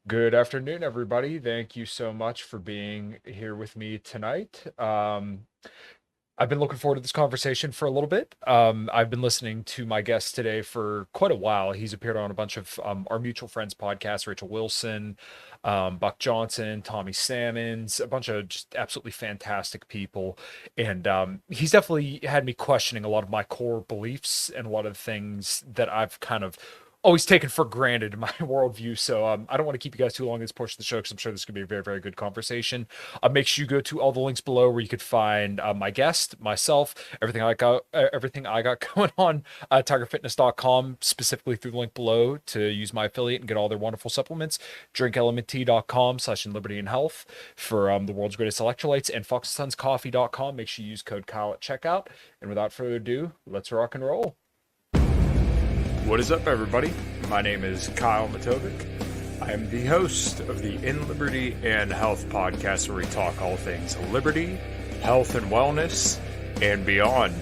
Good afternoon, everybody. Thank you so much for being here with me tonight. I've been looking forward to this conversation for a little bit. I've been listening to my guest today for quite a while. He's appeared on a bunch of our mutual friends podcasts, Rachel Wilson, Buck Johnson, Tommy Salmons, a bunch of just absolutely fantastic people. And he's definitely had me questioning a lot of my core beliefs and a lot of things that I've kind of always taken for granted in my worldview. So I don't want to keep you guys too long in this portion of the show because I'm sure this is going to be a very, very good conversation. Make sure you go to all the links below where you could find my guest, myself, everything I got going on, tigerfitness.com, specifically through the link below to use my affiliate and get all their wonderful supplements, drinklmnt.com/in liberty and health for the world's greatest electrolytes, and foxsonscoffee.com. Make sure you use code Kyle at checkout. And without further ado, let's rock and roll. What is up, everybody? My name is Kyle Matovcik. I am the host of the In Liberty and Health podcast, where we talk all things liberty, health, and wellness, and beyond.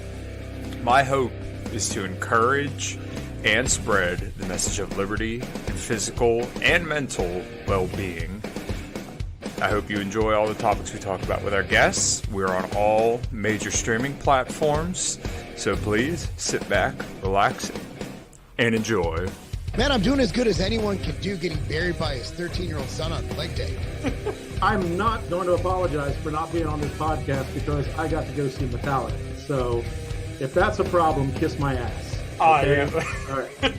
My hope is to encourage and spread the message of liberty and physical and mental well-being. I hope you enjoy all the topics we talk about with our guests. We're on all major streaming platforms, so please sit back, relax, and enjoy. Man, I'm doing as good as anyone can do getting buried by his 13-year-old son on leg day. I'm not going to apologize for not being on this podcast because I got to go see Metallica. So if that's a problem, kiss my ass. Okay? All right.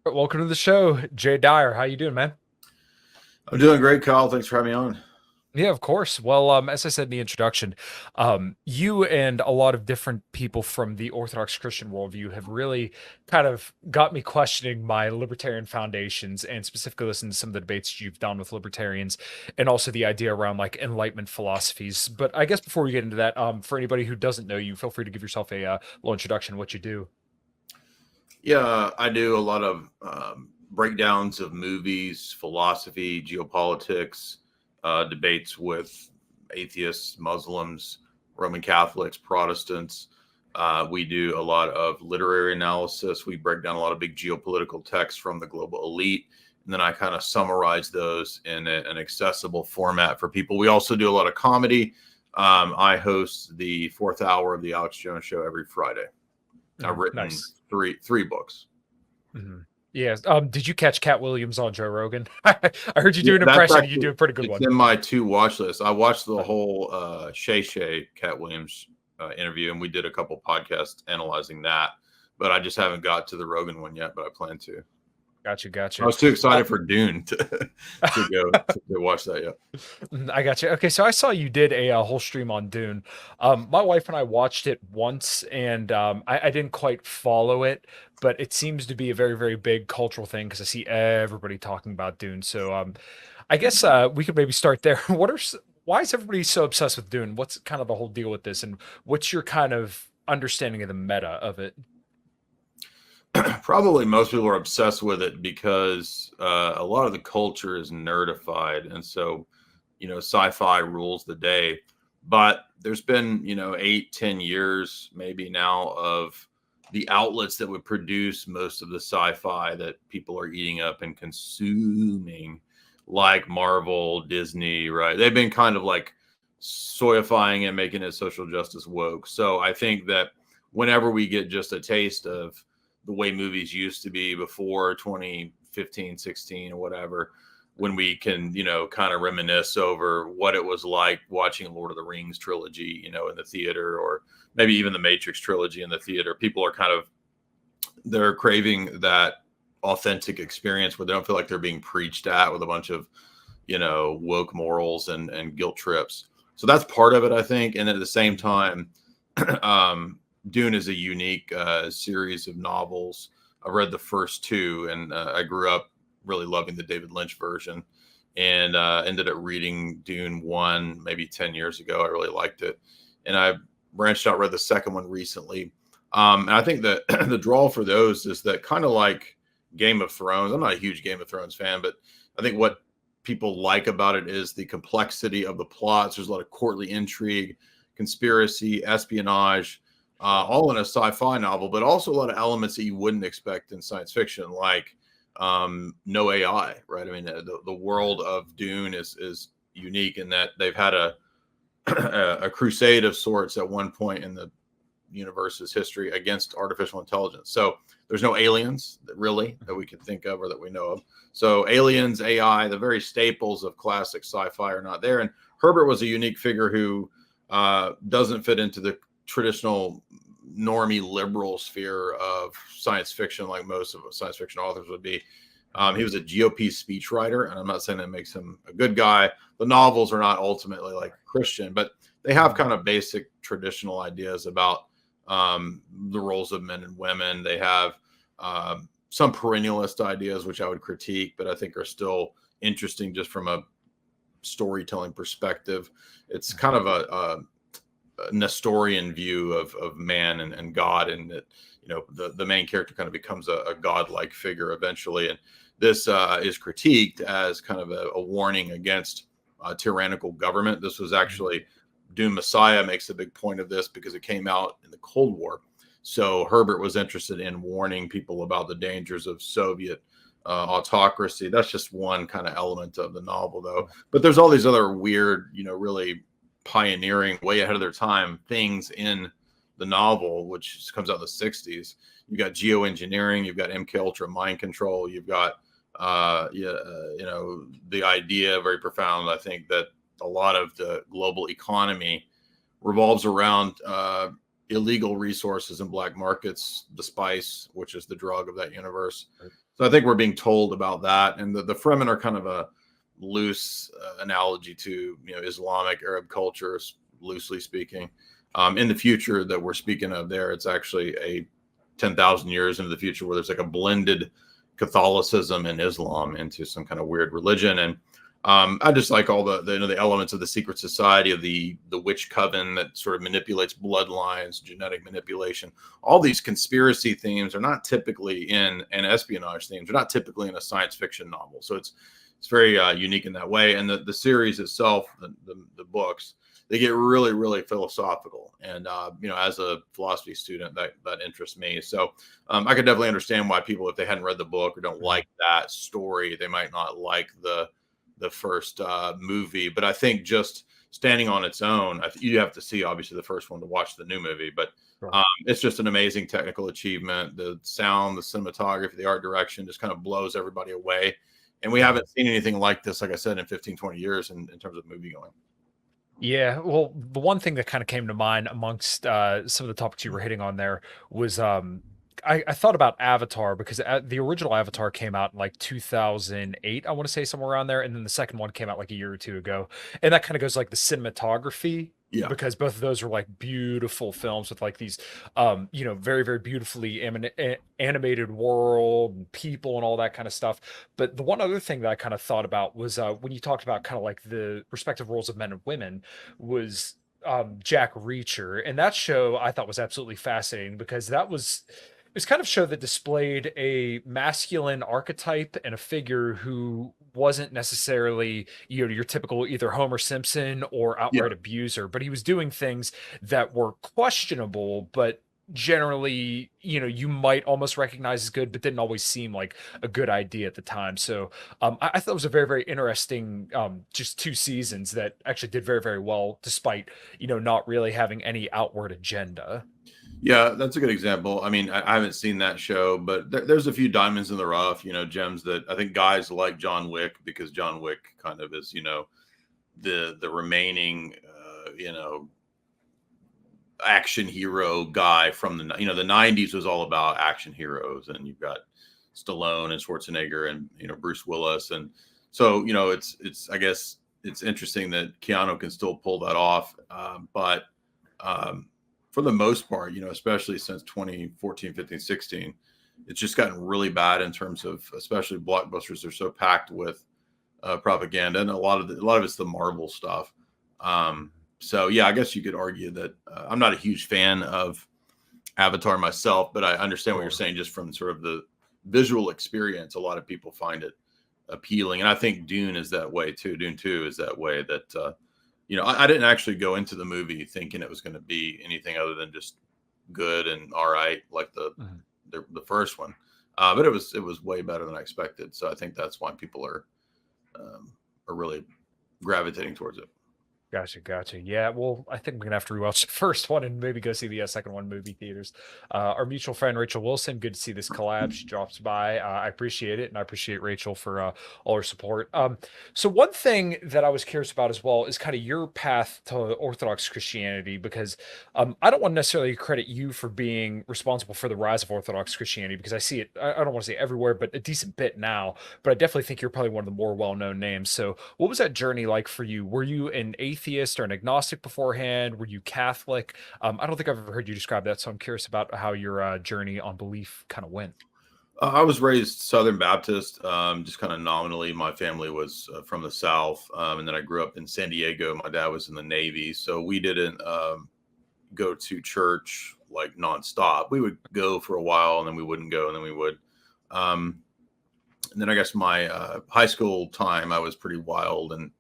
Welcome to the show, Jay Dyer. How you doing, man? I'm doing great, Kyle. Thanks for having me on. Yeah, of course. Well, as I said in the introduction, you and a lot of different people from the Orthodox Christian worldview have really kind of got me questioning my libertarian foundations, and specifically listening to some of the debates you've done with libertarians and also the idea around like Enlightenment philosophies. But I guess before we get into that, for anybody who doesn't know you, feel free to give yourself a little introduction of what you do. Yeah, I do a lot of breakdowns of movies, philosophy, geopolitics, debates with atheists, Muslims, Roman Catholics, Protestants. We do a lot of literary analysis. We break down a lot of big geopolitical texts from the global elite, and then I kind of summarize those in an accessible format for people. We also do a lot of comedy. I host the fourth hour of the Alex Jones Show every Friday. I've written three books. Mm-hmm. Yes. Did you catch Cat Williams on Joe Rogan? I heard you do an impression. Actually, you do a pretty good one. It's in my 2 watch list. I watched the whole Shay Cat Williams interview, and we did a couple podcasts analyzing that. But I just haven't got to the Rogan one yet, but I plan to. Gotcha. I was too excited for Dune to go to watch that yet. I got you. Okay, so I saw you did a whole stream on Dune. My wife and I watched it once, and I didn't quite follow it, but it seems to be a very, very big cultural thing because I see everybody talking about Dune. So I guess we could maybe start there. Why is everybody so obsessed with Dune? What's kind of the whole deal with this, and what's your kind of understanding of the meta of it? Probably most people are obsessed with it because a lot of the culture is nerdified, and so sci-fi rules the day. But there's been 8-10 years maybe now of the outlets that would produce most of the sci-fi that people are eating up and consuming, like Marvel, Disney, right? They've been kind of like soyifying it, making it social justice woke. So I think that whenever we get just a taste of the way movies used to be before 2015, 16 or whatever, when we can, kind of reminisce over what it was like watching Lord of the Rings trilogy, in the theater, or maybe even the Matrix trilogy in the theater, people are they're craving that authentic experience where they don't feel like they're being preached at with a bunch of, woke morals and guilt trips. So that's part of it, I think. And at the same time, Dune is a unique series of novels. I read the first 2, and I grew up really loving the David Lynch version, and ended up reading Dune 1 maybe 10 years ago. I really liked it, and I branched out, read the second one recently. And I think that the draw for those is that kind of like Game of Thrones. I'm not a huge Game of Thrones fan, but I think what people like about it is the complexity of the plots. There's a lot of courtly intrigue, conspiracy, espionage, all in a sci-fi novel, but also a lot of elements that you wouldn't expect in science fiction, like no AI, right? I mean, the world of Dune is unique in that they've had a a crusade of sorts at one point in the universe's history against artificial intelligence. So there's no aliens that we can think of or that we know of. So aliens, AI, the very staples of classic sci-fi are not there. And Herbert was a unique figure who doesn't fit into the traditional normie liberal sphere of science fiction like most of science fiction authors would be. He was a GOP speechwriter, and I'm not saying that makes him a good guy. The novels are not ultimately like Christian, but they have kind of basic traditional ideas about the roles of men and women. They have some perennialist ideas, which I would critique, but I think are still interesting just from a storytelling perspective. It's kind of a Nestorian view of man and God, and that, you know, the main character kind of becomes a godlike figure eventually. And this is critiqued as kind of a warning against tyrannical government. This was actually Dune Messiah makes a big point of this because it came out in the Cold War. So Herbert was interested in warning people about the dangers of Soviet autocracy. That's just one kind of element of the novel, though. But there's all these other weird, you know, really pioneering, way ahead of their time things in the novel, which comes out in the 60s. You've got geoengineering, you've got MK Ultra mind control, you've got you know, the idea, very profound, I think, that a lot of the global economy revolves around illegal resources and black markets, the spice, which is the drug of that universe. Right. So I think we're being told about that. And the Fremen are kind of a loose analogy to, you know, Islamic Arab cultures, loosely speaking. In the future that we're speaking of there, it's actually a 10,000 years into the future where there's like a blended Catholicism and Islam into some kind of weird religion. And I just like all the you know, the elements of the secret society, of the witch coven that sort of manipulates bloodlines, genetic manipulation. All these conspiracy themes are not typically and espionage themes are not typically in a science fiction novel. So it's very unique in that way. And the series itself, the books, they get really, really philosophical. And, you know, as a philosophy student, that interests me. So I could definitely understand why people, if they hadn't read the book or don't like that story, they might not like the first movie. But I think just standing on its own, you have to see, obviously, the first one to watch the new movie. But it's just an amazing technical achievement. The sound, the cinematography, the art direction just kind of blows everybody away. And we haven't seen anything like this, like I said, in 15, 20 years in terms of movie going. Yeah, well, the one thing that kind of came to mind amongst some of the topics you were hitting on there was I thought about Avatar, because the original Avatar came out in like 2008, I want to say, somewhere around there, and then the second one came out like a year or two ago, and that kind of goes like the cinematography. Yeah, because both of those are like beautiful films with like these, you know, very, very beautifully animated world and people and all that kind of stuff. But the one other thing that I kind of thought about was when you talked about kind of like the respective roles of men and women was Jack Reacher. And that show I thought was absolutely fascinating, because that was... it was kind of a show that displayed a masculine archetype and a figure who wasn't necessarily, you know, your typical either Homer Simpson or outright abuser, but he was doing things that were questionable, but generally, you know, you might almost recognize as good, but didn't always seem like a good idea at the time. So I thought it was a very, very interesting, just 2 seasons that actually did very, very well, despite, you know, not really having any outward agenda. Yeah, that's a good example. I mean, I haven't seen that show, but there's a few diamonds in the rough, you know, gems that I think guys like John Wick, because John Wick kind of is, you know, the remaining, you know, action hero guy from the, you know, the 90s was all about action heroes, and you've got Stallone and Schwarzenegger and, you know, Bruce Willis. And so, you know, it's I guess it's interesting that Keanu can still pull that off. But for the most part, you know, especially since 2014, 15, 16, it's just gotten really bad in terms of, especially blockbusters. They're so packed with propaganda, and a lot of it's the Marvel stuff. So yeah, I guess you could argue that I'm not a huge fan of Avatar myself, but I understand what you're saying just from sort of the visual experience. A lot of people find it appealing, and I think Dune is that way too. Dune 2 is that way. That you know, I didn't actually go into the movie thinking it was going to be anything other than just good and all right, like the Mhm. the first one. But it was way better than I expected. So I think that's why people are really gravitating towards it. Gotcha. Yeah, well, I think we're gonna have to rewatch the first one and maybe go see the second one in movie theaters. Our mutual friend Rachel Wilson, good to see this collab. She drops by. I appreciate it, and I appreciate Rachel for all her support. So one thing that I was curious about as well is kind of your path to Orthodox Christianity, because I don't want to necessarily credit you for being responsible for the rise of Orthodox Christianity, because I see it. I don't want to say everywhere, but a decent bit now. But I definitely think you're probably one of the more well-known names. So what was that journey like for you? Were you an atheist or an agnostic beforehand? Were you Catholic? I don't think I've ever heard you describe that, so I'm curious about how your journey on belief kind of went. I was raised Southern Baptist, just kind of nominally. My family was from the South, and then I grew up in San Diego. My dad was in the Navy, so we didn't go to church like nonstop. We would go for a while, and then we wouldn't go, and then we would. And then I guess my high school time, I was pretty wild and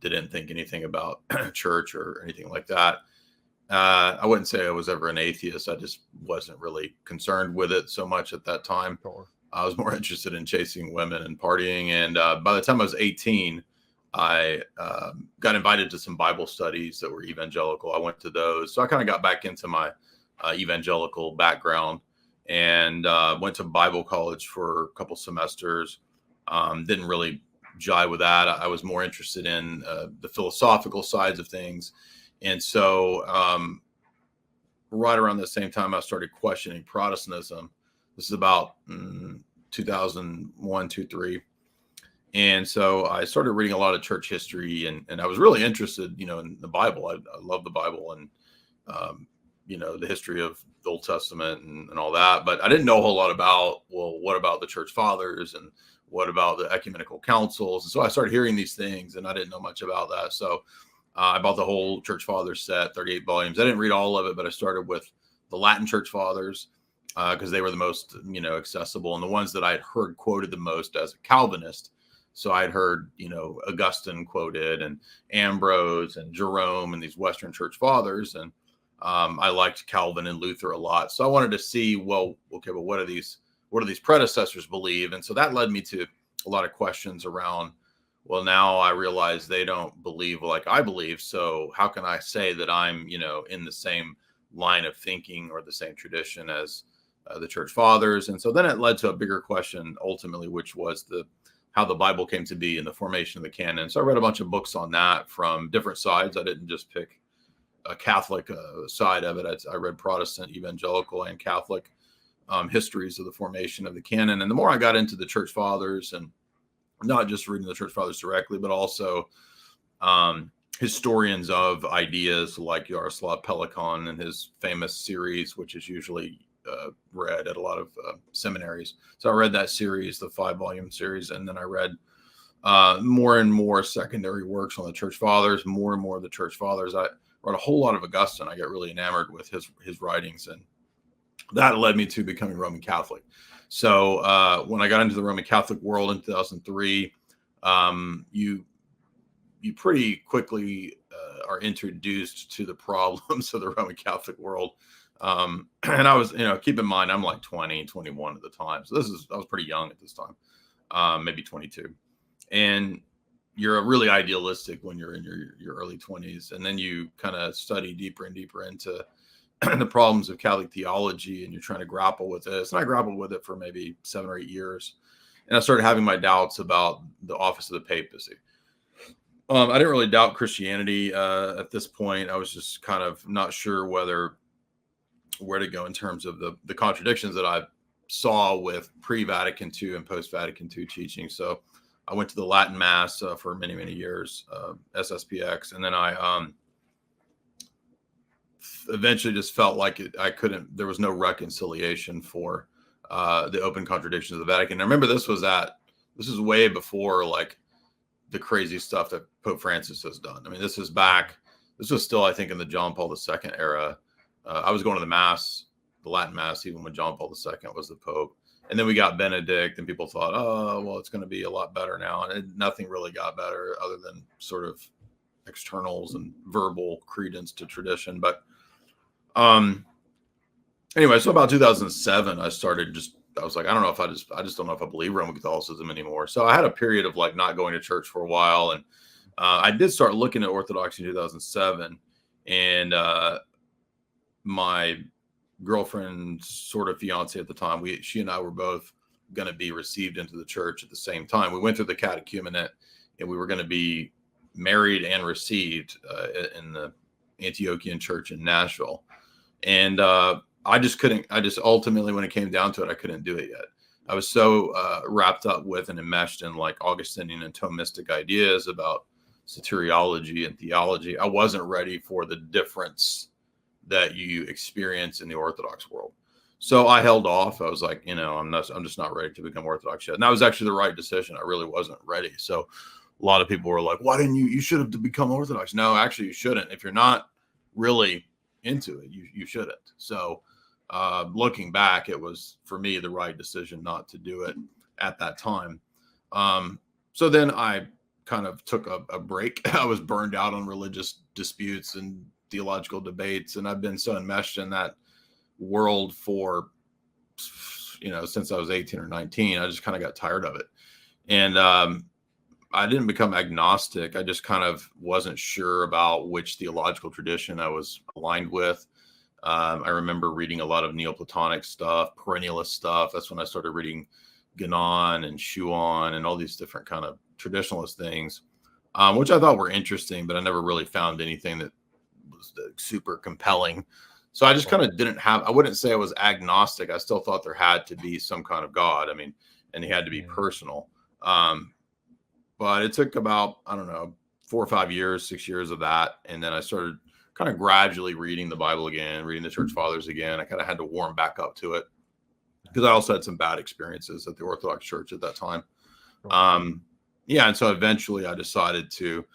didn't think anything about church or anything like that. I wouldn't say I was ever an atheist. I just wasn't really concerned with it so much at that time. Sure. I was more interested in chasing women and partying. And by the time I was 18, I got invited to some Bible studies that were evangelical. I went to those. So I kind of got back into my evangelical background and went to Bible college for a couple semesters. Didn't really jive with that. I was more interested in the philosophical sides of things. And so right around the same time, I started questioning Protestantism. This is about 2001, 2, 3. And so I started reading a lot of church history, and I was really interested, in the Bible. I love the Bible and, the history of the Old Testament and all that. But I didn't know a whole lot about, well, what about the church fathers and what about the ecumenical councils? And so I started hearing these things, and I didn't know much about that. So I bought the whole church fathers set, 38 volumes. I didn't read all of it, but I started with the Latin church fathers because they were the most, accessible and the ones that I had heard quoted the most as a Calvinist. So I'd heard, Augustine quoted and Ambrose and Jerome and these Western church fathers. And I liked Calvin and Luther a lot. So I wanted to see, well, okay, but what do these predecessors believe? And so that led me to a lot of questions around, well, now I realize they don't believe like I believe. So how can I say that I'm, in the same line of thinking or the same tradition as the church fathers? And so then it led to a bigger question ultimately, which was how the Bible came to be and the formation of the canon. So I read a bunch of books on that from different sides. I didn't just pick a Catholic side of it. I read Protestant, evangelical, and Catholic histories of the formation of the canon. And the more I got into the church fathers, and not just reading the church fathers directly, but also historians of ideas like Yaroslav Pelikan and his famous series, which is usually read at a lot of seminaries. So I read that series, the 5-volume series, and then I read more and more secondary works on the church fathers, more and more of the church fathers. I read a whole lot of Augustine. I got really enamored with his writings, and that led me to becoming Roman Catholic. So when I got into the Roman Catholic world in 2003, you pretty quickly are introduced to the problems of the Roman Catholic world. And I was, keep in mind, I'm like 20, 21 at the time. So I was pretty young at this time, maybe 22. And you're really idealistic when you're in your early 20s. And then you kind of study deeper and deeper into the problems of Catholic theology, and you're trying to grapple with this. And I grappled with it for maybe 7 or 8 years. And I started having my doubts about the office of the papacy. I didn't really doubt Christianity at this point. I was just kind of not sure where to go in terms of the contradictions that I saw with pre-Vatican II and post-Vatican II teaching. So I went to the Latin Mass for many, many years, SSPX. And then I eventually just felt like there was no reconciliation for the open contradictions of the Vatican. I remember this was way before like the crazy stuff that Pope Francis has done. I mean, this was still, I think, in the John Paul II era. I was going to the Latin Mass, even when John Paul II was the Pope. And then we got Benedict, and people thought, oh, well, it's going to be a lot better now. And nothing really got better other than sort of externals and verbal credence to tradition. But anyway, so about 2007, I was like, I just don't know if I believe Roman Catholicism anymore. So I had a period of like not going to church for a while. And I did start looking at Orthodoxy in 2007. And my girlfriend's sort of fiance at the time, she and I were both going to be received into the church at the same time. We went through the catechumenate, and we were going to be married and received in the Antiochian church in Nashville. And I just ultimately, when it came down to it, I couldn't do it yet. I was so wrapped up with and enmeshed in like Augustinian and Thomistic ideas about soteriology and theology. I wasn't ready for the difference that you experience in the Orthodox world. So I held off. I was like, I'm just not ready to become Orthodox yet. And that was actually the right decision. I really wasn't ready. So a lot of people were like, why didn't you should have become Orthodox? No, actually you shouldn't. If you're not really into it, you shouldn't. So looking back, it was for me the right decision not to do it at that time. So then I kind of took a break. I was burned out on religious disputes and theological debates, and I've been so enmeshed in that world for since I was 18 or 19. I just kind of got tired of it. And I didn't become agnostic. I just kind of wasn't sure about which theological tradition I was aligned with. I remember reading a lot of Neoplatonic stuff, perennialist stuff. That's when I started reading Guénon and Schuon and all these different kind of traditionalist things, which I thought were interesting, but I never really found anything that was super compelling. So I just kind of I wouldn't say I was agnostic. I still thought there had to be some kind of God. I mean, and he had to be personal. But it took about, 4 or 5 years, 6 years of that. And then I started kind of gradually reading the Bible again, reading the church fathers again. I kind of had to warm back up to it because I also had some bad experiences at the Orthodox Church at that time. And so eventually I decided to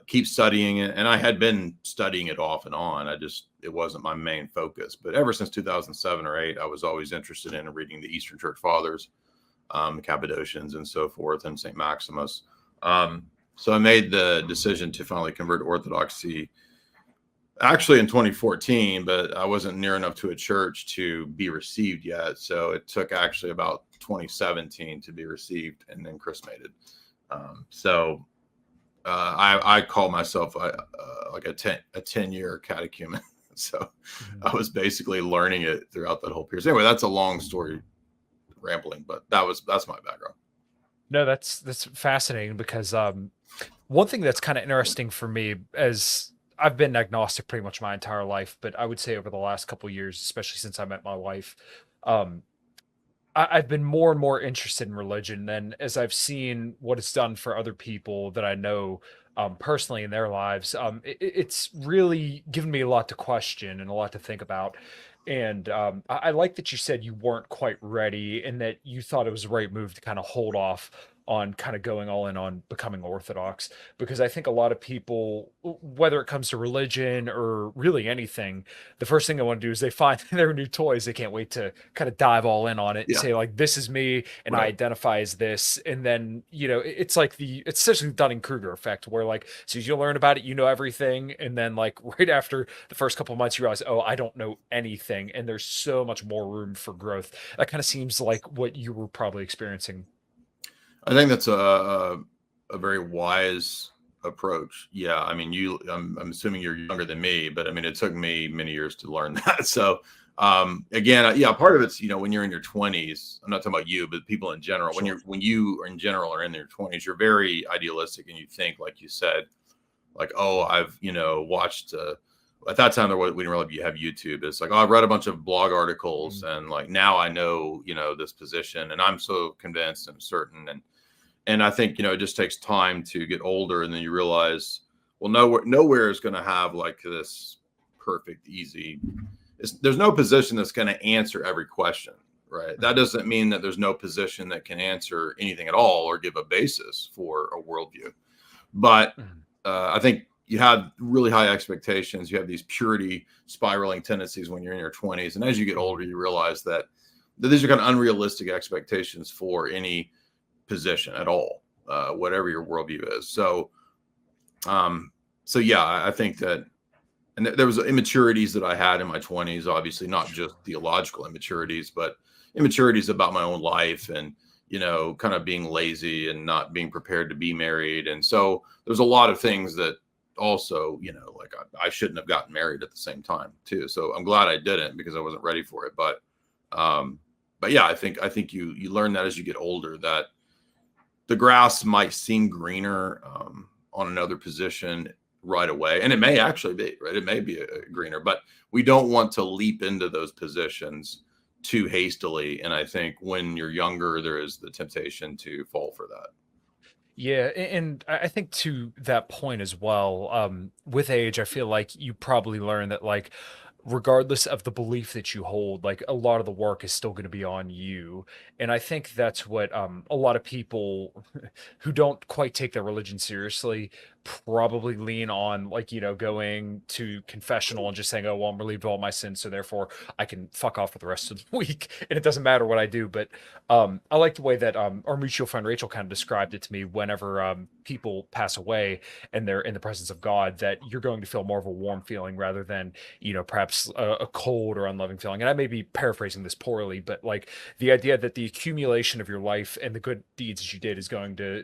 keep studying it. And I had been studying it off and on. It wasn't my main focus. But ever since 2007 or 8, I was always interested in reading the Eastern Church Fathers, the Cappadocians and so forth, and St. Maximus. So I made the decision to finally convert to Orthodoxy actually in 2014, but I wasn't near enough to a church to be received yet. So it took actually about 2017 to be received and then chrismated. I call myself like a 10-year catechumen. So I was basically learning it throughout that whole period. So anyway, that's a long story, rambling, but that's my background. No, that's fascinating because one thing that's kind of interesting for me, as I've been agnostic pretty much my entire life, but I would say over the last couple of years, especially since I met my wife, I've been more and more interested in religion. And as I've seen what it's done for other people that I know personally in their lives, it's really given me a lot to question and a lot to think about. And I like that you said you weren't quite ready and that you thought it was the right move to kind of hold off on kind of going all in on becoming Orthodox, because I think a lot of people, whether it comes to religion or really anything, the first thing they want to do is they find their new toys. They can't wait to kind of dive all in on it and say like, this is me and I identify as this. And then, it's like it's essentially the Dunning-Kruger effect where like, as soon as you learn about it, you know everything. And then like right after the first couple of months, you realize, oh, I don't know anything. And there's so much more room for growth. That kind of seems like what you were probably experiencing. I think that's a very wise approach. Yeah. I mean, I'm assuming you're younger than me, but I mean, it took me many years to learn that. So, again, part of it's, when you're in your 20s, I'm not talking about you, but people in general, Sure. when you are in general are in your 20s, you're very idealistic and you think, like you said, like, oh, I've, watched, at that time, we didn't really have YouTube. It's like, oh, I've read a bunch of blog articles and like, now I know, this position and I'm so convinced and certain. And I think, it just takes time to get older. And then you realize, well, nowhere is going to have like this perfect, easy. There's no position that's going to answer every question, right? That doesn't mean that there's no position that can answer anything at all or give a basis for a worldview. But I think you have really high expectations. You have these purity spiraling tendencies when you're in your 20s. And as you get older, you realize that these are kind of unrealistic expectations for any position at all, whatever your worldview is. So yeah, I think that and there was immaturities that I had in my 20s, obviously not just theological immaturities, but immaturities about my own life and, kind of being lazy and not being prepared to be married. And so there's a lot of things that also, like I shouldn't have gotten married at the same time too. So I'm glad I didn't because I wasn't ready for it. But yeah, I think you learn that as you get older, that the grass might seem greener on another position right away. And it may actually be, right? It may be greener, but we don't want to leap into those positions too hastily. And I think when you're younger, there is the temptation to fall for that. Yeah, and I think to that point as well, with age, I feel like you probably learn that, like, regardless of the belief that you hold, like, a lot of the work is still going to be on you. And I think that's what a lot of people who don't quite take their religion seriously probably lean on, like, going to confessional and just saying, oh, well, I'm relieved of all my sins, so therefore I can fuck off for the rest of the week, and it doesn't matter what I do. But I like the way that our mutual friend Rachel kind of described it to me. Whenever people pass away and they're in the presence of God, that you're going to feel more of a warm feeling rather than, perhaps a cold or unloving feeling. And I may be paraphrasing this poorly, but, like, the idea that the accumulation of your life and the good deeds that you did is going to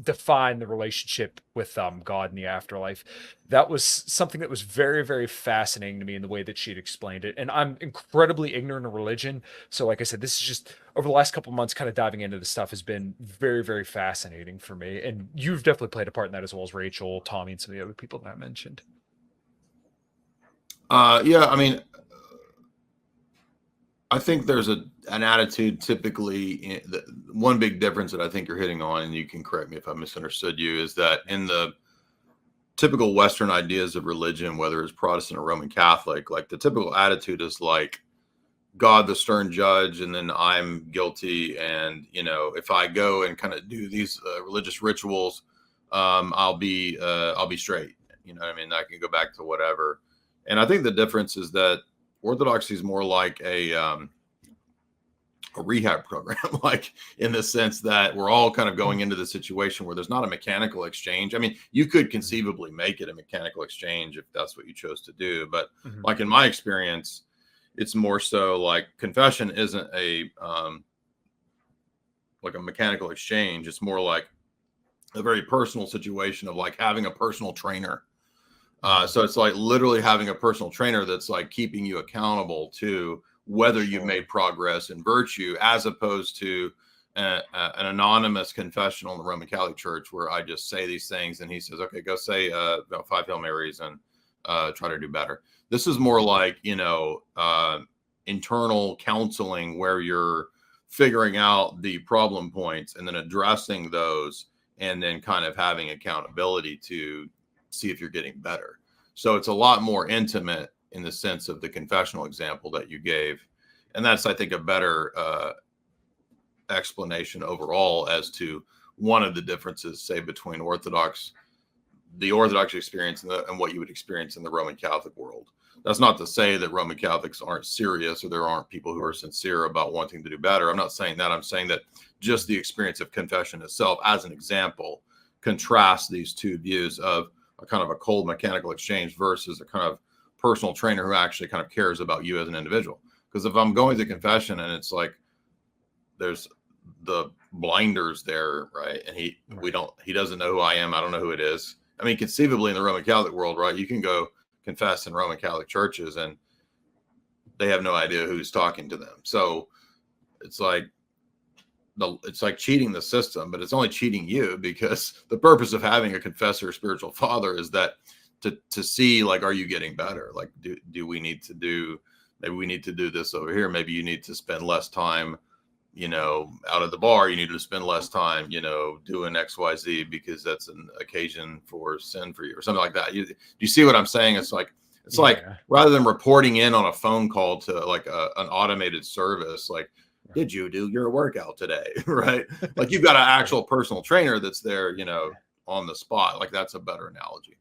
define the relationship with God in the afterlife. That was something that was very, very fascinating to me in the way that she'd explained it. And I'm incredibly ignorant of religion. So, like I said, this is just over the last couple of months, kind of diving into this stuff has been very, very fascinating for me. And you've definitely played a part in that, as well as Rachel, Tommy, and some of the other people that I mentioned. Yeah, I mean, I think there's an attitude typically. One big difference that I think you're hitting on, and you can correct me if I misunderstood you, is that in the typical Western ideas of religion, whether it's Protestant or Roman Catholic, like the typical attitude is like God, the stern judge, and then I'm guilty. And, if I go and kind of do these religious rituals, I'll be straight. You know what I mean? I can go back to whatever. And I think the difference is that Orthodoxy is more like a rehab program, like in the sense that we're all kind of going into the situation where there's not a mechanical exchange. I mean, you could conceivably make it a mechanical exchange if that's what you chose to do. But like in my experience, it's more so like confession isn't like a mechanical exchange. It's more like a very personal situation of like having a personal trainer. So it's like literally having a personal trainer that's like keeping you accountable to whether you've made progress in virtue, as opposed to an anonymous confessional in the Roman Catholic Church where I just say these things and he says, okay, go say 5 Hail Marys and try to do better. This is more like, internal counseling where you're figuring out the problem points and then addressing those and then kind of having accountability to see if you're getting better. So it's a lot more intimate in the sense of the confessional example that you gave. And that's, I think, a better explanation overall as to one of the differences, say, between the Orthodox experience and what you would experience in the Roman Catholic world. That's not to say that Roman Catholics aren't serious or there aren't people who are sincere about wanting to do better. I'm not saying that. I'm saying that just the experience of confession itself, as an example, contrasts these two views of a kind of a cold mechanical exchange versus a kind of personal trainer who actually kind of cares about you as an individual. Because if I'm going to confession and it's like there's the blinders there, right? And he doesn't know who I am. I don't know who it is. I mean, conceivably in the Roman Catholic world, right? You can go confess in Roman Catholic churches and they have no idea who's talking to them. So it's like cheating the system, but it's only cheating you, because the purpose of having a confessor or spiritual father is that to see, like, are you getting better? Like, do we need to do, maybe we need to do this over here. Maybe you need to spend less time, out at the bar. You need to spend less time, doing XYZ because that's an occasion for sin for you or something like that. Do you see what I'm saying? It's like rather than reporting in on a phone call to like an automated service, like, did you do your workout today? Right? Like, you've got an actual personal trainer that's there, on the spot. Like, that's a better analogy.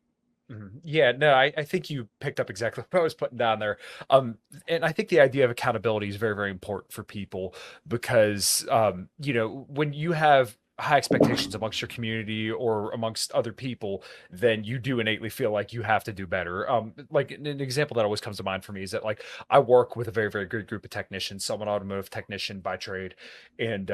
Yeah, no, I think you picked up exactly what I was putting down there. And I think the idea of accountability is very, very important for people because, when you have high expectations amongst your community or amongst other people, then you do innately feel like you have to do better. Like an example that always comes to mind for me is that like I work with a very, very good group of technicians. So I'm an automotive technician by trade. And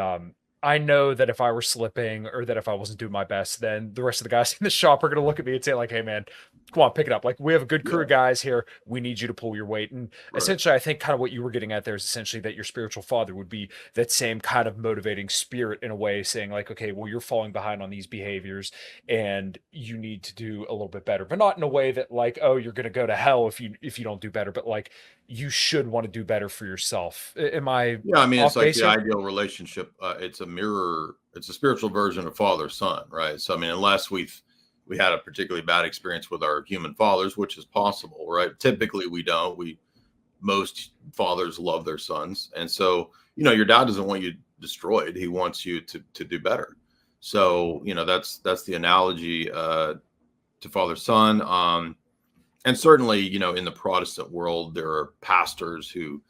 I know that if I were slipping or that if I wasn't doing my best, then the rest of the guys in the shop are going to look at me and say like, hey man, come on, pick it up. Like we have a good crew of guys here. We need you to pull your weight. And essentially, I think kind of what you were getting at there is essentially that your spiritual father would be that same kind of motivating spirit in a way, saying like, okay, well, you're falling behind on these behaviors and you need to do a little bit better, but not in a way that like, oh, you're going to go to hell if you don't do better, but like you should want to do better for yourself. Am I Yeah, I mean, off it's like base the here? ideal relationship. It's a mirror. It's a spiritual version of father son, right? So I mean, unless we had a particularly bad experience with our human fathers, which is possible, right? Typically, we don't. Most fathers love their sons, and so your dad doesn't want you destroyed. He wants you to do better. So that's the analogy to father son. And certainly, in the Protestant world, there are pastors who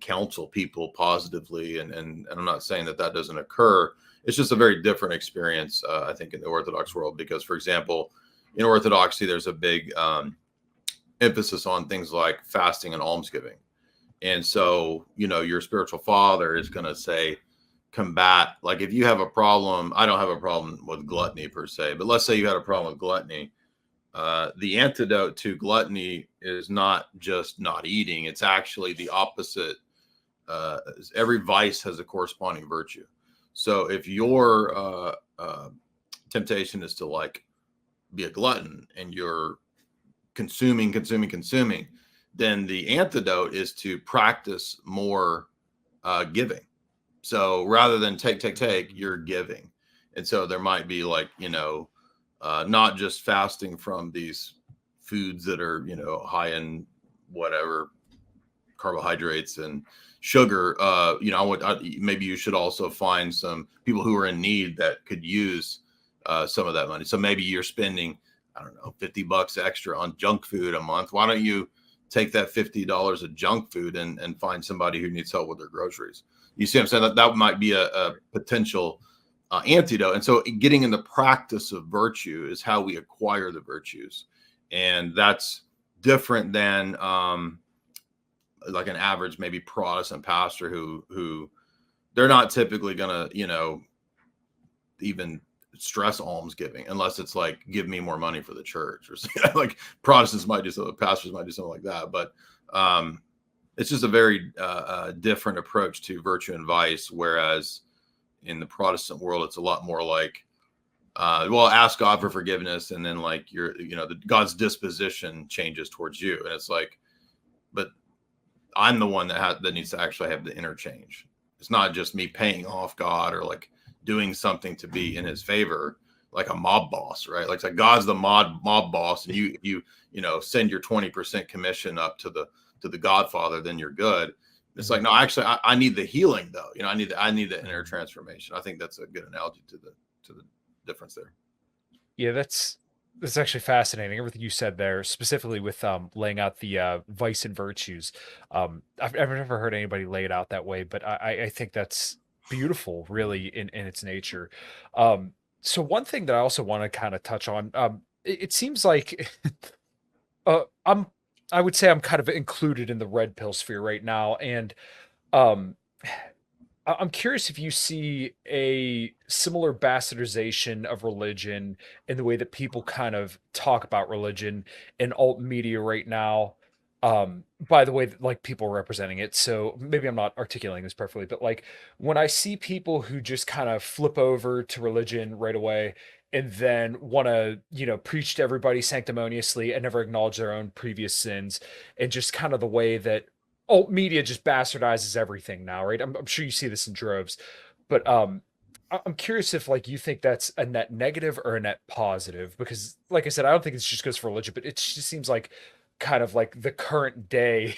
counsel people positively, and I'm not saying that doesn't occur. It's just a very different experience, I think, in the Orthodox world, because, for example, in Orthodoxy, there's a big emphasis on things like fasting and almsgiving. And so, your spiritual father is going to say, combat, like if you have a problem, I don't have a problem with gluttony per se, but let's say you had a problem with gluttony. The antidote to gluttony is not just not eating. It's actually the opposite. Every vice has a corresponding virtue. So if your temptation is to like be a glutton and you're consuming, then the antidote is to practice more giving. So rather than take, you're giving. And so there might be like, not just fasting from these foods that are, high in whatever carbohydrates and sugar. Maybe you should also find some people who are in need that could use some of that money. So maybe you're spending, I don't know, $50 extra on junk food a month. Why don't you take that $50 of junk food and find somebody who needs help with their groceries? You see what I'm saying? That might be a potential antidote. And so getting in the practice of virtue is how we acquire the virtues. And that's different than like an average, maybe Protestant pastor who they're not typically going to, even stress almsgiving unless it's like, give me more money for the church, or like Protestants might do something, pastors might do something like that. But it's just a very different approach to virtue and vice. Whereas in the Protestant world, it's a lot more like, ask God for forgiveness, and then like God's disposition changes towards you, and it's like, but I'm the one that needs to actually have the interchange. It's not just me paying off God or like doing something to be in His favor, like a mob boss, right? Like God's the mob boss, and you send your 20% commission up to the Godfather, then you're good. It's like, no, actually, I need the healing though. I need the inner transformation. I think that's a good analogy to the difference there. Yeah, that's actually fascinating. Everything you said there, specifically with laying out the vice and virtues. I've never heard anybody lay it out that way, but I think that's beautiful, really, in its nature. So one thing that I also want to kind of touch on, it seems like I would say I'm kind of included in the red pill sphere right now, and um, I'm curious if you see a similar bastardization of religion in the way that people kind of talk about religion in alt media right now. By the way that like people are representing it. So maybe I'm not articulating this perfectly, but like when I see people who just kind of flip over to religion right away and then want to, preach to everybody sanctimoniously and never acknowledge their own previous sins, and just kind of the way that alt media just bastardizes everything now, right? I'm sure you see this in droves, but I'm curious if like you think that's a net negative or a net positive, because like I said, I don't think it's just goes for religion, but it just seems like kind of like the current day,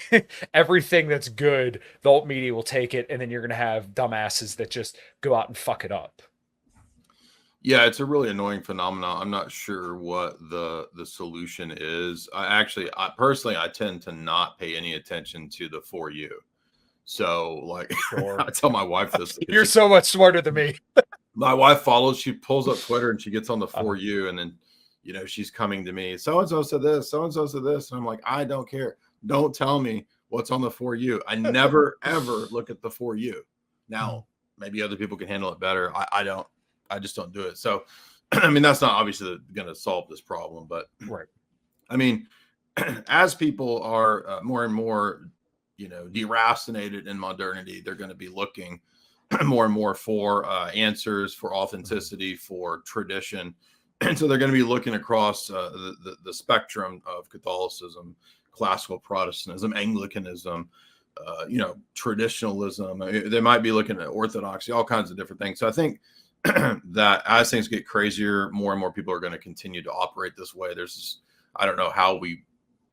everything that's good, the alt media will take it, and then you're going to have dumbasses that just go out and fuck it up. Yeah, it's a really annoying phenomenon. I'm not sure what the solution is. I personally, I tend to not pay any attention to the For You. So like, Sure. I tell my wife this. You're so much smarter than me. My wife follows, she pulls up Twitter and she gets on the For You, and then, you know, she's coming to me. So-and-so said this, so-and-so said this. And I'm like, I don't care. Don't tell me what's on the For You. I never, ever look at the For You. Now, maybe other people can handle it better. I just don't do it. So, I mean, that's not obviously going to solve this problem, but Right. I mean, as people are more and more, you know, deracinated in modernity, they're going to be looking more and more for answers, for authenticity, for tradition. And so they're going to be looking across the spectrum of Catholicism, classical Protestantism, Anglicanism, you know, traditionalism. I mean, they might be looking at Orthodoxy, all kinds of different things. So I think that as things get crazier, more and more people are going to continue to operate this way. I don't know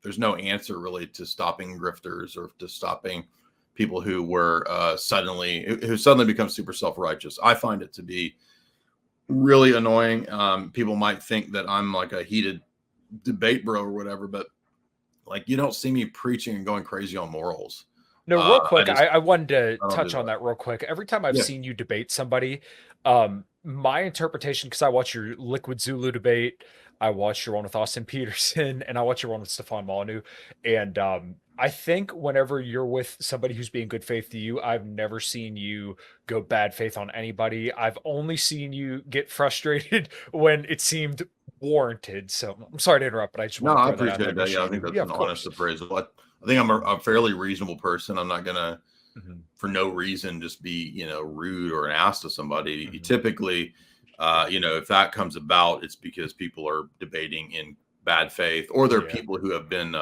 there's no answer really to stopping grifters or to stopping people who were suddenly become super self-righteous. I find it to be really annoying. People might think that I'm like a heated debate bro or whatever, but like, you don't see me preaching and going crazy on morals. No, real quick, I wanted to don't touch do on that real quick. Every time I've Yeah. seen you debate somebody, my interpretation, because I watch your Liquid Zulu debate, I watch your one with Austin Peterson, and I watch your one with Stefan Molyneux. And I think whenever you're with somebody who's being good faith to you, I've never seen you go bad faith on anybody. I've only seen you get frustrated when it seemed warranted. So I'm sorry to interrupt, but I just No, want to I throw that out appreciate there. that. Yeah, I think that's Yeah, an of honest course. appraisal. I think I'm a fairly reasonable person. I'm not gonna, Mhm. for no reason, just be, you know, rude or an ass to somebody. Mhm. Typically, you know, if that comes about, it's because people are debating in bad faith, or they're Yeah. people who have been,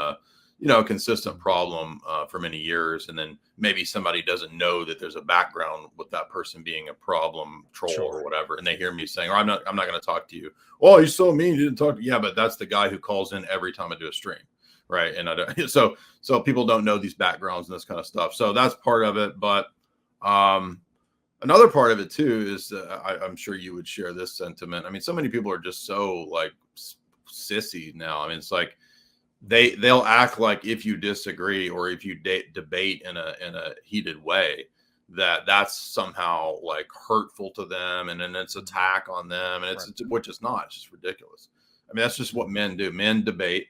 you know, a consistent problem for many years, and then maybe somebody doesn't know that there's a background with that person being a problem troll Sure. or whatever, and they hear me saying, "Oh, I'm not going to talk to you." Oh, you're so mean. You didn't talk to. Yeah, but that's the guy who calls in every time I do a stream, right? And I don't, so people don't know these backgrounds and this kind of stuff. So that's part of it. But another part of it too is I'm sure you would share this sentiment. I mean, so many people are just so like sissy now. I mean, it's like they'll act like if you disagree or if you debate in a heated way, that's somehow like hurtful to them, and then it's attack on them, and it's which is not. It's just ridiculous. I mean, that's just what men do. Men debate.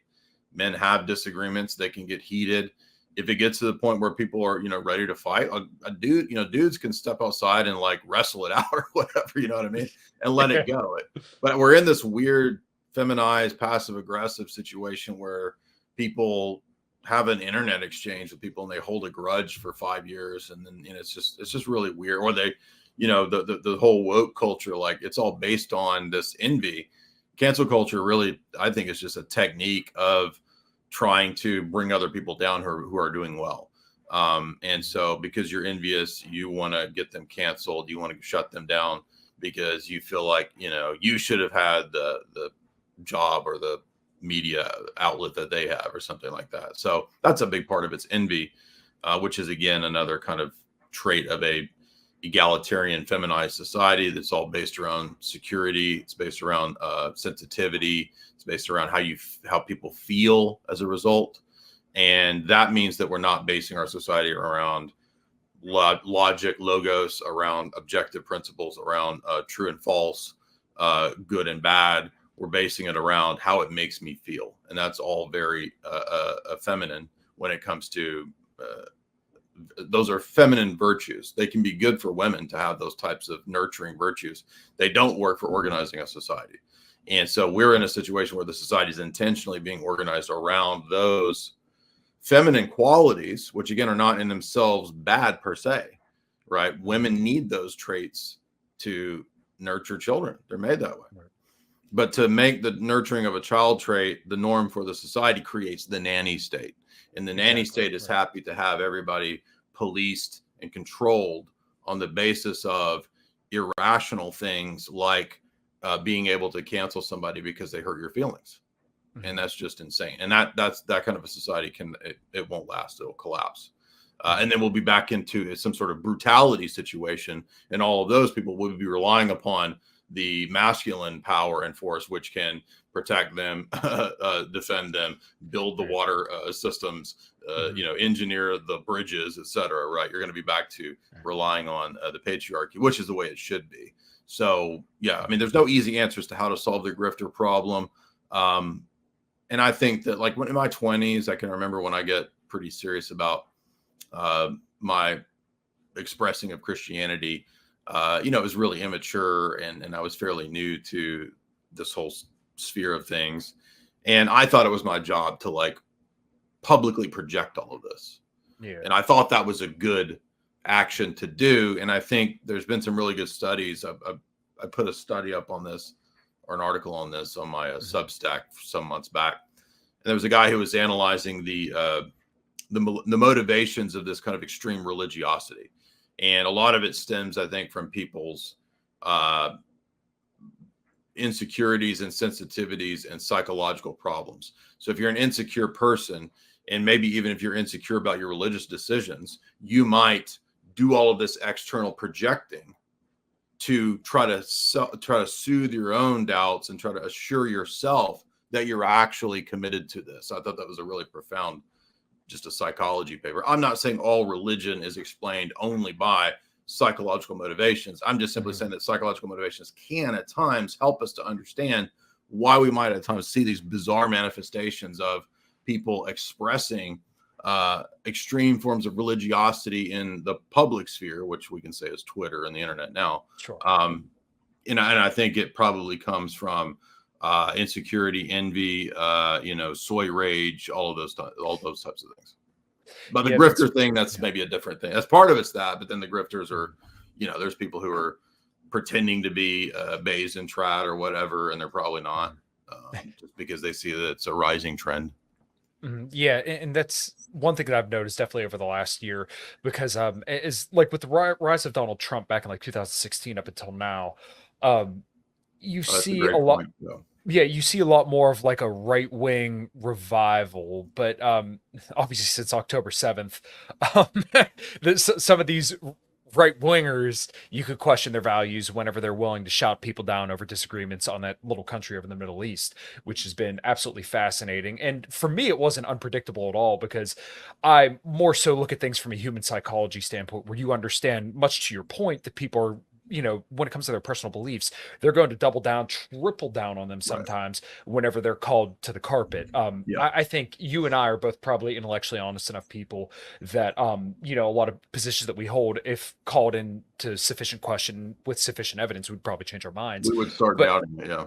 Men have disagreements. They can get heated. If it gets to the point where people are, you know, ready to fight, a dude, you know, dudes can step outside and like wrestle it out or whatever, you know what I mean, and let it go. But we're in this weird feminized, passive aggressive situation where people have an internet exchange with people and they hold a grudge for 5 years, and then, you know, it's just really weird. Or they, you know, the whole woke culture, like it's all based on this envy. Cancel culture really, I think, is just a technique of trying to bring other people down who are doing well. And so because you're envious, you want to get them canceled, you want to shut them down because you feel like, you know, you should have had the job or the media outlet that they have or something like that. So that's a big part of its envy, which is again another kind of trait of a egalitarian feminized society that's all based around security. It's based around sensitivity. It's based around how people feel as a result. And that means that we're not basing our society around logic, logos, around objective principles, around true and false, good and bad. We're basing it around how it makes me feel. And that's all very feminine when it comes to those are feminine virtues. They can be good for women to have those types of nurturing virtues. They don't work for organizing a society. And so we're in a situation where the society is intentionally being organized around those feminine qualities, which again are not in themselves bad per se, right? Women need those traits to nurture children. They're made that way. Right. But to make the nurturing of a child trait the norm for the society creates the nanny state. And the nanny state is happy to have everybody policed and controlled on the basis of irrational things like being able to cancel somebody because they hurt your feelings. Mm-hmm. And that's just insane. And that kind of a society it won't last. It'll collapse. And then we'll be back into some sort of brutality situation. And all of those people will be relying upon the masculine power and force, which can protect them, defend them, build the water systems, engineer the bridges, etc. Right? You're going to be back to relying on the patriarchy, which is the way it should be. So, yeah, I mean, there's no easy answers to how to solve the grifter problem. And I think that, like, when in my 20s, I can remember when I get pretty serious about my expressing of Christianity. It was really immature, and I was fairly new to this whole sphere of things. And I thought it was my job to, like, publicly project all of this. Yeah. And I thought that was a good action to do. And I think there's been some really good studies. I put a study up on this, or an article on this, on my Substack some months back. And there was a guy who was analyzing the motivations of this kind of extreme religiosity. And a lot of it stems, I think, from people's insecurities and sensitivities and psychological problems. So if you're an insecure person, and maybe even if you're insecure about your religious decisions, you might do all of this external projecting to try to soothe your own doubts and try to assure yourself that you're actually committed to this. I thought that was a really profound, just a psychology paper. I'm not saying all religion is explained only by psychological motivations. I'm just simply saying that psychological motivations can at times help us to understand why we might at times see these bizarre manifestations of people expressing extreme forms of religiosity in the public sphere, which we can say is Twitter and the internet now. Sure. And I think it probably comes from insecurity, envy, soy rage, all those types of things. But the grifter thing, that's maybe a different thing. That's part of it's that, but then the grifters are, there's people who are pretending to be bays and trad or whatever, and they're probably not, just because they see that it's a rising trend. Yeah, and that's one thing that I've noticed definitely over the last year, because is like with the rise of Donald Trump back in like 2016 up until now, you see a lot. Yeah, you see a lot more of like a right-wing revival, but obviously since October 7th, some of these right-wingers, you could question their values whenever they're willing to shout people down over disagreements on that little country over in the Middle East, which has been absolutely fascinating. And for me, it wasn't unpredictable at all, because I more so look at things from a human psychology standpoint, where you understand, much to your point, that people are, when it comes to their personal beliefs, they're going to double down, triple down on them sometimes whenever they're called to the carpet. I think you and I are both probably intellectually honest enough people that, a lot of positions that we hold, if called into sufficient question with sufficient evidence, would probably change our minds. We would start doubting it, yeah.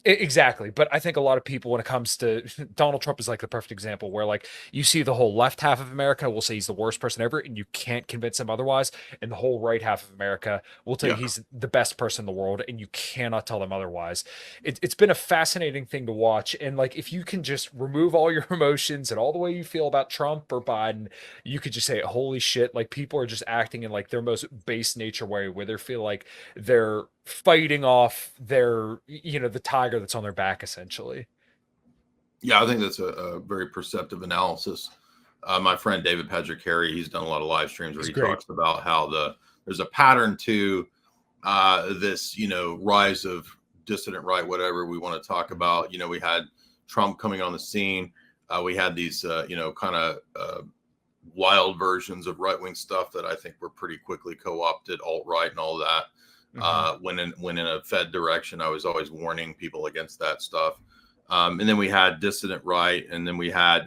Exactly. But I think a lot of people, when it comes to Donald Trump, is like the perfect example, where like you see the whole left half of America will say he's the worst person ever, and you can't convince them otherwise. And the whole right half of America will tell you he's the best person in the world, and you cannot tell them otherwise. It's been a fascinating thing to watch. And like, if you can just remove all your emotions and all the way you feel about Trump or Biden, you could just say, holy shit, like people are just acting in like their most base nature way, where they feel like they're fighting off their, the tiger that's on their back, essentially. Yeah, I think that's a very perceptive analysis. My friend David Patrick Harry, he's done a lot of live streams where he talks about how there's a pattern to this, rise of dissident right, whatever we want to talk about. We had Trump coming on the scene. We had these, kind of wild versions of right-wing stuff that I think were pretty quickly co-opted, alt-right and all that. When in a Fed direction, I was always warning people against that stuff. And then we had dissident right. And then we had,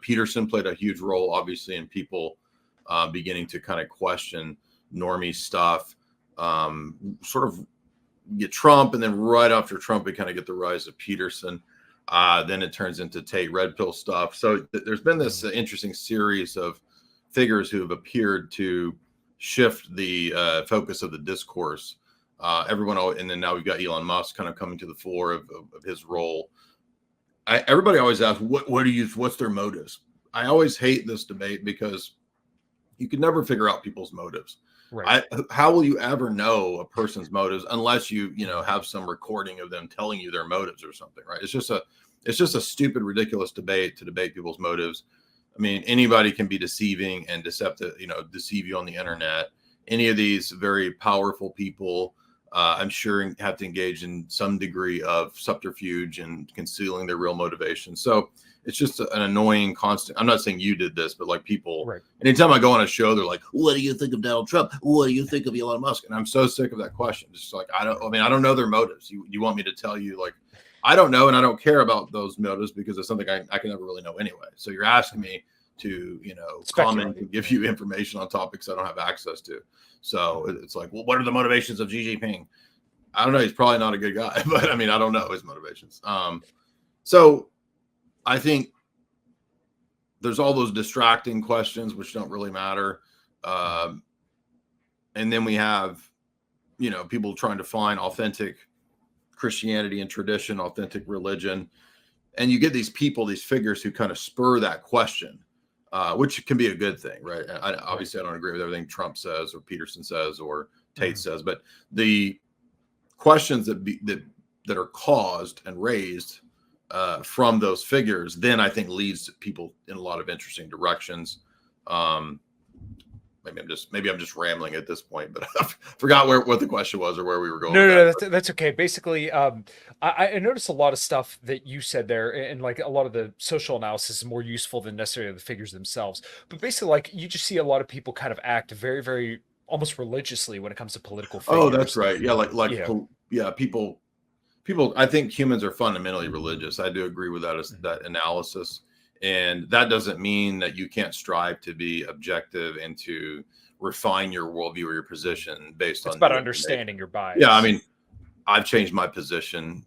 Peterson played a huge role, obviously, in people beginning to kind of question normie stuff, sort of get Trump. And then right after Trump, we kind of get the rise of Peterson. Then it turns into Tate Red Pill stuff. So there's been this interesting series of figures who have appeared to shift the focus of the discourse. And then now we've got Elon Musk kind of coming to the fore of his role. Everybody always asks, what's their motives? I always hate this debate because you can never figure out people's motives. Right. How will you ever know a person's motives unless you have some recording of them telling you their motives or something, right? It's just a stupid, ridiculous debate to debate people's motives. I mean, anybody can be deceiving and deceptive, deceive you on the internet. Any of these very powerful people, I'm sure have to engage in some degree of subterfuge and concealing their real motivation. So it's just an annoying constant. I'm not saying you did this, but like people, Right. anytime I go on a show, they're like, what do you think of Donald Trump? What do you think of Elon Musk? And I'm so sick of that question. It's just like, I don't know their motives. You want me to tell you, like, I don't know. And I don't care about those motives because it's something I can never really know anyway. So you're asking me to, comment and give you information on topics I don't have access to. So it's like, well, what are the motivations of Xi Jinping? I don't know. He's probably not a good guy, but I mean, I don't know his motivations. So I think there's all those distracting questions, which don't really matter. And then we have, people trying to find authentic Christianity and tradition, authentic religion. And you get these people, these figures who kind of spur that question. Which can be a good thing, right? Obviously, I don't agree with everything Trump says or Peterson says or Tate says, but the questions that are caused and raised from those figures, then I think leads people in a lot of interesting directions. Maybe I'm just rambling at this point, but I forgot what the question was or where we were going. No, that's okay. Basically, I noticed a lot of stuff that you said there, and like a lot of the social analysis is more useful than necessarily the figures themselves. But basically, like you just see a lot of people kind of act very, very almost religiously when it comes to political figures. Oh, that's right. Yeah, people. I think humans are fundamentally religious. I do agree with that analysis. And that doesn't mean that you can't strive to be objective and to refine your worldview or your position based on. It's about understanding your bias. Yeah, I mean, I've changed my position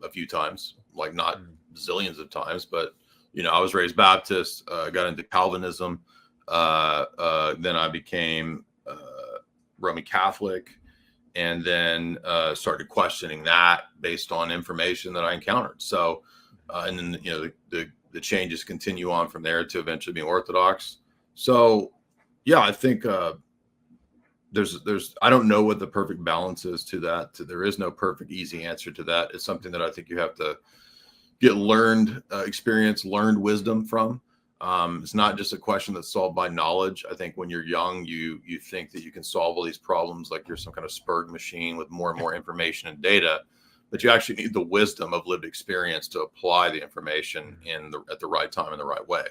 a few times, like not zillions of times, but I was raised Baptist, got into Calvinism, then I became Roman Catholic, and then started questioning that based on information that I encountered. So, and then the changes continue on from there to eventually being Orthodox. So, yeah, I think there's I don't know what the perfect balance is to that. There is no perfect, easy answer to that. It's something that I think you have to get learned experience, learned wisdom from. It's not just a question that's solved by knowledge. I think when you're young, you think that you can solve all these problems like you're some kind of Spurg machine with more and more information and data. But you actually need the wisdom of lived experience to apply the information at the right time in the right way.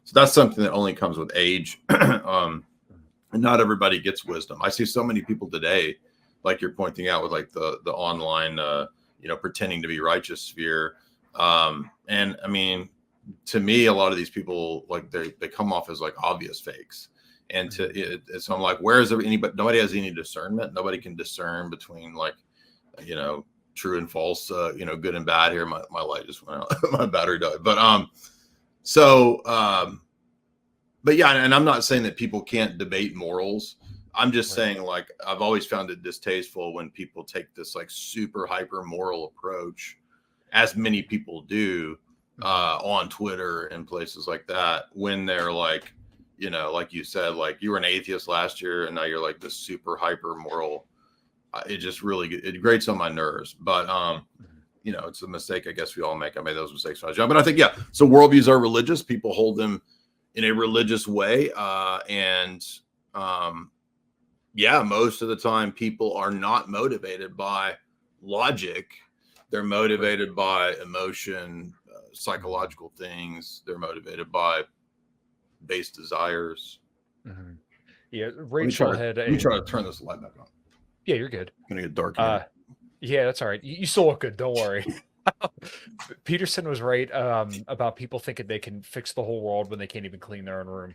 So that's something that only comes with age. And not everybody gets wisdom. I see so many people today, like you're pointing out with like the online, pretending to be righteous sphere. And I mean, to me, a lot of these people, like they come off as like obvious fakes. And so I'm like, where is there anybody? Nobody has any discernment. Nobody can discern between like, true and false, good and bad here. My light just went out. My battery died. But but yeah, and I'm not saying that people can't debate morals. I'm just saying, like, I've always found it distasteful when people take this like super hyper moral approach, as many people do on Twitter and places like that, when they're like, like you said, like you were an atheist last year and now you're like this super hyper moral. It just it grates on my nerves, but it's a mistake I guess we all make. I made those mistakes when I was young, but I think so worldviews are religious. People hold them in a religious way, and most of the time people are not motivated by logic. They're motivated by emotion, psychological things. They're motivated by base desires. Yeah, Rachel let me try to turn this light back on. Yeah, you're good. It's gonna get dark. Yeah, that's all right. You still look good. Don't worry. Peterson was right about people thinking they can fix the whole world when they can't even clean their own room.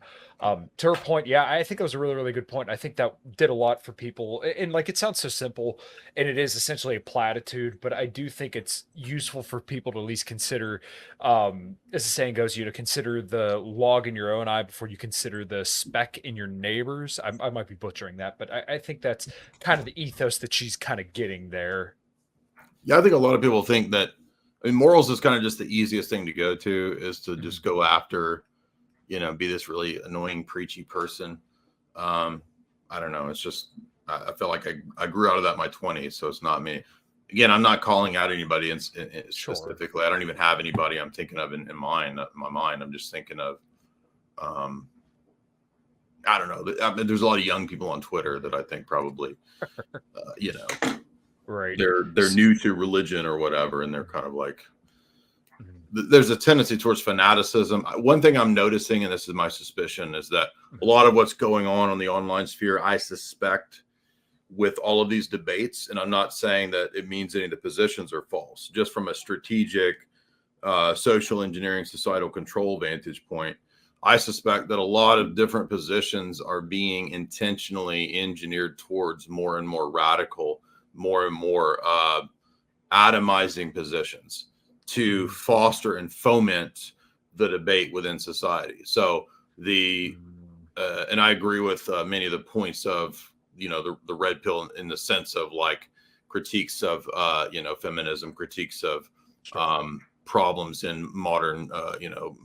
To her point, yeah, I think that was a really, really good point. I think that did a lot for people. And like, it sounds so simple, and it is essentially a platitude, but I do think it's useful for people to at least consider, as the saying goes, consider the log in your own eye before you consider the speck in your neighbor's. I might be butchering that, but I think that's kind of the ethos that she's kind of getting there. Yeah, I think a lot of people think that, morals is kind of just the easiest thing to go to, is to just go after, be this really annoying, preachy person. I don't know. It's just, I feel like I grew out of that in my 20s, so it's not me. Again, I'm not calling out anybody specifically. Sure. I don't even have anybody I'm thinking of in my mind. I'm just thinking of, I don't know. There's a lot of young people on Twitter that I think probably, Right. they're new to religion or whatever, and they're kind of like, Mhm. there's a tendency towards fanaticism. One thing I'm noticing, and this is my suspicion, is that a Mhm. lot of what's going on the online sphere, I suspect, with all of these debates, and I'm not saying that it means any of the positions are false, just from a strategic, social engineering, societal control vantage point, I suspect that a lot of different positions are being intentionally engineered towards more and more radical, more and more atomizing positions to Mhm. foster and foment the debate within society. So the and I agree with many of the points of the red pill in the sense of like critiques of feminism, critiques of Sure. problems in modern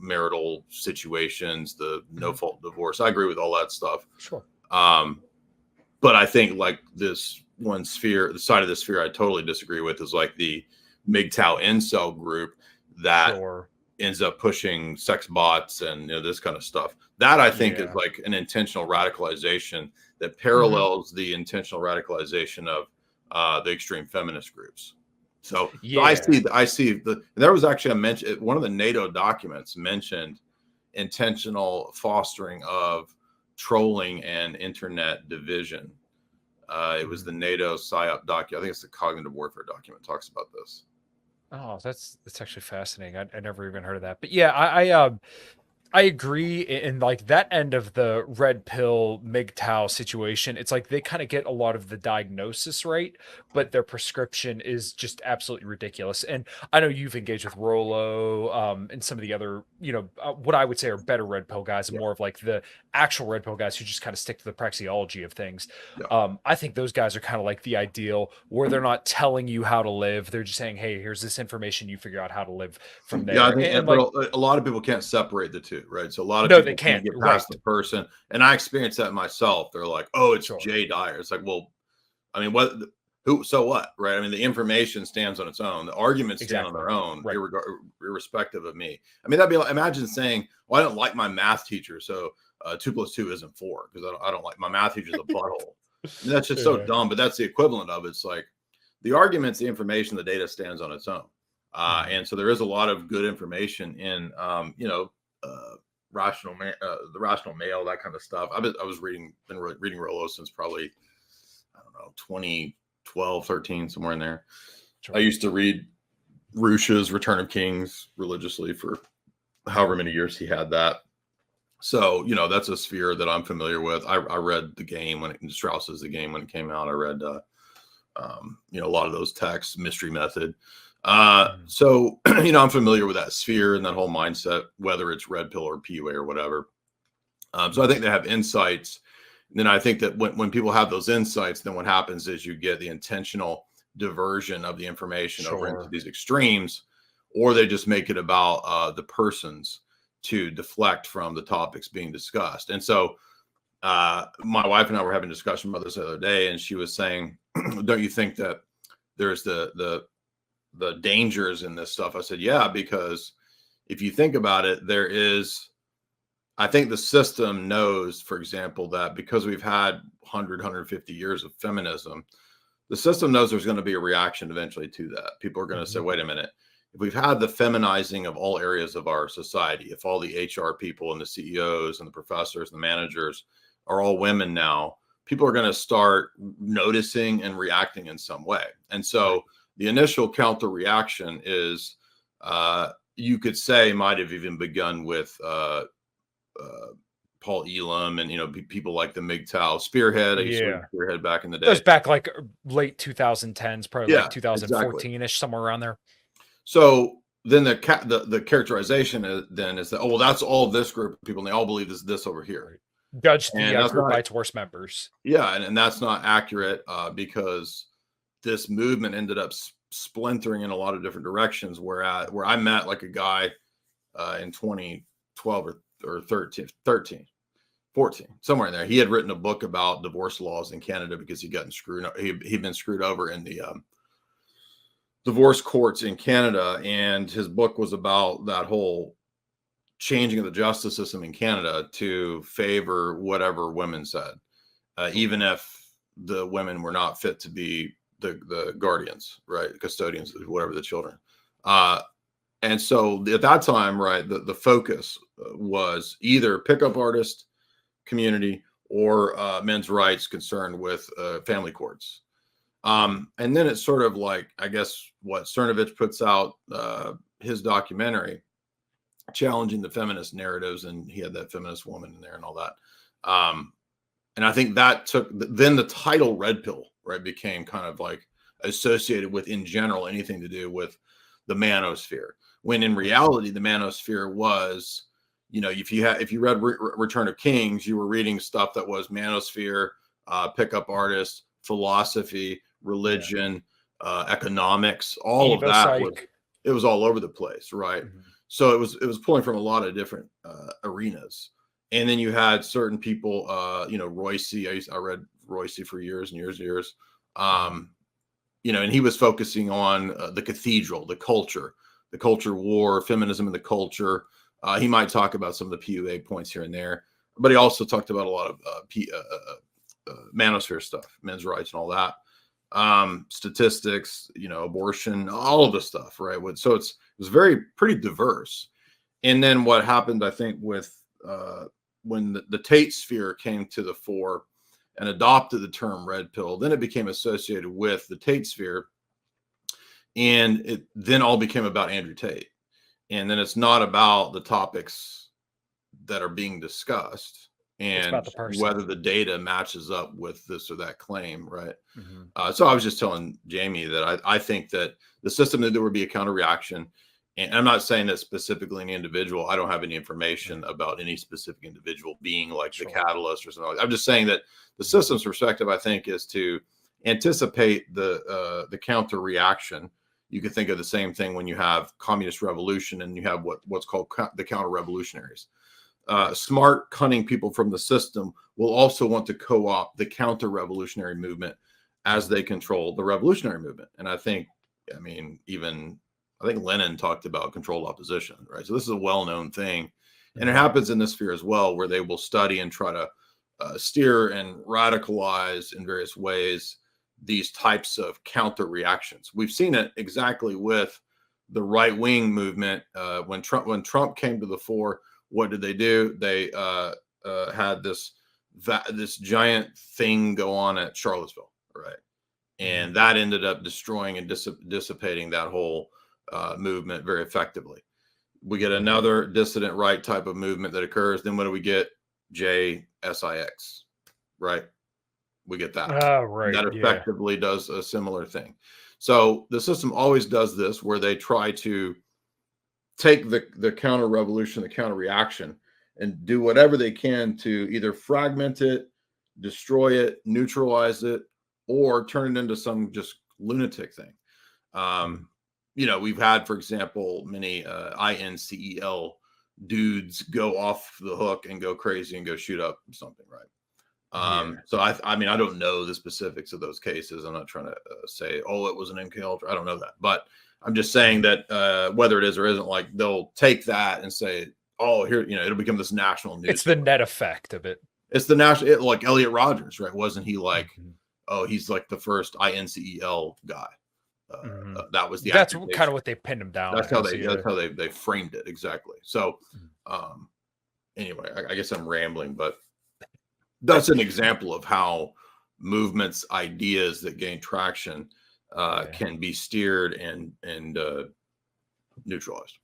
marital situations, the no Mhm. fault divorce. I agree with all that stuff. Sure. But I think like this one sphere, the side of the sphere I totally disagree with is like the MGTOW incel group that Sure. ends up pushing sex bots and this kind of stuff. That I think is Yeah. like an intentional radicalization that Mhm. parallels the intentional radicalization of the extreme feminist groups. So Yeah. I see the there was actually a mention, one of the NATO documents mentioned intentional fostering of trolling and internet division. It was the Mhm. NATO PSYOP document. I think it's the cognitive warfare document talks about this. Oh, that's actually fascinating. I never even heard of that. But yeah, I agree in like that end of the red pill MGTOW situation. It's like they kind of get a lot of the diagnosis right, but their prescription is just absolutely ridiculous. And I know you've engaged with Rolo and some of the other, what I would say are better red pill guys, and Yeah. more of like the actual red pill guys who just kind of stick to the praxeology of things. Yeah. I think those guys are kind of like the ideal, where they're not telling you how to live. They're just saying, hey, here's this information. You figure out how to live from Yeah, I there. think, And but like, a lot of people can't separate the two, right? So a lot of no, they people can't can't. get Right. past the person, and I experienced that myself. They're like, "Oh, it's Sure. Jay Dyer." It's like, well, I mean, what? Who? So what? Right? I mean, the information stands on its own. The arguments stand on Exactly. their own, Right. irrespective of me. I mean, that'd be like, imagine saying, "Well, I don't like my math teacher, so 2 + 2 isn't 4 because I don't like my math teacher's a butthole." I mean, that's just so Yeah. dumb. But that's the equivalent of it. It's like the arguments, the information, the data stands on its own. Mhm. And so there is a lot of good information in, the rational male, that kind of stuff. I was reading Rollo since probably, I don't know, 2012, 13, somewhere in there. Sure. I used to read Rush's Return of Kings religiously for however many years he had that. So, that's a sphere that I'm familiar with. I read The Game Strauss's The Game when it came out. I read, a lot of those texts, Mystery Method. Mhm. So, I'm familiar with that sphere and that whole mindset, whether it's red pill or PUA or whatever. So I think they have insights. And then I think that when people have those insights, then what happens is you get the intentional diversion of the information over into Sure. these extremes, or they just make it about the persons to deflect from the topics being discussed. And so my wife and I were having a discussion about this the other day, and she was saying, don't you think that there's the dangers in this stuff? I said, yeah, because if you think about it, I think the system knows, for example, that because we've had 150 years of feminism, the system knows there's going to be a reaction eventually to that. People are going to say, Mhm. wait a minute, if we've had the feminizing of all areas of our society, if all the HR people and the CEOs and the professors and the managers are all women now, people are going to start noticing and reacting in some way. And so Right. the initial counter reaction is, you could say, might have even begun with Paul Elam and people like the MGTOW Spearhead. I used to read Yeah. Spearhead back in the That was day. back like late 2010s, probably Yeah, like exactly. 2014-ish, somewhere around there. So then the characterization is that, oh well, that's all this group of people and they all believe this over here, Right. Judge the and that's group not, by its worst members. yeah, and that's not accurate, because this movement ended up splintering in a lot of different directions. Where I met like a guy in 2012 or 13, 14, somewhere in there. He had written a book about divorce laws in Canada because he'd been screwed over in the divorce courts in Canada, and his book was about that whole changing of the justice system in Canada to favor whatever women said, even if the women were not fit to be the guardians, right, custodians, whatever, the children. And so at that time, right, the focus was either pickup artist community or men's rights concerned with family courts. And then it's sort of like, I guess, what Cernovich puts out his documentary challenging the feminist narratives, and he had that feminist woman in there and all that. And I think that then the title Red Pill, right, became kind of like associated with, in general, anything to do with the manosphere. When in reality, the manosphere was, if you read Return of Kings, you were reading stuff that was manosphere, pickup artists, philosophy, religion, economics, all of that. It was all over the place, right? Mm-hmm. So it was pulling from a lot of different arenas. And then you had certain people, Royce. I read Royce for years and years and years. And he was focusing on the cathedral, the culture war, feminism in the culture. He might talk about some of the PUA points here and there, but he also talked about a lot of manosphere stuff, men's rights and all that, statistics, abortion, all of the stuff, right? So it was pretty diverse. And then what happened, I think, with when the Tate sphere came to the fore and adopted the term Red Pill, then it became associated with the Tate sphere. And it then all became about Andrew Tate. And then it's not about the topics that are being discussed and whether the data matches up with this or that claim, right? Mm-hmm. So I was just telling Jamie that I think that the system, that there would be a counter reaction. And I'm not saying that specifically an individual. I don't have any information about any specific individual being like the catalyst or something like that. I'm just saying that the system's perspective, I think, is to anticipate the counter reaction. You could think of the same thing when you have communist revolution and you have what's called the counter revolutionaries. Smart, cunning people from the system will also want to co-opt the counter revolutionary movement as they control the revolutionary movement. And I think Lenin talked about controlled opposition, right? So this is a well-known thing. And it happens in this sphere as well, where they will study and try to steer and radicalize in various ways these types of counter reactions. We've seen it exactly with the right-wing movement. When Trump came to the fore, what did they do? They had this giant thing go on at Charlottesville, right? And that ended up destroying and dissipating that whole movement very effectively. We get another dissident right type of movement that occurs. Then what do we get? JSIX, right? We get that. Right. That effectively does a similar thing. So the system always does this, where they try to take the counter revolution, the counter reaction, and do whatever they can to either fragment it, destroy it, neutralize it, or turn it into some just lunatic thing. We've had, for example, many INCEL dudes go off the hook and go crazy and go shoot up something, right? So I don't know the specifics of those cases. I'm not trying to say, it was an MK Ultra. I don't know that, but I'm just saying that whether it is or isn't, like, they'll take that and say, here, it'll become this national news. It's the net effect of it. It's the national, like Elliot Rodgers, right? Wasn't he like, he's like the first INCEL guy? That was that's kind of what they pinned him down. That's how they framed it exactly. So anyway, I guess I'm rambling, but that's an example of how movements, ideas that gain traction can be steered and neutralized.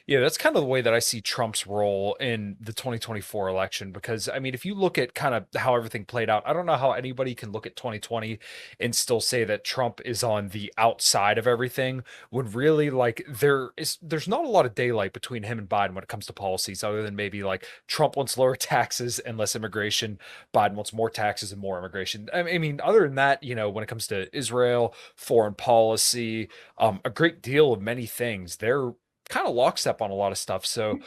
Yeah, that's kind of the way that I see Trump's role in the 2024 election, because if you look at kind of how everything played out, I don't know how anybody can look at 2020 and still say that Trump is on the outside of everything, when really, like, there's not a lot of daylight between him and Biden when it comes to policies, other than maybe like Trump wants lower taxes and less immigration, Biden wants more taxes and more immigration. Other than that, when it comes to Israel, foreign policy, a great deal of many things, they're kind of lockstep on a lot of stuff. So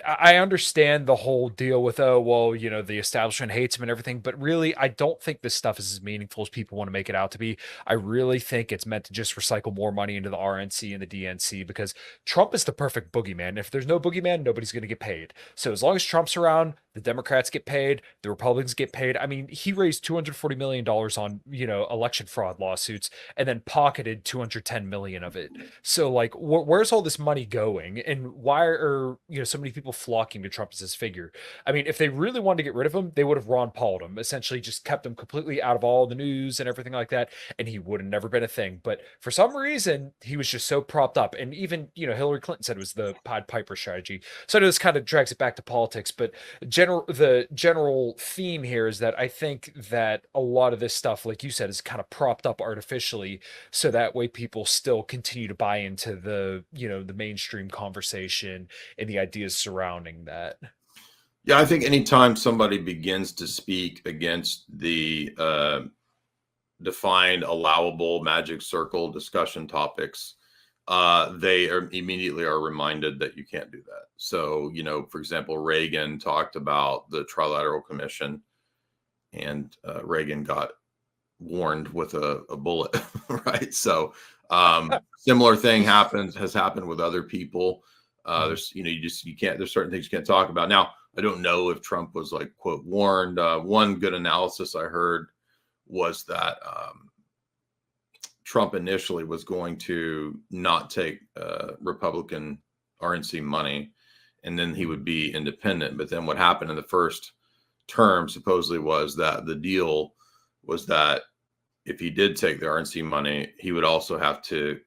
I understand the whole deal with, oh, well, you know, the establishment hates him and everything, but really, I don't think this stuff is as meaningful as people want to make it out to be. I really think it's meant to just recycle more money into the RNC and the DNC because Trump is the perfect boogeyman. If there's no boogeyman, nobody's going to get paid. So as long as Trump's around, the Democrats get paid, the Republicans get paid. I mean, he raised $240 million on, you know, election fraud lawsuits and then pocketed 210 million of it. So like, where's all this money going, and why are, you know, so many people flocking to Trump as his figure? I mean, if they really wanted to get rid of him, they would have Ron Paul'd him, essentially just kept him completely out of all the news and everything like that, and he would have never been a thing. But for some reason, he was just so propped up, and even, you know, Hillary Clinton said it was the Pied Piper strategy. So this kind of drags it back to politics, but the general theme here is that I think that a lot of this stuff, like you said, is kind of propped up artificially, so that way people still continue to buy into the, you know, the mainstream conversation and the ideas surrounding that. Yeah, I think anytime somebody begins to speak against the defined allowable magic circle discussion topics, they immediately are reminded that you can't do that. So, you know, for example, Reagan talked about the Trilateral Commission, and Reagan got warned with a bullet, right? So similar thing has happened with other people. There's, you know, you can't, there's certain things you can't talk about. Now, I don't know if Trump was like, quote, warned. One good analysis I heard was that Trump initially was going to not take Republican RNC money, and then he would be independent. But then what happened in the first term supposedly was that the deal was that if he did take the RNC money, he would also have to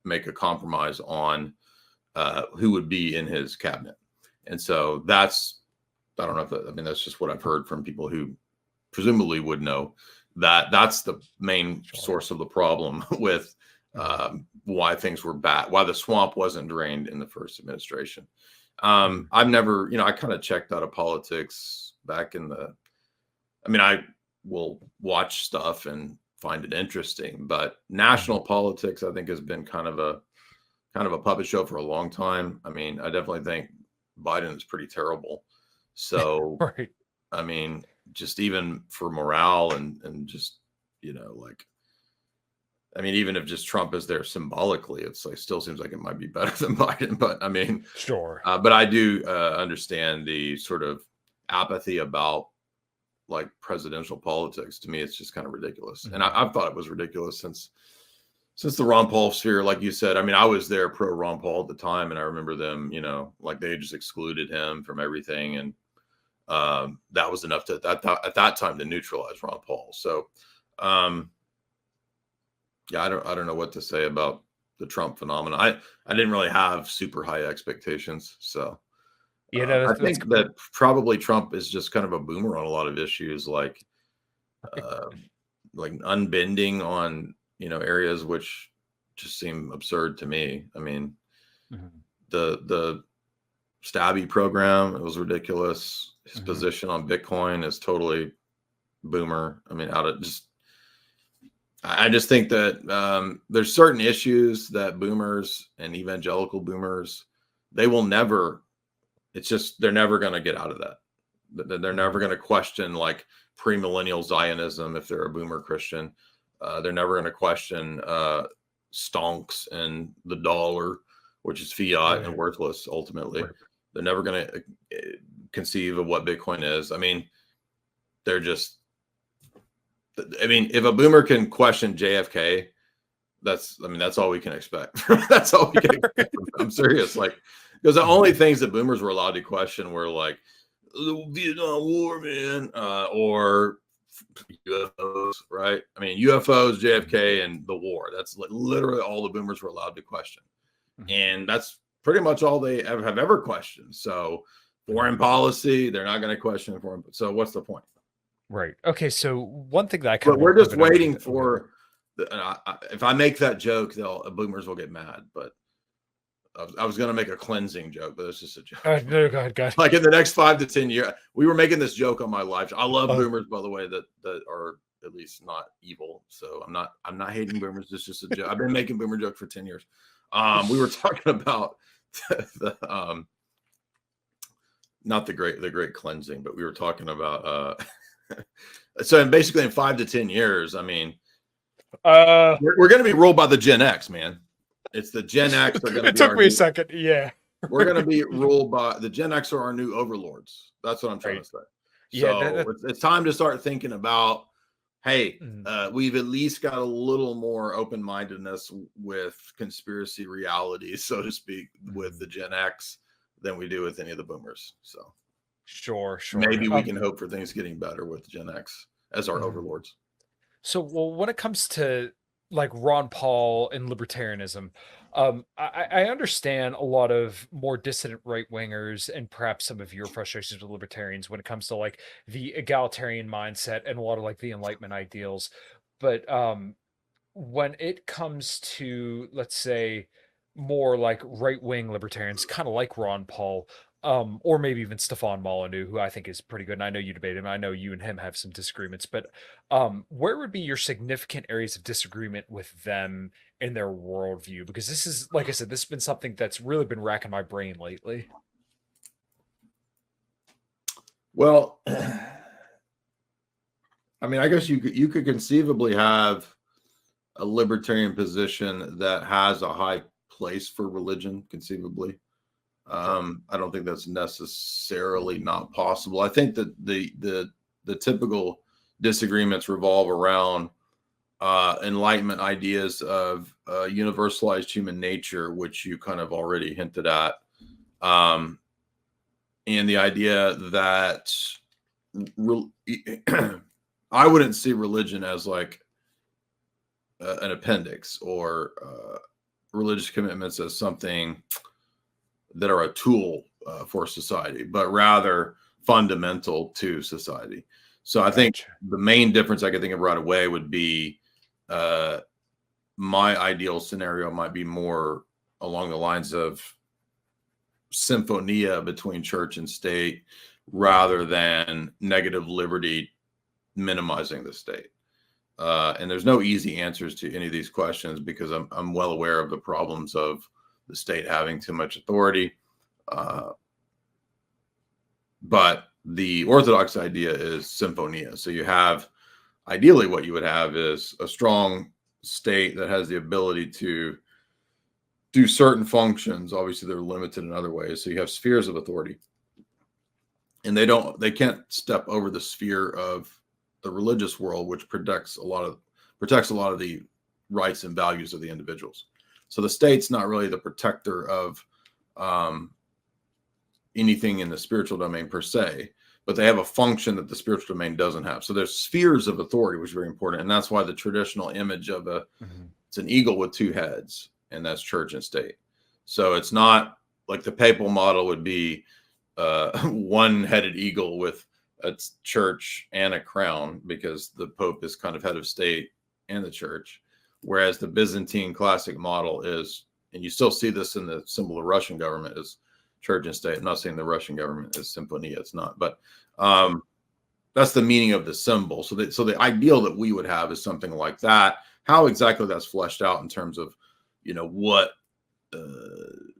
make a compromise on who would be in his cabinet. And so that's, I don't know if that, I mean, that's just what I've heard from people who presumably would know that that's the main source of the problem with why things were bad, why the swamp wasn't drained in the first administration. I've never, you know, I kind of checked out of politics back in the, I mean, I will watch stuff and find it interesting, but national politics, I think, has been kind of a puppet show for a long time. I mean, I definitely think Biden is pretty terrible. So, Right. I mean, just even for morale and just, you know, like, I mean, even if just Trump is there symbolically, it's like, still seems like it might be better than Biden. But I mean, Sure. but I do understand the sort of apathy about like presidential politics. To me, it's just kind of ridiculous. And I've thought it was ridiculous since the Ron Paul sphere, like you said. I mean, I was there pro Ron Paul at the time, and I remember them, you know, like they just excluded him from everything. And that was enough to at that time to neutralize Ron Paul. So, yeah, I don't know what to say about the Trump phenomenon. I didn't really have super high expectations. So, You know, I think that probably Trump is just kind of a boomer on a lot of issues, like unbending on, you know, areas which just seem absurd to me. I mean, the Stabby program, it was ridiculous. His position on Bitcoin is totally boomer. I mean, I just think that there's certain issues that boomers and evangelical boomers, they will never, it's just, they're never going to get out of that. They're never going to question like premillennial Zionism if they're a boomer Christian. They're never going to question stonks and the dollar, which is fiat and worthless ultimately. Right. They're never going to conceive of what Bitcoin is. I mean, they're just, I mean, if a boomer can question JFK, that's all we can expect. That's all we can expect. I'm serious. Like, because the only things that boomers were allowed to question were like the Vietnam War, man, or UFOs, right? I mean, UFOs, JFK, and the war. That's literally all the boomers were allowed to question. And that's pretty much all they have ever questioned. So foreign policy, they're not going to question foreign. So what's the point? Right. Okay. So one thing that I kind of, we're just waiting for, if I make that joke, boomers will get mad, but I was going to make a cleansing joke, but it's just a joke. No, go ahead. Like in the next 5 to 10 years, we were making this joke on my live show. I love boomers, by the way, that are at least not evil. So I'm not hating boomers. It's just a joke. I've been making boomer jokes for 10 years. We were talking about not the great cleansing, but we were talking about so basically in 5 to 10 years, I mean, we're going to be ruled by the Gen X, man. It's the Gen X are going to it took me a second. Yeah. We're going to be ruled by the Gen X are our new overlords. That's what I'm trying to say. So it's time to start thinking about, hey, we've at least got a little more open-mindedness with conspiracy realities, so to speak, with the Gen X than we do with any of the boomers. So sure. Maybe we can hope for things getting better with Gen X as our overlords. So, well, when it comes to like Ron Paul and libertarianism, I understand a lot of more dissident right wingers and perhaps some of your frustrations with libertarians when it comes to like the egalitarian mindset and a lot of like the Enlightenment ideals. But when it comes to, let's say, more like right wing libertarians, kind of like Ron Paul, or maybe even Stefan Molyneux, who I think is pretty good. And I know you debate him. I know you and him have some disagreements, but where would be your significant areas of disagreement with them in their worldview? Because this is, like I said, this has been something that's really been racking my brain lately. Well, I mean, I guess you could conceivably have a libertarian position that has a high place for religion, conceivably. I don't think that's necessarily not possible. I think that the typical disagreements revolve around Enlightenment ideas of universalized human nature, which you kind of already hinted at, and the idea that I wouldn't see religion as like an appendix, or religious commitments as something that are a tool for society, but rather fundamental to society. So I think the main difference I could think of right away would be my ideal scenario might be more along the lines of symphonia between church and state, rather than negative liberty minimizing the state. And there's no easy answers to any of these questions, because I'm well aware of the problems of the state having too much authority. But the orthodox idea is symphonia. So you have, ideally what you would have is a strong state that has the ability to do certain functions. Obviously they're limited in other ways. So you have spheres of authority, and they can't step over the sphere of the religious world, which protects a lot of the rights and values of the individuals. So the state's not really the protector of anything in the spiritual domain per se, but they have a function that the spiritual domain doesn't have. So there's spheres of authority, which is very important. And that's why the traditional image of it's an eagle with two heads, and that's church and state. So it's not like the papal model would be one-headed eagle with a church and a crown, because the Pope is kind of head of state and the church. Whereas the Byzantine classic model is, and you still see this in the symbol of Russian government, is church and state. I'm not saying the Russian government is symphonia, it's not, but that's the meaning of the symbol. So the ideal that we would have is something like that. How exactly that's fleshed out in terms of, what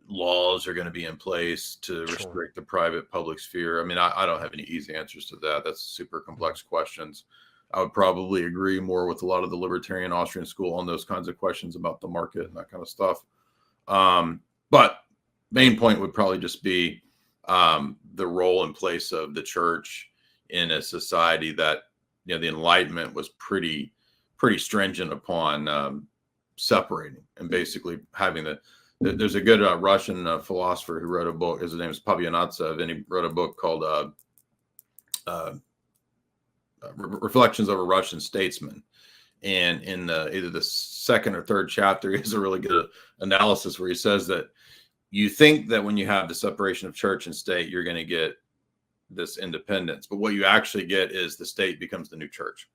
laws are going to be in place to restrict the private public sphere. I mean, I don't have any easy answers to that. That's super complex questions. I would probably agree more with a lot of the libertarian Austrian school on those kinds of questions about the market and that kind of stuff. But main point would probably just be the role and place of the church in a society that, the Enlightenment was pretty stringent upon separating, and basically having there's a good Russian philosopher who wrote a book. His name is Papianatsev, and he wrote a book called Reflections of a Russian Statesman. And in either the second or third chapter, he has a really good analysis where he says that you think that when you have the separation of church and state, you're going to get this independence, but what you actually get is the state becomes the new church.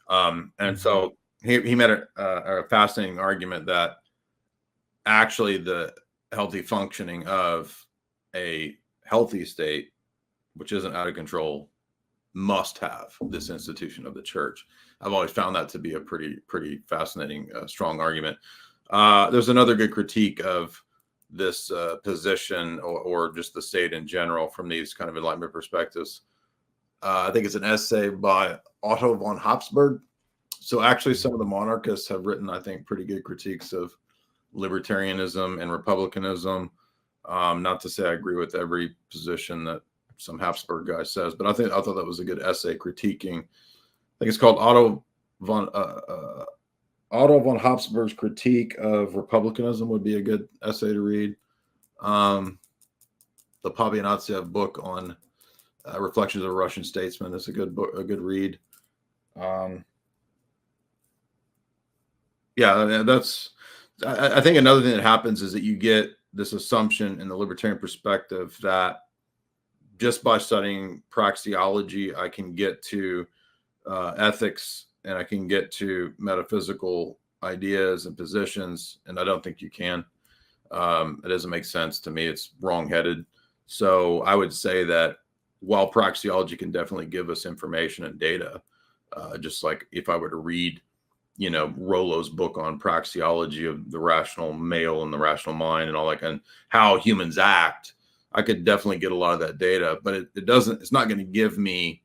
And so he made a fascinating argument that actually the healthy functioning of a healthy state, which isn't out of control, must have this institution of the church. I've always found that to be a pretty fascinating, strong argument. There's another good critique of this position or just the state in general from these kind of Enlightenment perspectives. I think it's an essay by Otto von Habsburg. So actually some of the monarchists have written, I think, pretty good critiques of libertarianism and republicanism. Not to say I agree with every position that some Habsburg guy says, but I thought that was a good essay critiquing. I think it's called Otto von Habsburg's Critique of Republicanism would be a good essay to read. The Pabianatsev book on Reflections of a Russian Statesman is a good book, a good read. Yeah, I think another thing that happens is that you get this assumption in the libertarian perspective that just by studying praxeology, I can get to ethics and I can get to metaphysical ideas and positions, and I don't think you can. It doesn't make sense to me. It's wrong-headed. So I would say that while praxeology can definitely give us information and data, just like if I were to read, Rollo's book on praxeology of the rational male and the rational mind and all that, and how humans act, I could definitely get a lot of that data, but it's not going to give me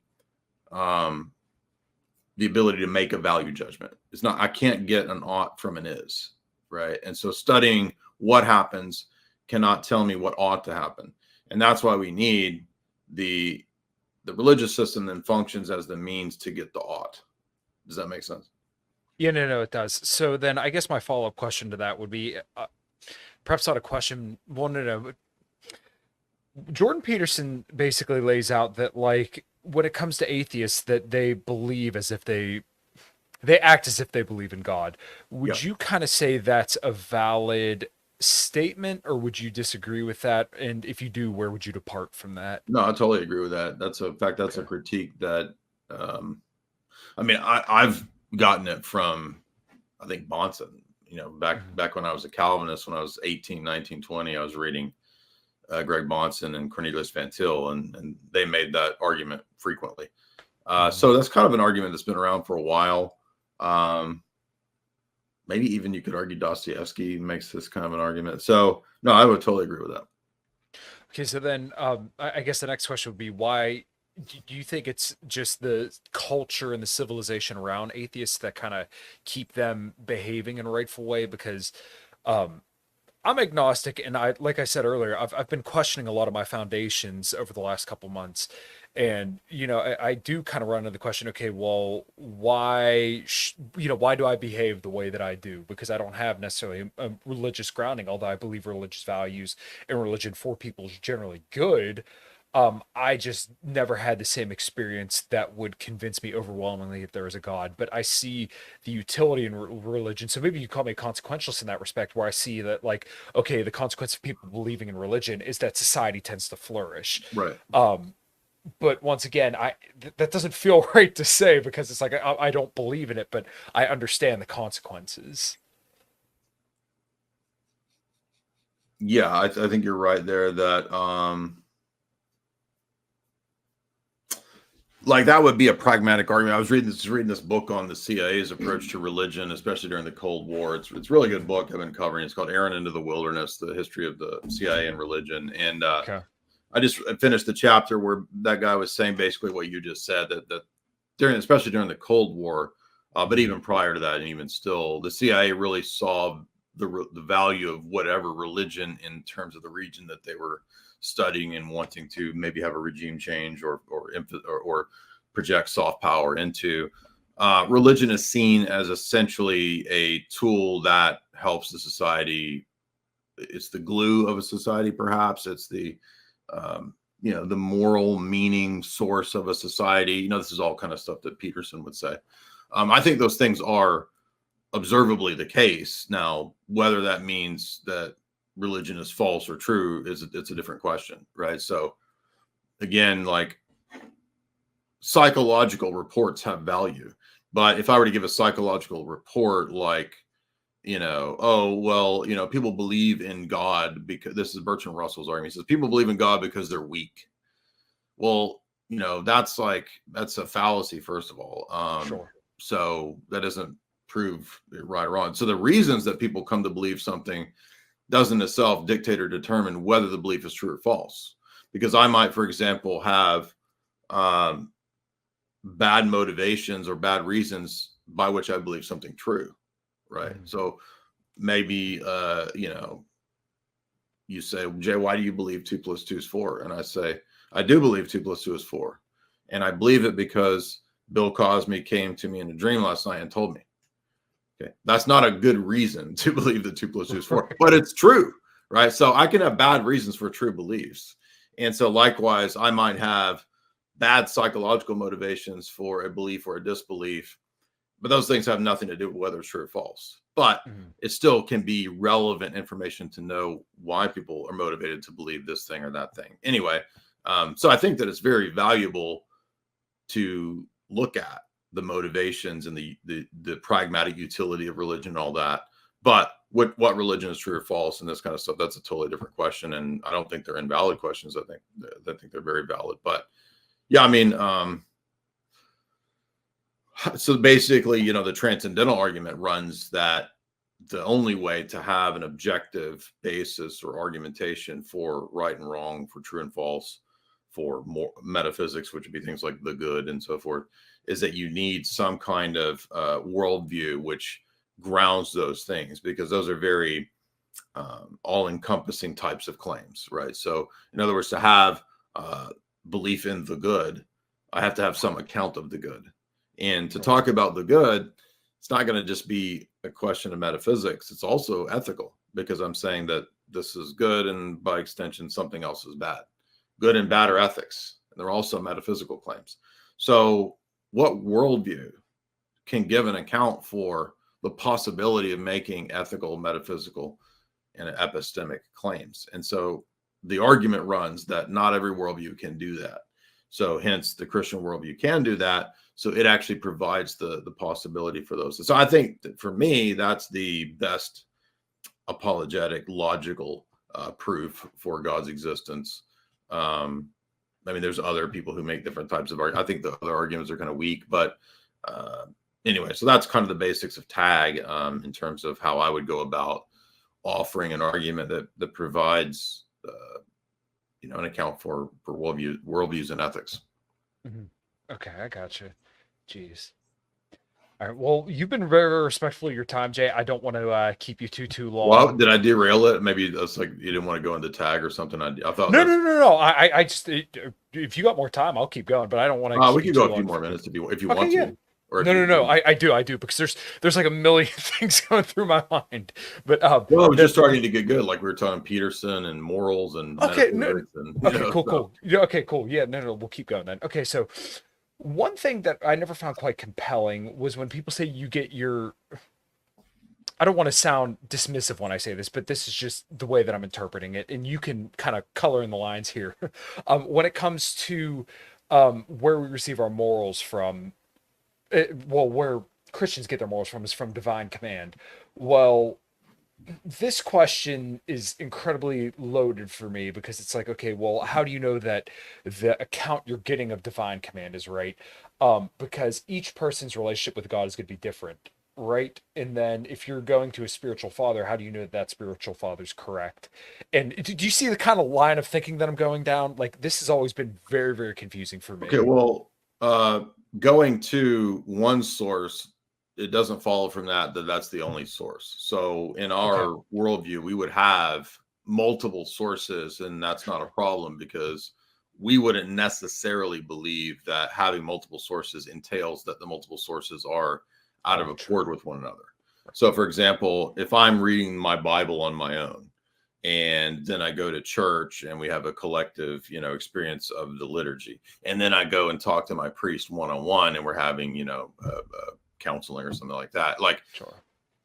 the ability to make a value judgment. I can't get an ought from an is, right? And so studying what happens cannot tell me what ought to happen. And that's why we need the religious system then functions as the means to get the ought. Does that make sense? Yeah, no, it does. So then I guess my follow-up question to that would be, perhaps not a question. Well, no. Jordan Peterson basically lays out that, like, when it comes to atheists, that they believe as if they act as if they believe in God. Would you kind of say that's a valid statement, or would you disagree with that? And if you do, where would you depart from that? No, I totally agree with that. That's a critique that, I've gotten it from, I think, Bahnsen, back when I was a Calvinist, when I was 18, 19, 20, I was reading Greg Bahnsen and Cornelius Van Til, and they made that argument frequently. So that's kind of an argument that's been around for a while. Maybe even you could argue Dostoevsky makes this kind of an argument. So no, I would totally agree with that. Okay, so then I guess the next question would be, why do you think it's just the culture and the civilization around atheists that kind of keep them behaving in a rightful way? Because I'm agnostic, and like I said earlier, I've been questioning a lot of my foundations over the last couple months, and I do kind of run into the question, okay, well, why do I behave the way that I do? Because I don't have necessarily a religious grounding, although I believe religious values and religion for people is generally good. I just never had the same experience that would convince me overwhelmingly that there is a God, but I see the utility in religion. So maybe you call me a consequentialist in that respect, where I see that, like, okay, the consequence of people believing in religion is that society tends to flourish. Right. But once again, that doesn't feel right to say, because it's like, I don't believe in it, but I understand the consequences. Yeah, I think you're right there that, like, that would be a pragmatic argument. I was reading this book on the CIA's approach to religion, especially during the Cold War. It's a really good book I've been covering. It's called Aaron into the Wilderness, the history of the CIA and religion. And I just finished the chapter where that guy was saying basically what you just said, that especially during the Cold War, but even prior to that, and even still, the CIA really saw the value of whatever religion in terms of the region that they were studying and wanting to maybe have a regime change or project soft power into. Religion is seen as essentially a tool that helps the society. It's the glue of a society, perhaps. It's the the moral meaning source of a society. This is all kind of stuff that Peterson would say. I think those things are observably the case. Now, whether that means that religion is false or true it's a different question, right? So again, like, psychological reports have value, but if I were to give a psychological report like, people believe in God because, this is Bertrand Russell's argument, he says people believe in God because they're weak. Well, that's a fallacy, first of all. Sure. So that doesn't prove it right or wrong. So the reasons that people come to believe something doesn't itself dictate or determine whether the belief is true or false. Because I might, for example, have bad motivations or bad reasons by which I believe something true, right? So maybe, you say, Jay, why do you believe 2 + 2 is 4? And I say, I do believe 2 + 2 is 4. And I believe it because Bill Cosby came to me in a dream last night and told me. Okay, that's not a good reason to believe that 2 + 2 is 4, but it's true, right? So I can have bad reasons for true beliefs. And so likewise, I might have bad psychological motivations for a belief or a disbelief, but those things have nothing to do with whether it's true or false. But it still can be relevant information to know why people are motivated to believe this thing or that thing. Anyway, so I think that it's very valuable to look at the motivations and the pragmatic utility of religion and all that. But what religion is true or false and this kind of stuff, that's a totally different question. And I don't think they're invalid questions. I think they're very valid. But yeah, I mean, so basically, the transcendental argument runs that the only way to have an objective basis or argumentation for right and wrong, for true and false, for more metaphysics, which would be things like the good and so forth, is that you need some kind of worldview which grounds those things, because those are very all-encompassing types of claims, right? So in other words, to have belief in the good, I have to have some account of the good. And to talk about the good, it's not going to just be a question of metaphysics. It's also ethical, because I'm saying that this is good and by extension, something else is bad. Good and bad are ethics, and they're also metaphysical claims. So what worldview can give an account for the possibility of making ethical, metaphysical, and epistemic claims? And so the argument runs that not every worldview can do that. So hence the Christian worldview can do that. So it actually provides the possibility for those. So I think that for me, that's the best apologetic, logical proof for God's existence. I mean, there's other people who make different types of arguments. I think the other arguments are kind of weak, but anyway, so that's kind of the basics of tag in terms of how I would go about offering an argument that provides an account for worldviews and ethics. Okay, I gotcha. Jeez. All right. Well, you've been very respectful of your time, Jay. I don't want to keep you too long. Well, did I derail it? Maybe that's like you didn't want to go into tag or something. I thought no. I just if you got more time, I'll keep going, but I don't want to. We can go a few more minutes if you want to. Or no. I do because there's like a million things going through my mind. But we're just starting to get good. Like we were talking Peterson and morals and cool. Yeah, okay, cool. Yeah, no, we'll keep going then. Okay, so one thing that I never found quite compelling was when people say you get your. I don't want to sound dismissive when I say this, but this is just the way that I'm interpreting it, and you can kind of color in the lines here. When it comes to where we receive our morals from. Where Christians get their morals from is from divine command. Well, this question is incredibly loaded for me because it's like, okay, well, how do you know that the account you're getting of divine command is right? Because each person's relationship with God is going to be different, right? And then if you're going to a spiritual father, how do you know that spiritual father's correct? And do you see the kind of line of thinking that I'm going down? Like, this has always been very, very confusing for me. Okay, well, going to one source, it doesn't follow from that's the only source. So in our worldview, we would have multiple sources, and that's not a problem because we wouldn't necessarily believe that having multiple sources entails that the multiple sources are out of accord with one another. So for example, if I'm reading my Bible on my own, and then I go to church and we have a collective, experience of the liturgy. And then I go and talk to my priest one-on-one and we're having, counseling or something like that. Like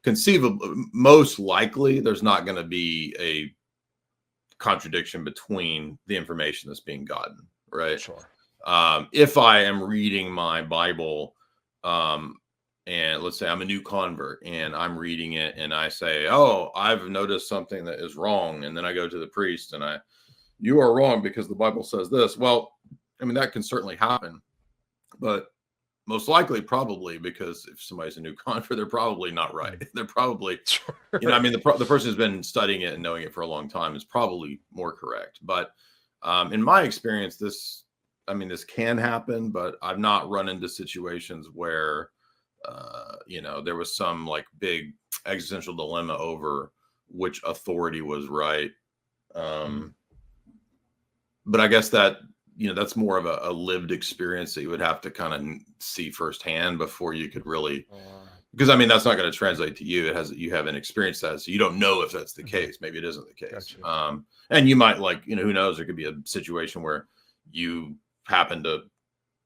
conceivable, most likely there's not going to be a contradiction between the information that's being gotten. Right. Sure. If I am reading my Bible, and let's say I'm a new convert and I'm reading it and I say, oh, I've noticed something that is wrong. And then I go to the priest and you are wrong because the Bible says this. Well, I mean, that can certainly happen, but Most likely, probably, because if somebody's a new convert, they're probably not right. They're probably, Sure. I mean, the person who's been studying it and knowing it for a long time is probably more correct. But in my experience, this can happen, but I've not run into situations where, there was some like big existential dilemma over which authority was right. But I guess that, that's more of a lived experience that you would have to kind of see firsthand before you could really, because that's not going to translate to you. You haven't experienced that. So you don't know if that's the case. Maybe it isn't the case. Gotcha. And you might who knows, there could be a situation where you happen to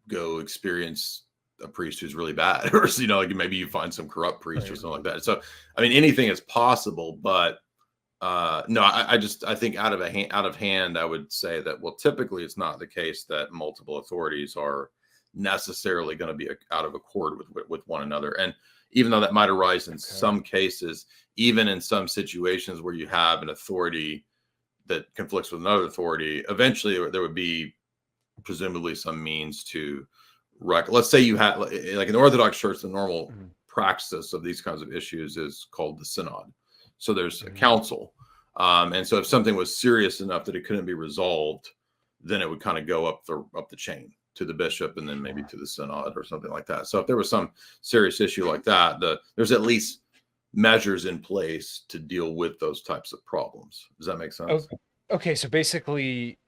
go experience a priest who's really bad, or, maybe you find some corrupt priest or something like that. So, anything is possible, but no, I think out of hand, I would say that, well, typically it's not the case that multiple authorities are necessarily going to be out of accord with one another. And even though that might arise in some cases, even in some situations where you have an authority that conflicts with another authority, eventually there would be presumably some means to let's say you had, like in the Orthodox Church, the normal praxis of these kinds of issues is called the synod. So there's a council. And so if something was serious enough that it couldn't be resolved, then it would kind of go up the chain to the bishop and then maybe to the synod or something like that. So if there was some serious issue like that, there's at least measures in place to deal with those types of problems. Does that make sense? Okay. So basically,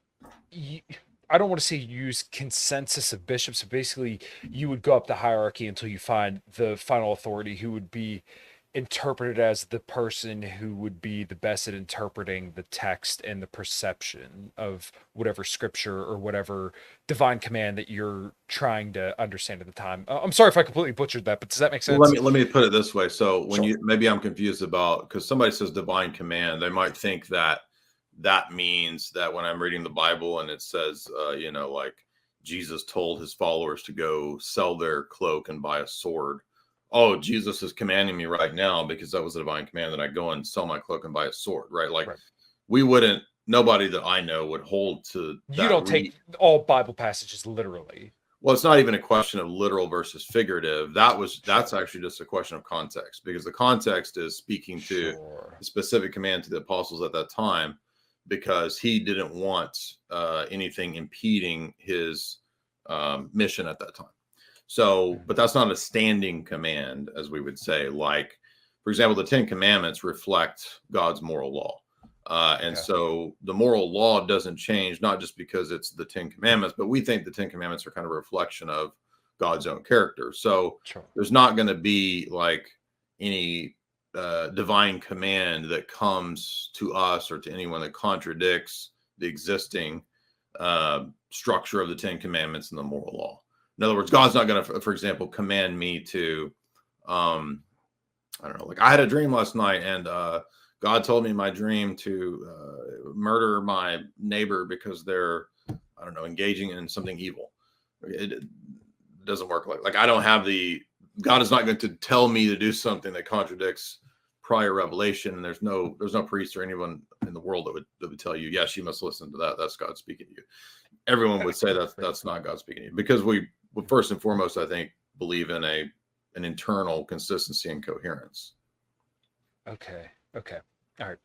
I don't want to say use consensus of bishops, but basically you would go up the hierarchy until you find the final authority who would be interpreted as the person who would be the best at interpreting the text and the perception of whatever scripture or whatever divine command that you're trying to understand at the time. I'm sorry if I completely butchered that, but does that make sense? Well, let me put it this way. So when maybe I'm confused about, because somebody says divine command, they might think that means that when I'm reading the Bible and it says, like Jesus told his followers to go sell their cloak and buy a sword. Oh, Jesus is commanding me right now, because that was a divine command, that I go and sell my cloak and buy a sword, right? Like nobody that I know would hold to that. You don't take all Bible passages literally. Well, it's not even a question of literal versus figurative. That's actually just a question of context, because the context is speaking to a specific command to the apostles at that time, because he didn't want anything impeding his mission at that time. So, but that's not a standing command, as we would say. Like, for example, the 10 Commandments reflect God's moral law. So the moral law doesn't change, not just because it's the 10 Commandments, but we think the 10 Commandments are kind of a reflection of God's own character. So there's not going to be like any divine command that comes to us or to anyone that contradicts the existing structure of the 10 Commandments and the moral law. In other words, God's not going to, for example, command me to, I don't know, like I had a dream last night, and God told me in my dream to murder my neighbor because they're, I don't know, engaging in something evil. It doesn't work like I don't have God is not going to tell me to do something that contradicts prior revelation. And there's no priest or anyone in the world that would tell you, yes, you must listen to that. That's God speaking to you. Everyone would say that's not God speaking to you, because we first and foremost, I think, believe in an internal consistency and coherence. Okay. All right.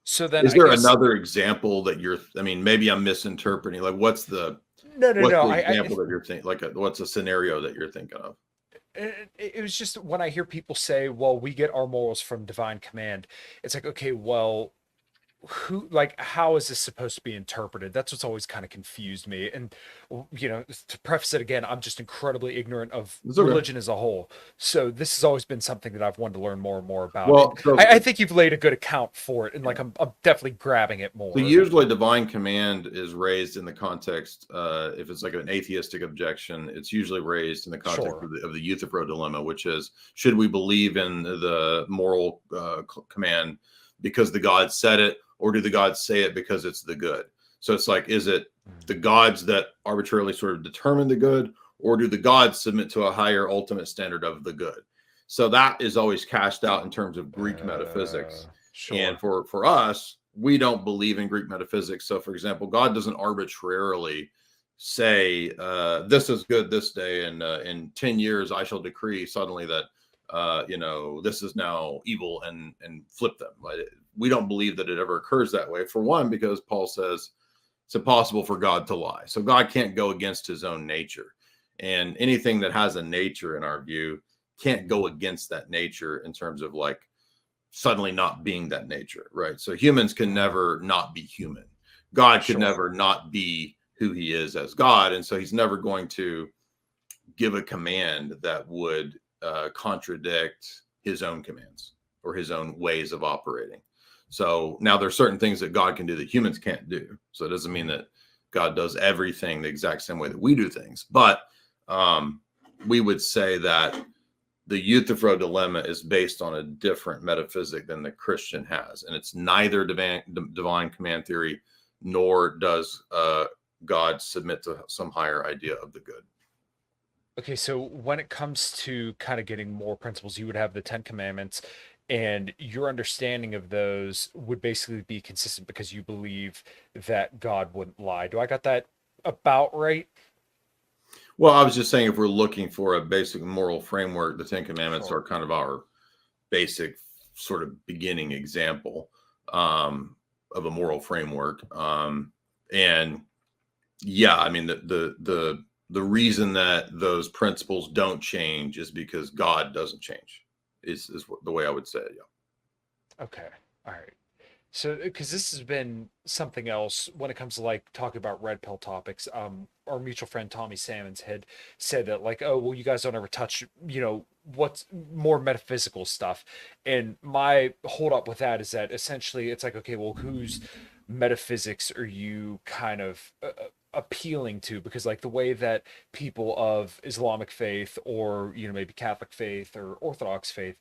So then, is there another example that maybe I'm misinterpreting? Like, what's the example that you're thinking? Like, what's a scenario that you're thinking of? It was just when I hear people say, well, we get our morals from divine command. It's like, okay, well, how is this supposed to be interpreted? That's what's always kind of confused me. And, to preface it again, I'm just incredibly ignorant of religion as a whole. So this has always been something that I've wanted to learn more and more about. Well, I think you've laid a good account for it, and I'm definitely grabbing it more. So usually divine command is raised in the context, if it's like an atheistic objection, it's usually raised in the context of the Euthyphro dilemma, which is, should we believe in the moral command because the gods said it, or do the gods say it because it's the good? So it's like, is it the gods that arbitrarily sort of determine the good, or do the gods submit to a higher ultimate standard of the good? So that is always cashed out in terms of Greek metaphysics. And for us, we don't believe in Greek metaphysics. So for example, God doesn't arbitrarily say this is good this day, and in 10 years I shall decree suddenly that this is now evil and flip them. We don't believe that it ever occurs that way, for one, because Paul says it's impossible for God to lie. So God can't go against his own nature, and anything that has a nature in our view can't go against that nature in terms of like suddenly not being that nature, right? So humans can never not be human. God could never not be who he is as God. And so he's never going to give a command that would contradict his own commands or his own ways of operating. So now there's certain things that God can do that humans can't do. So it doesn't mean that God does everything the exact same way that we do things. But we would say that the Euthyphro dilemma is based on a different metaphysic than the Christian has. And it's neither divine command theory, nor does God submit to some higher idea of the good. Okay, so when it comes to kind of getting more principles, you would have the 10 Commandments, and your understanding of those would basically be consistent because you believe that God wouldn't lie. Do I got that about right? Well, I was just saying, if we're looking for a basic moral framework, the 10 Commandments are kind of our basic sort of beginning example of a moral framework. And yeah, I mean, the reason that those principles don't change is because God doesn't change, is the way I would say it. Yeah. Okay. All right. So, because this has been something else when it comes to like talking about red pill topics. Our mutual friend Tommy Salmons had said that, like, oh, well, you guys don't ever touch, what's more metaphysical stuff. And my hold up with that is that essentially it's like, okay, well, whose metaphysics are you kind of appealing to? Because like the way that people of Islamic faith or maybe Catholic faith or Orthodox faith,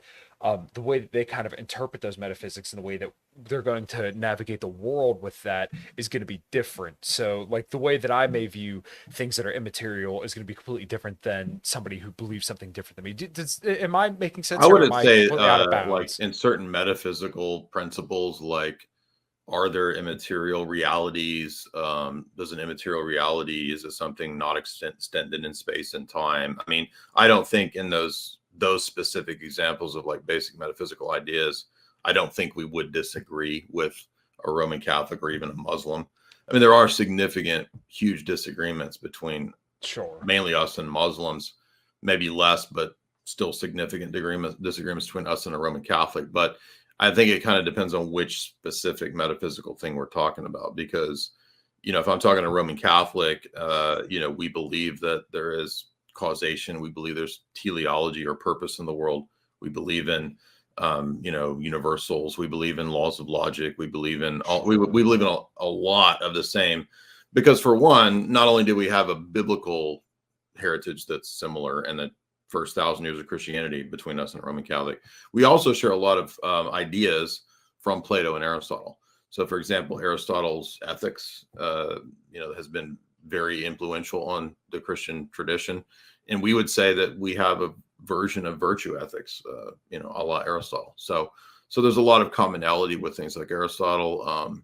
the way that they kind of interpret those metaphysics and the way that they're going to navigate the world with that is going to be different. So like the way that I may view things that are immaterial is going to be completely different than somebody who believes something different than me. Am I making sense? I Or wouldn't am I say completely out of like bounds? in certain metaphysical principles, like, are there immaterial realities? Does an immaterial reality, is it something not extended in space and time? I mean, I don't think in those specific examples of like basic metaphysical ideas, I don't think we would disagree with a Roman Catholic or even a Muslim. I mean, there are significant, huge disagreements between Sure. mainly us and Muslims, maybe less, but still significant disagreements between us and a Roman Catholic. But I think it kind of depends on which specific metaphysical thing we're talking about, because, if I'm talking to Roman Catholic, we believe that there is causation. We believe there's teleology or purpose in the world. We believe in, universals. We believe in laws of logic. We believe in we believe in a lot of the same, because for one, not only do we have a biblical heritage that's similar, and the first 1,000 years of Christianity between us and Roman Catholic, we also share a lot of ideas from Plato and Aristotle. So, for example, Aristotle's ethics, has been very influential on the Christian tradition, and we would say that we have a version of virtue ethics, a la Aristotle. So there's a lot of commonality with things like Aristotle,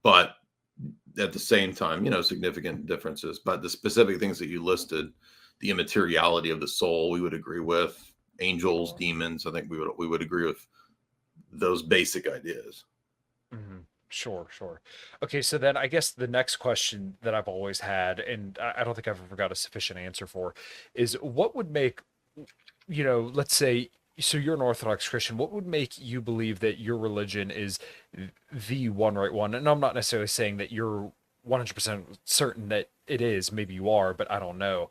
but at the same time, significant differences. But the specific things that you listed, the immateriality of the soul, we would agree with. Angels, demons, I think we would agree with those basic ideas. Mm-hmm. Sure. Okay, so then I guess the next question that I've always had, and I don't think I've ever got a sufficient answer for, is what would make, let's say, so you're an Orthodox Christian, what would make you believe that your religion is the one right one? And I'm not necessarily saying that you're 100% certain that it is. Maybe you are, but I don't know.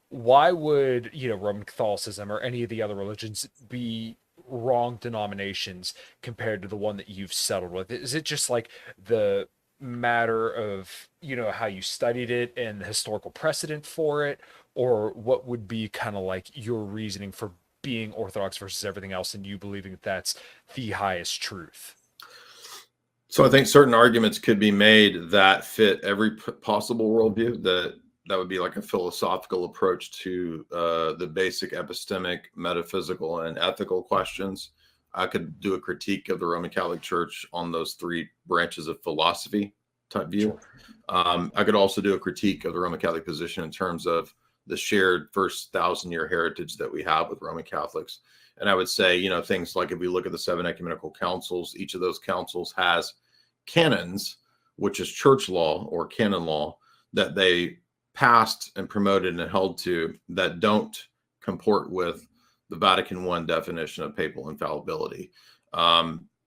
Why would, Roman Catholicism or any of the other religions be wrong denominations compared to the one that you've settled with? Is it just like the matter of how you studied it and the historical precedent for it, or what would be kind of like your reasoning for being Orthodox versus everything else and you believing that that's the highest truth? So I think certain arguments could be made that fit every possible worldview. That would be like a philosophical approach to the basic epistemic, metaphysical, and ethical questions. I could do a critique of the Roman Catholic Church on those three branches of philosophy. type view. Sure. I could also do a critique of the Roman Catholic position in terms of the shared first 1,000-year heritage that we have with Roman Catholics. And I would say, you know, things like if we look at the 7 ecumenical councils, each of those councils has canons, which is church law or canon law, that they passed and promoted and held to, that don't comport with the Vatican I definition of papal infallibility.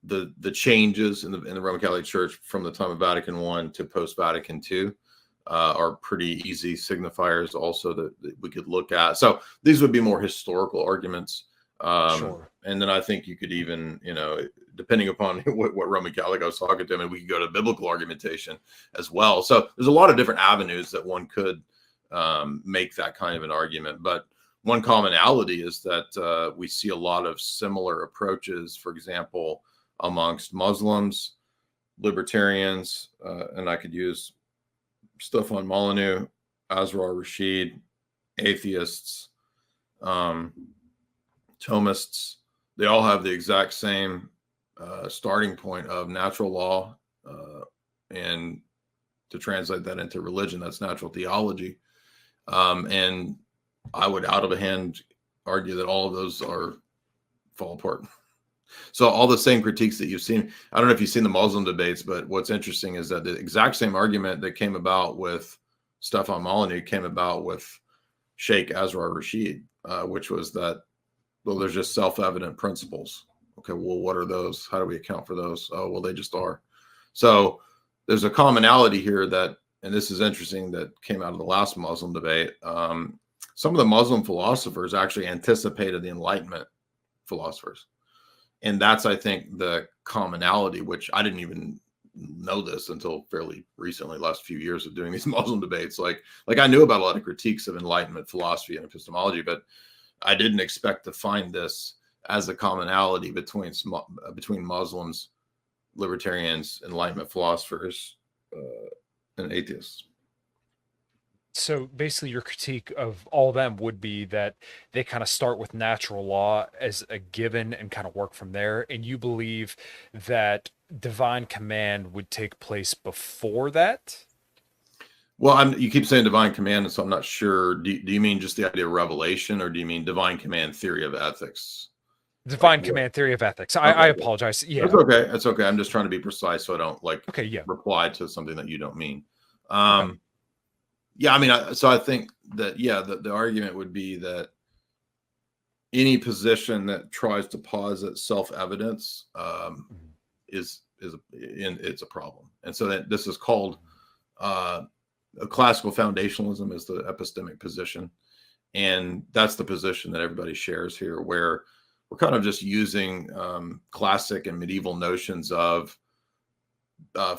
The changes in the Roman Catholic Church from the time of Vatican I to post-Vatican II are pretty easy signifiers also that we could look at. So these would be more historical arguments. Sure. And then I think you could even, you know, depending upon what Roman Catholic I was talking to, I mean, we could go to biblical argumentation as well. So there's a lot of different avenues that one could make that kind of an argument. But one commonality is that we see a lot of similar approaches, for example, amongst Muslims, libertarians, and I could use Stefan Molyneux, Azrar Rashid, atheists, Thomists. They all have the exact same starting point of natural law, and to translate that into religion, that's natural theology. And I would out of a hand argue that all of those fall apart. So all the same critiques that you've seen, I don't know if you've seen the Muslim debates, but what's interesting is that the exact same argument that came about with Stefan Molyneux came about with Sheikh Azrar Rashid, which was that, well, there's just self-evident principles. Okay, well, what are those? How do we account for those? Oh, well, they just are. So there's a commonality here that, and this is interesting, that came out of the last Muslim debate. Some of the Muslim philosophers actually anticipated the Enlightenment philosophers. And that's, I think, the commonality, which I didn't even know this until fairly recently, last few years of doing these Muslim debates. Like I knew about a lot of critiques of Enlightenment philosophy and epistemology, but I didn't expect to find this as a commonality between Muslims, libertarians, Enlightenment philosophers, and atheists. So basically your critique of all of them would be that they kind of start with natural law as a given and kind of work from there. And you believe that divine command would take place before that? Well, you keep saying divine command, and so I'm not sure. Do you mean just the idea of revelation, or do you mean divine command theory of ethics? Divine command theory of ethics. I apologize. Yeah. That's okay. That's okay. I'm just trying to be precise so I don't reply to something that you don't mean. Okay. Yeah, I mean, so I think that, the argument would be that any position that tries to posit self-evidence it's a problem. And so that this is called a classical foundationalism is the epistemic position. And that's the position that everybody shares here, where we're kind of just using classic and medieval notions of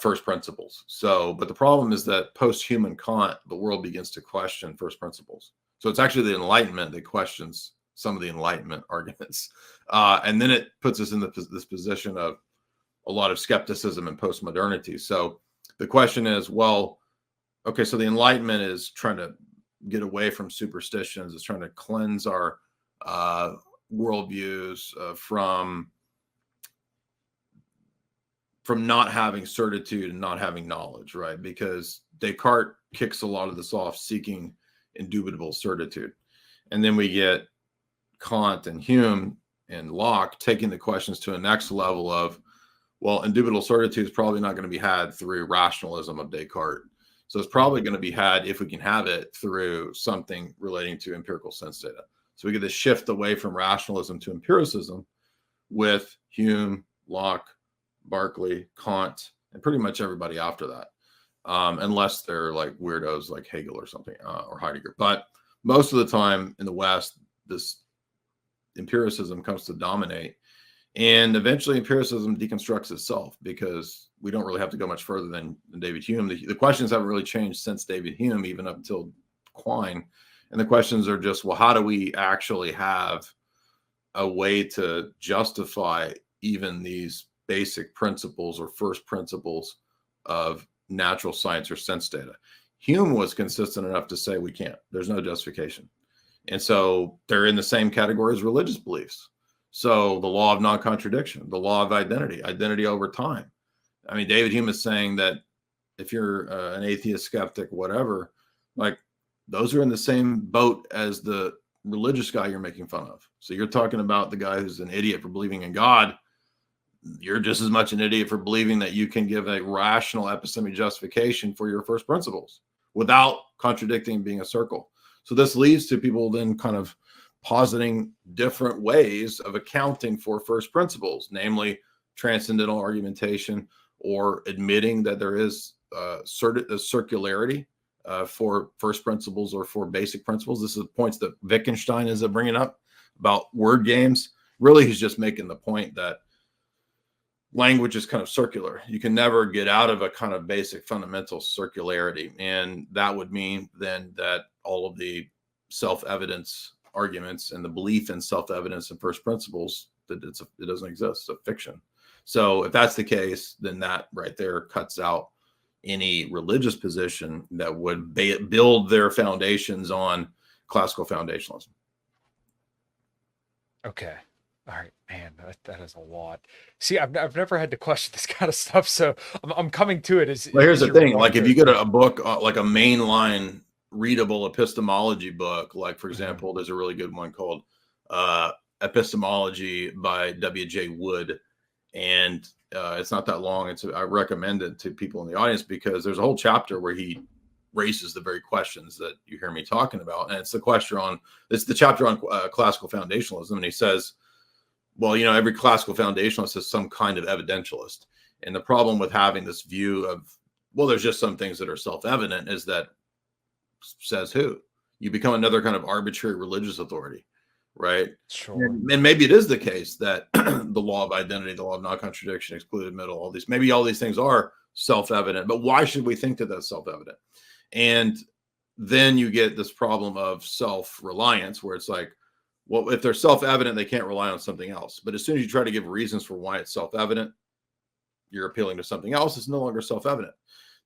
first principles. So, but the problem is that post-human Kant, the world begins to question first principles. So it's actually the Enlightenment that questions some of the Enlightenment arguments. And then it puts us in this position of a lot of skepticism and postmodernity. So the question is, well, okay, so the Enlightenment is trying to get away from superstitions. It's trying to cleanse our worldviews from not having certitude and not having knowledge, right? Because Descartes kicks a lot of this off, seeking indubitable certitude. And then we get Kant and Hume and Locke taking the questions to a next level of, well, indubitable certitude is probably not going to be had through rationalism of Descartes. So it's probably going to be had, if we can have it, through something relating to empirical sense data. So we get this shift away from rationalism to empiricism with Hume, Locke, Berkeley, Kant, and pretty much everybody after that, unless they're like weirdos like Hegel or something, or Heidegger. But most of the time in the West, this empiricism comes to dominate, and eventually empiricism deconstructs itself, because we don't really have to go much further than David Hume. The questions haven't really changed since David Hume, even up until Quine. And the questions are just, well, how do we actually have a way to justify even these basic principles or first principles of natural science or sense data? Hume was consistent enough to say we can't. There's no justification. And so they're in the same category as religious beliefs. So the law of non-contradiction, the law of identity over time. I mean, David Hume is saying that if you're an atheist, skeptic, whatever, like those are in the same boat as the religious guy you're making fun of. So you're talking about the guy who's an idiot for believing in God. You're just as much an idiot for believing that you can give a rational epistemic justification for your first principles without contradicting being a circle. So this leads to people then kind of positing different ways of accounting for first principles, namely transcendental argumentation, or admitting that there is a circularity for first principles or for basic principles. This is the points that Wittgenstein is bringing up about word games. Really, he's just making the point that language is kind of circular. You can never get out of a kind of basic fundamental circularity. And that would mean then that all of the self-evidence arguments and the belief in self-evidence and first principles, that it doesn't exist. It's a fiction. So if that's the case, then that right there cuts out any religious position that would build their foundations on classical foundationalism. Okay. All right, man, that is a lot. See, I've never had to question this kind of stuff, so I'm coming to it. Well, here's the thing: like if you get a book, like a mainline readable epistemology book, like for example, there's a really good one called Epistemology by W.J. Wood, and it's not that long. I recommend it to people in the audience because there's a whole chapter where he raises the very questions that you hear me talking about, and it's the chapter on classical foundationalism, and he says, well, you know, every classical foundationalist is some kind of evidentialist. And the problem with having this view of, well, there's just some things that are self-evident is that says who? You become another kind of arbitrary religious authority, right? Sure. And maybe it is the case that the law of identity, the law of non-contradiction, excluded middle, maybe all these things are self-evident, but why should we think that that's self-evident? And then you get this problem of self-reliance where it's like, well, if they're self-evident, they can't rely on something else. But as soon as you try to give reasons for why it's self-evident, you're appealing to something else. It's no longer self-evident.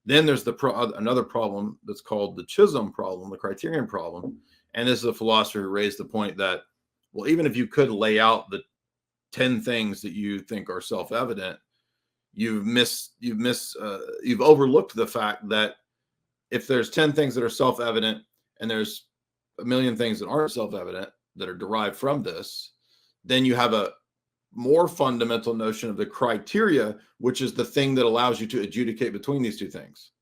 Then there's another problem that's called the Chisholm problem, the criterion problem. And this is a philosopher who raised the point that, well, even if you could lay out the 10 things that you think are self-evident, you've overlooked the fact that if there's 10 things that are self-evident and there's a million things that aren't self-evident, that are derived from this, then you have a more fundamental notion of the criteria, which is the thing that allows you to adjudicate between these two things.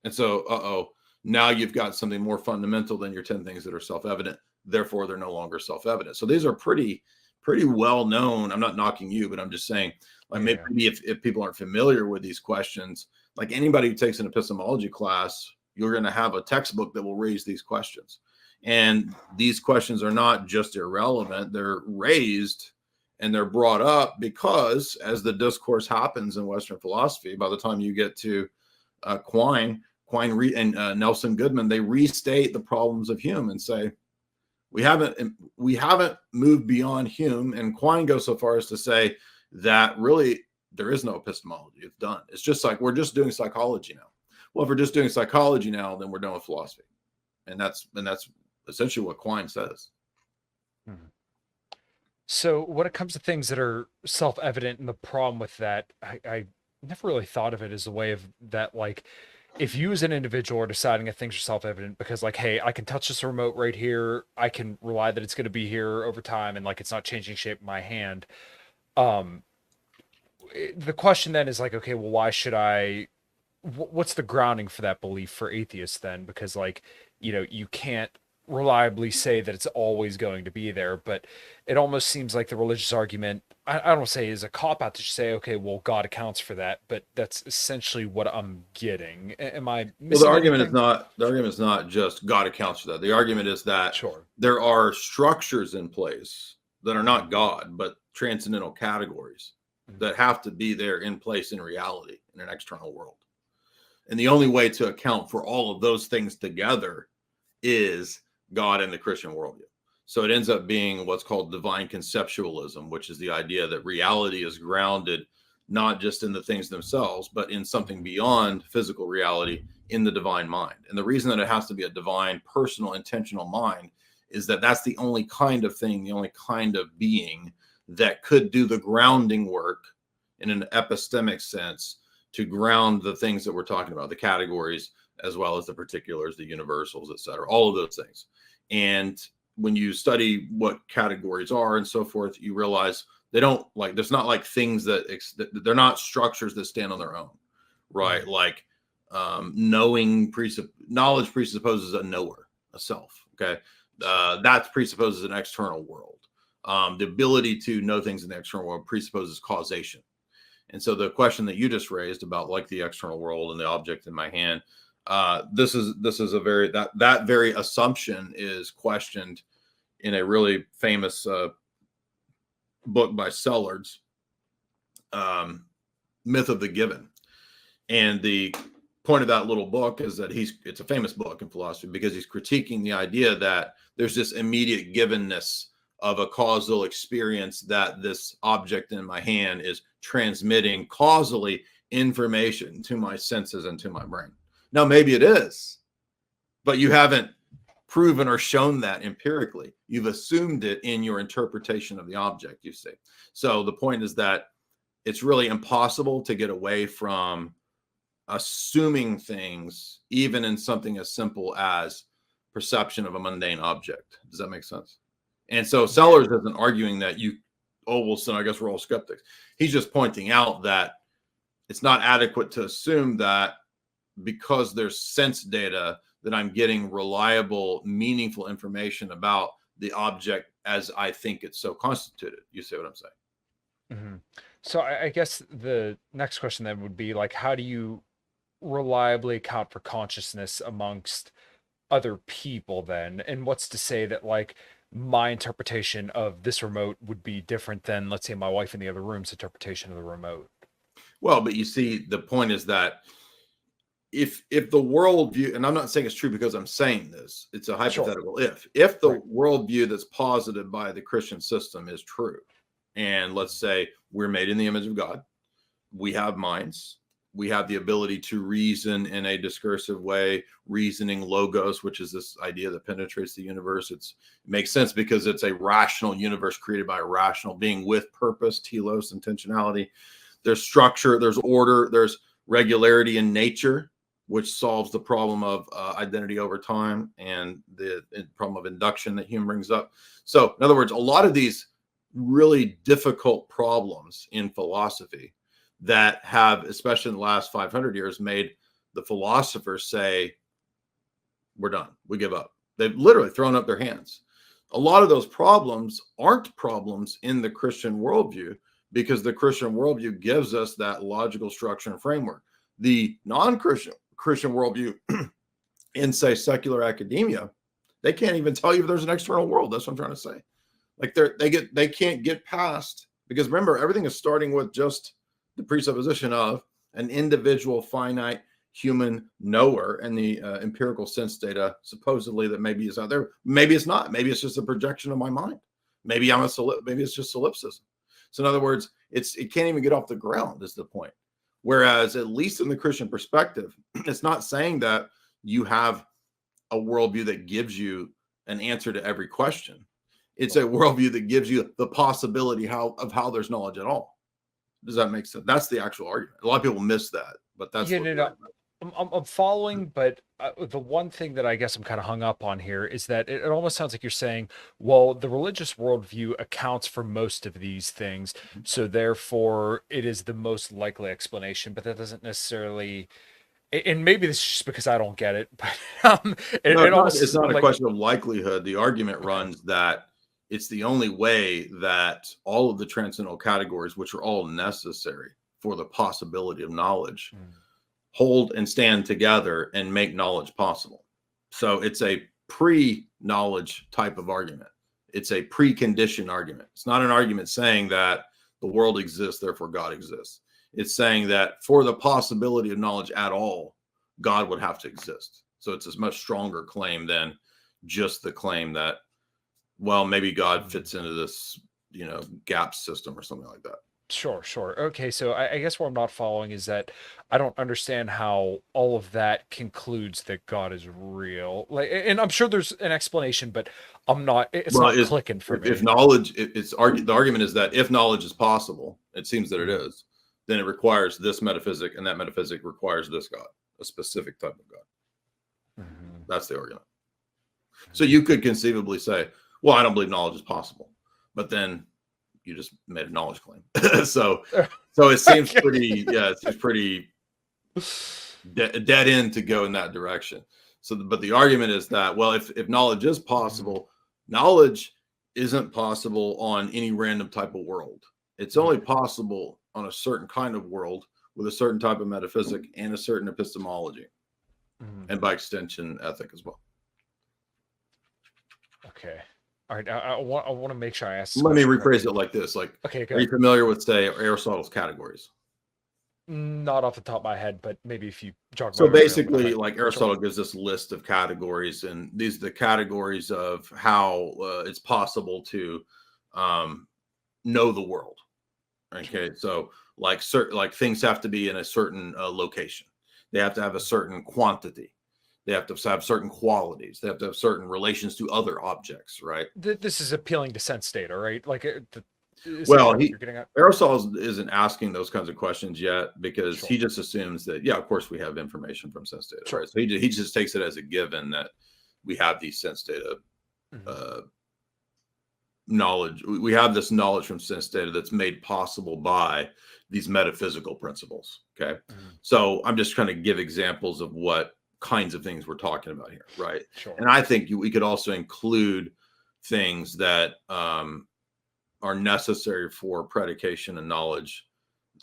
And so, now you've got something more fundamental than your 10 things that are self-evident. Therefore, they're no longer self-evident. So these are pretty well known. I'm not knocking you, but I'm just saying, like, maybe if people aren't familiar with these questions, like anybody who takes an epistemology class, you're going to have a textbook that will raise these questions. And these questions are not just irrelevant. They're raised and they're brought up because as the discourse happens in Western philosophy, by the time you get to Quine and Nelson Goodman, they restate the problems of Hume and say, we haven't moved beyond Hume. And Quine goes so far as to say that really there is no epistemology. It's done. It's just like, we're just doing psychology now. Well, if we're just doing psychology now, then we're done with philosophy. And that's essentially what Quine says. So when it comes to things that are self-evident, and the problem with that, I never really thought of it as a way of that, like, if you as an individual are deciding that things are self-evident because, like, hey, I can touch this remote right here, I can rely that it's going to be here over time, and like it's not changing shape in my hand. The question then is like, okay, well, why should what's the grounding for that belief for atheists then? Because, like, you know, you can't reliably say that it's always going to be there, but it almost seems like the religious argument, I don't say is a cop-out to just say, okay, well, God accounts for that, but that's essentially what I'm getting. Am I missing Well, the argument anything? is not just God accounts for that. The argument is that Sure. there are structures in place that are not God, but transcendental categories that have to be there in place in reality in an external world. And the only way to account for all of those things together is God and the Christian worldview. So it ends up being what's called divine conceptualism, which is the idea that reality is grounded not just in the things themselves, but in something beyond physical reality, in the divine mind. And the reason that it has to be a divine, personal, intentional mind is that that's the only kind of thing, the only kind of being that could do the grounding work in an epistemic sense to ground the things that we're talking about, the categories, as well as the particulars, the universals, et cetera, all of those things. And when you study what categories are and so forth, you realize they don't like, there's not like things that they're not structures that stand on their own, right? Like knowledge presupposes a knower, a self. Okay. That presupposes an external world. The ability to know things in the external world presupposes causation. And so the question that you just raised about like the external world and the object in my hand, this is a very, that very assumption is questioned in a really famous book by Sellards, Myth of the Given. And the point of that little book is that it's a famous book in philosophy because he's critiquing the idea that there's this immediate givenness of a causal experience that this object in my hand is transmitting causally information to my senses and to my brain. Now, maybe it is, but you haven't proven or shown that empirically. You've assumed it in your interpretation of the object, you see. So the point is that it's really impossible to get away from assuming things, even in something as simple as perception of a mundane object. Does that make sense? And so Sellers isn't arguing that then I guess we're all skeptics. He's just pointing out that it's not adequate to assume that because there's sense data that I'm getting reliable, meaningful information about the object as I think it's so constituted. You see what I'm saying? Mm-hmm. So I guess the next question then would be like, how do you reliably account for consciousness amongst other people then? And what's to say that like my interpretation of this remote would be different than, let's say, my wife in the other room's interpretation of the remote? Well, but you see, the point is that if the worldview, and I'm not saying it's true because I'm saying this, it's a hypothetical. Sure. If the worldview that's posited by the Christian system is true, and let's say we're made in the image of God, we have minds, we have the ability to reason in a discursive way, reasoning logos, which is this idea that penetrates the universe. It makes sense because it's a rational universe created by a rational being with purpose, telos, intentionality. There's structure, there's order, there's regularity in nature, which solves the problem of identity over time and the problem of induction that Hume brings up. So in other words, a lot of these really difficult problems in philosophy that have, especially in the last 500 years, made the philosophers say, we're done, we give up. They've literally thrown up their hands. A lot of those problems aren't problems in the Christian worldview because the Christian worldview gives us that logical structure and framework. The non-Christian worldview in, say, secular academia, they can't even tell you if there's an external world. That's what I'm trying to say. Like they can't get past, because remember, everything is starting with just the presupposition of an individual finite human knower and the empirical sense data supposedly that maybe is out there. Maybe it's not. Maybe it's just a projection of my mind. Maybe it's just solipsism. So in other words, it can't even get off the ground is the point. Whereas at least in the Christian perspective, it's not saying that you have a worldview that gives you an answer to every question. It's a worldview that gives you the possibility of how there's knowledge at all. Does that make sense? That's the actual argument. A lot of people miss that, but that's I'm following, but the one thing that I guess I'm kind of hung up on here is that it almost sounds like you're saying, well, the religious worldview accounts for most of these things, so therefore it is the most likely explanation, but that doesn't necessarily, and maybe this is just because I don't get it, but it's not a question of likelihood. The argument runs that it's the only way that all of the transcendental categories, which are all necessary for the possibility of knowledge, hold and stand together and make knowledge possible. So it's a pre-knowledge type of argument. It's a precondition argument. It's not an argument saying that the world exists, therefore God exists. It's saying that for the possibility of knowledge at all, God would have to exist. So it's a much stronger claim than just the claim that, well, maybe God fits into this, gap system or something like that. Sure. Okay, so I guess what I'm not following is that I don't understand how all of that concludes that God is real. Like, and I'm sure there's an explanation, but it's not clicking for me. If knowledge, the argument is that if knowledge is possible, it seems that it is, then it requires this metaphysic, and that metaphysic requires this God, a specific type of God. Mhm. That's the argument. So you could conceivably say, well, I don't believe knowledge is possible, but then you just made a knowledge claim. so it seems pretty, it seems pretty dead end to go in that direction. So, but the argument is that, well, if knowledge is possible, knowledge isn't possible on any random type of world. It's only possible on a certain kind of world with a certain type of metaphysic and a certain epistemology, and by extension, ethic as well. Okay. All right. I want to make sure I ask. Let me rephrase it like this. Like, okay, are you familiar with, say, Aristotle's categories? Not off the top of my head, but maybe if you jog. So basically, like Aristotle gives this list of categories, and these are the categories of how it's possible to know the world. Okay, so like things have to be in a certain location. They have to have a certain quantity. They have to have certain qualities. They have to have certain relations to other objects, right? This is appealing to sense data, right? Like, well, Aristotle isn't asking those kinds of questions yet, because Sure. he just assumes that, yeah, of course we have information from sense data, Sure. right? So he just takes it as a given that we have these sense data knowledge. We have this knowledge from sense data that's made possible by these metaphysical principles. Okay, so I'm just trying to give examples of what kinds of things we're talking about here, right? Sure. And I think we could also include things that are necessary for predication and knowledge,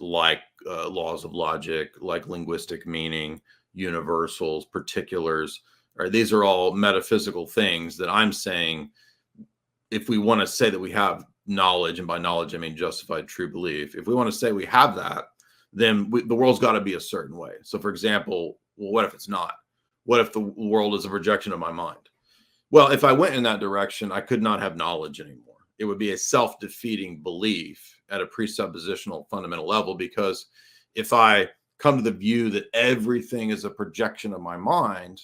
like laws of logic, like linguistic meaning, universals, particulars. Right? These are all metaphysical things that I'm saying, if we want to say that we have knowledge, and by knowledge I mean justified true belief, if we want to say we have that, then the world's got to be a certain way. So, for example, well, what if it's not? What if the world is a projection of my mind? Well, if I went in that direction, I could not have knowledge anymore. It would be a self-defeating belief at a presuppositional fundamental level, because if I come to the view that everything is a projection of my mind,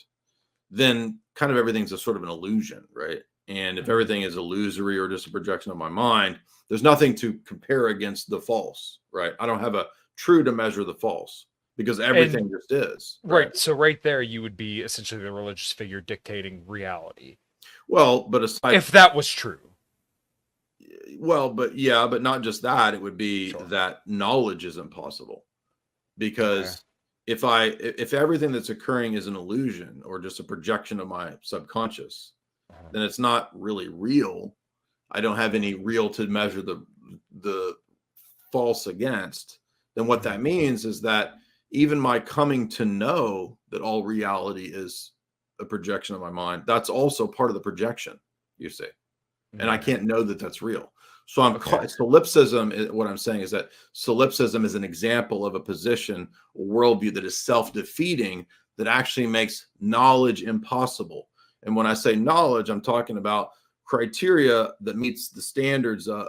then kind of everything's a sort of an illusion, right? And if everything is illusory or just a projection of my mind, there's nothing to compare against the false, right? I don't have a true to measure the false, because everything just is. Right. So right there, you would be essentially the religious figure dictating reality. Well, but aside, if that was true. Well, but yeah, but not just that. It would be that knowledge isn't possible, because if everything that's occurring is an illusion or just a projection of my subconscious, then it's not really real. I don't have any real to measure the false against. Then what that means is that even my coming to know that all reality is a projection of my mind, that's also part of the projection, you see. And I can't know that that's real. So solipsism, what I'm saying is that solipsism is an example of a position, a worldview that is self-defeating, that actually makes knowledge impossible. And when I say knowledge, I'm talking about criteria that meets the standards, a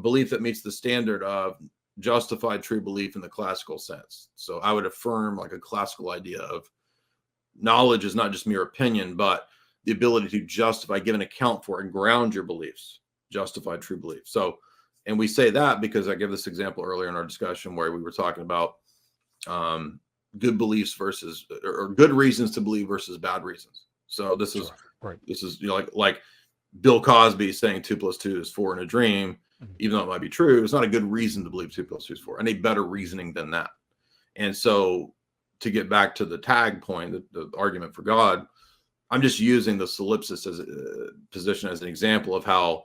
belief that meets the standard of justified true belief in the classical sense. So I would affirm like a classical idea of knowledge is not just mere opinion, but the ability to justify, give an account for, and ground your beliefs, justified true belief. So, and we say that because I gave this example earlier in our discussion where we were talking about good beliefs versus, or good reasons to believe versus bad reasons. So this is this is, you know, like Bill Cosby saying 2 + 2 is 4 in a dream, even though it might be true. It's not a good reason to believe 2 + 2 is 4. I need better reasoning than that. And so, to get back to the tag point, the argument for God, I'm just using the solipsis as a position as an example of how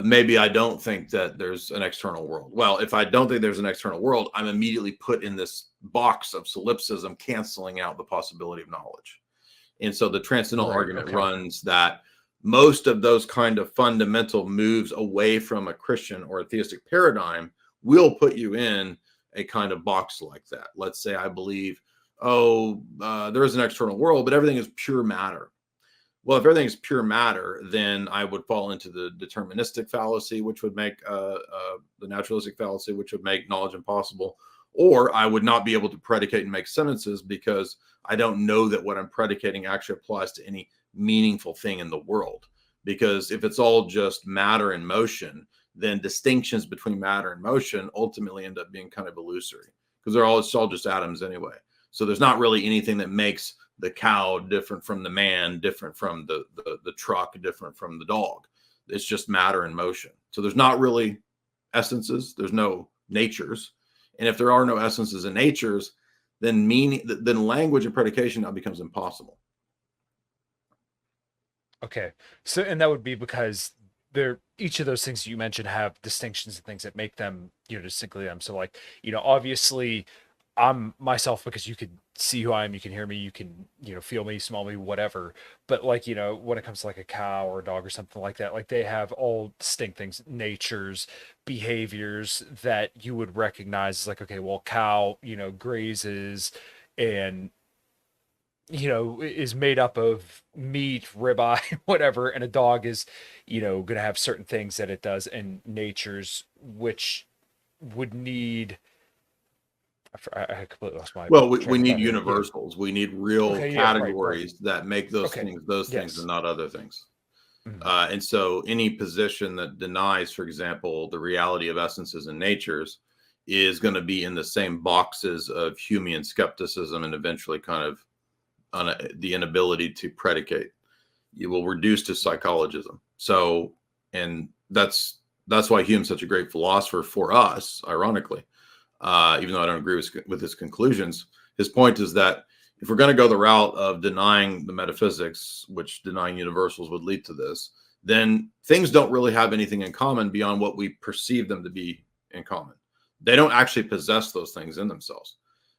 maybe I don't think that there's an external world. Well, if I don't think there's an external world, I'm immediately put in this box of solipsism, canceling out the possibility of knowledge. And so the transcendental argument runs that most of those kind of fundamental moves away from a Christian or a theistic paradigm will put you in a kind of box like that. Let's say I believe, there is an external world, but everything is pure matter. Well, if everything is pure matter, then I would fall into the deterministic fallacy, which would make the naturalistic fallacy, which would make knowledge impossible. Or I would not be able to predicate and make sentences because I don't know that what I'm predicating actually applies to any meaningful thing in the world. Because if it's all just matter and motion, then distinctions between matter and motion ultimately end up being kind of illusory because it's all just atoms anyway. So there's not really anything that makes the cow different from the man, different from the truck, different from the dog. It's just matter and motion. So there's not really essences. There's no natures. And if there are no essences and natures, then language and predication now becomes impossible. Okay. So, and that would be because each of those things you mentioned have distinctions and things that make them, distinctly them. So like, obviously I'm myself because you can see who I am, you can hear me, you can, feel me, smell me, whatever. But like, when it comes to like a cow or a dog or something like that, like they have all distinct things, natures, behaviors that you would recognize as like, okay, well, cow, grazes and, is made up of meat, ribeye, whatever. And a dog is, going to have certain things that it does and natures, which would need, I completely lost my. Well, we need universals. We need real categories that make those things things and not other things. Mm-hmm. And so any position that denies, for example, the reality of essences and natures is going to be in the same boxes of Humean skepticism and eventually kind of the inability to predicate. You will reduce to psychologism. So, and that's why Hume's such a great philosopher for us, ironically. Even though I don't agree with his conclusions, his point is that if we're going to go the route of denying the metaphysics, which denying universals would lead to this, then things don't really have anything in common beyond what we perceive them to be in common. They don't actually possess those things in themselves,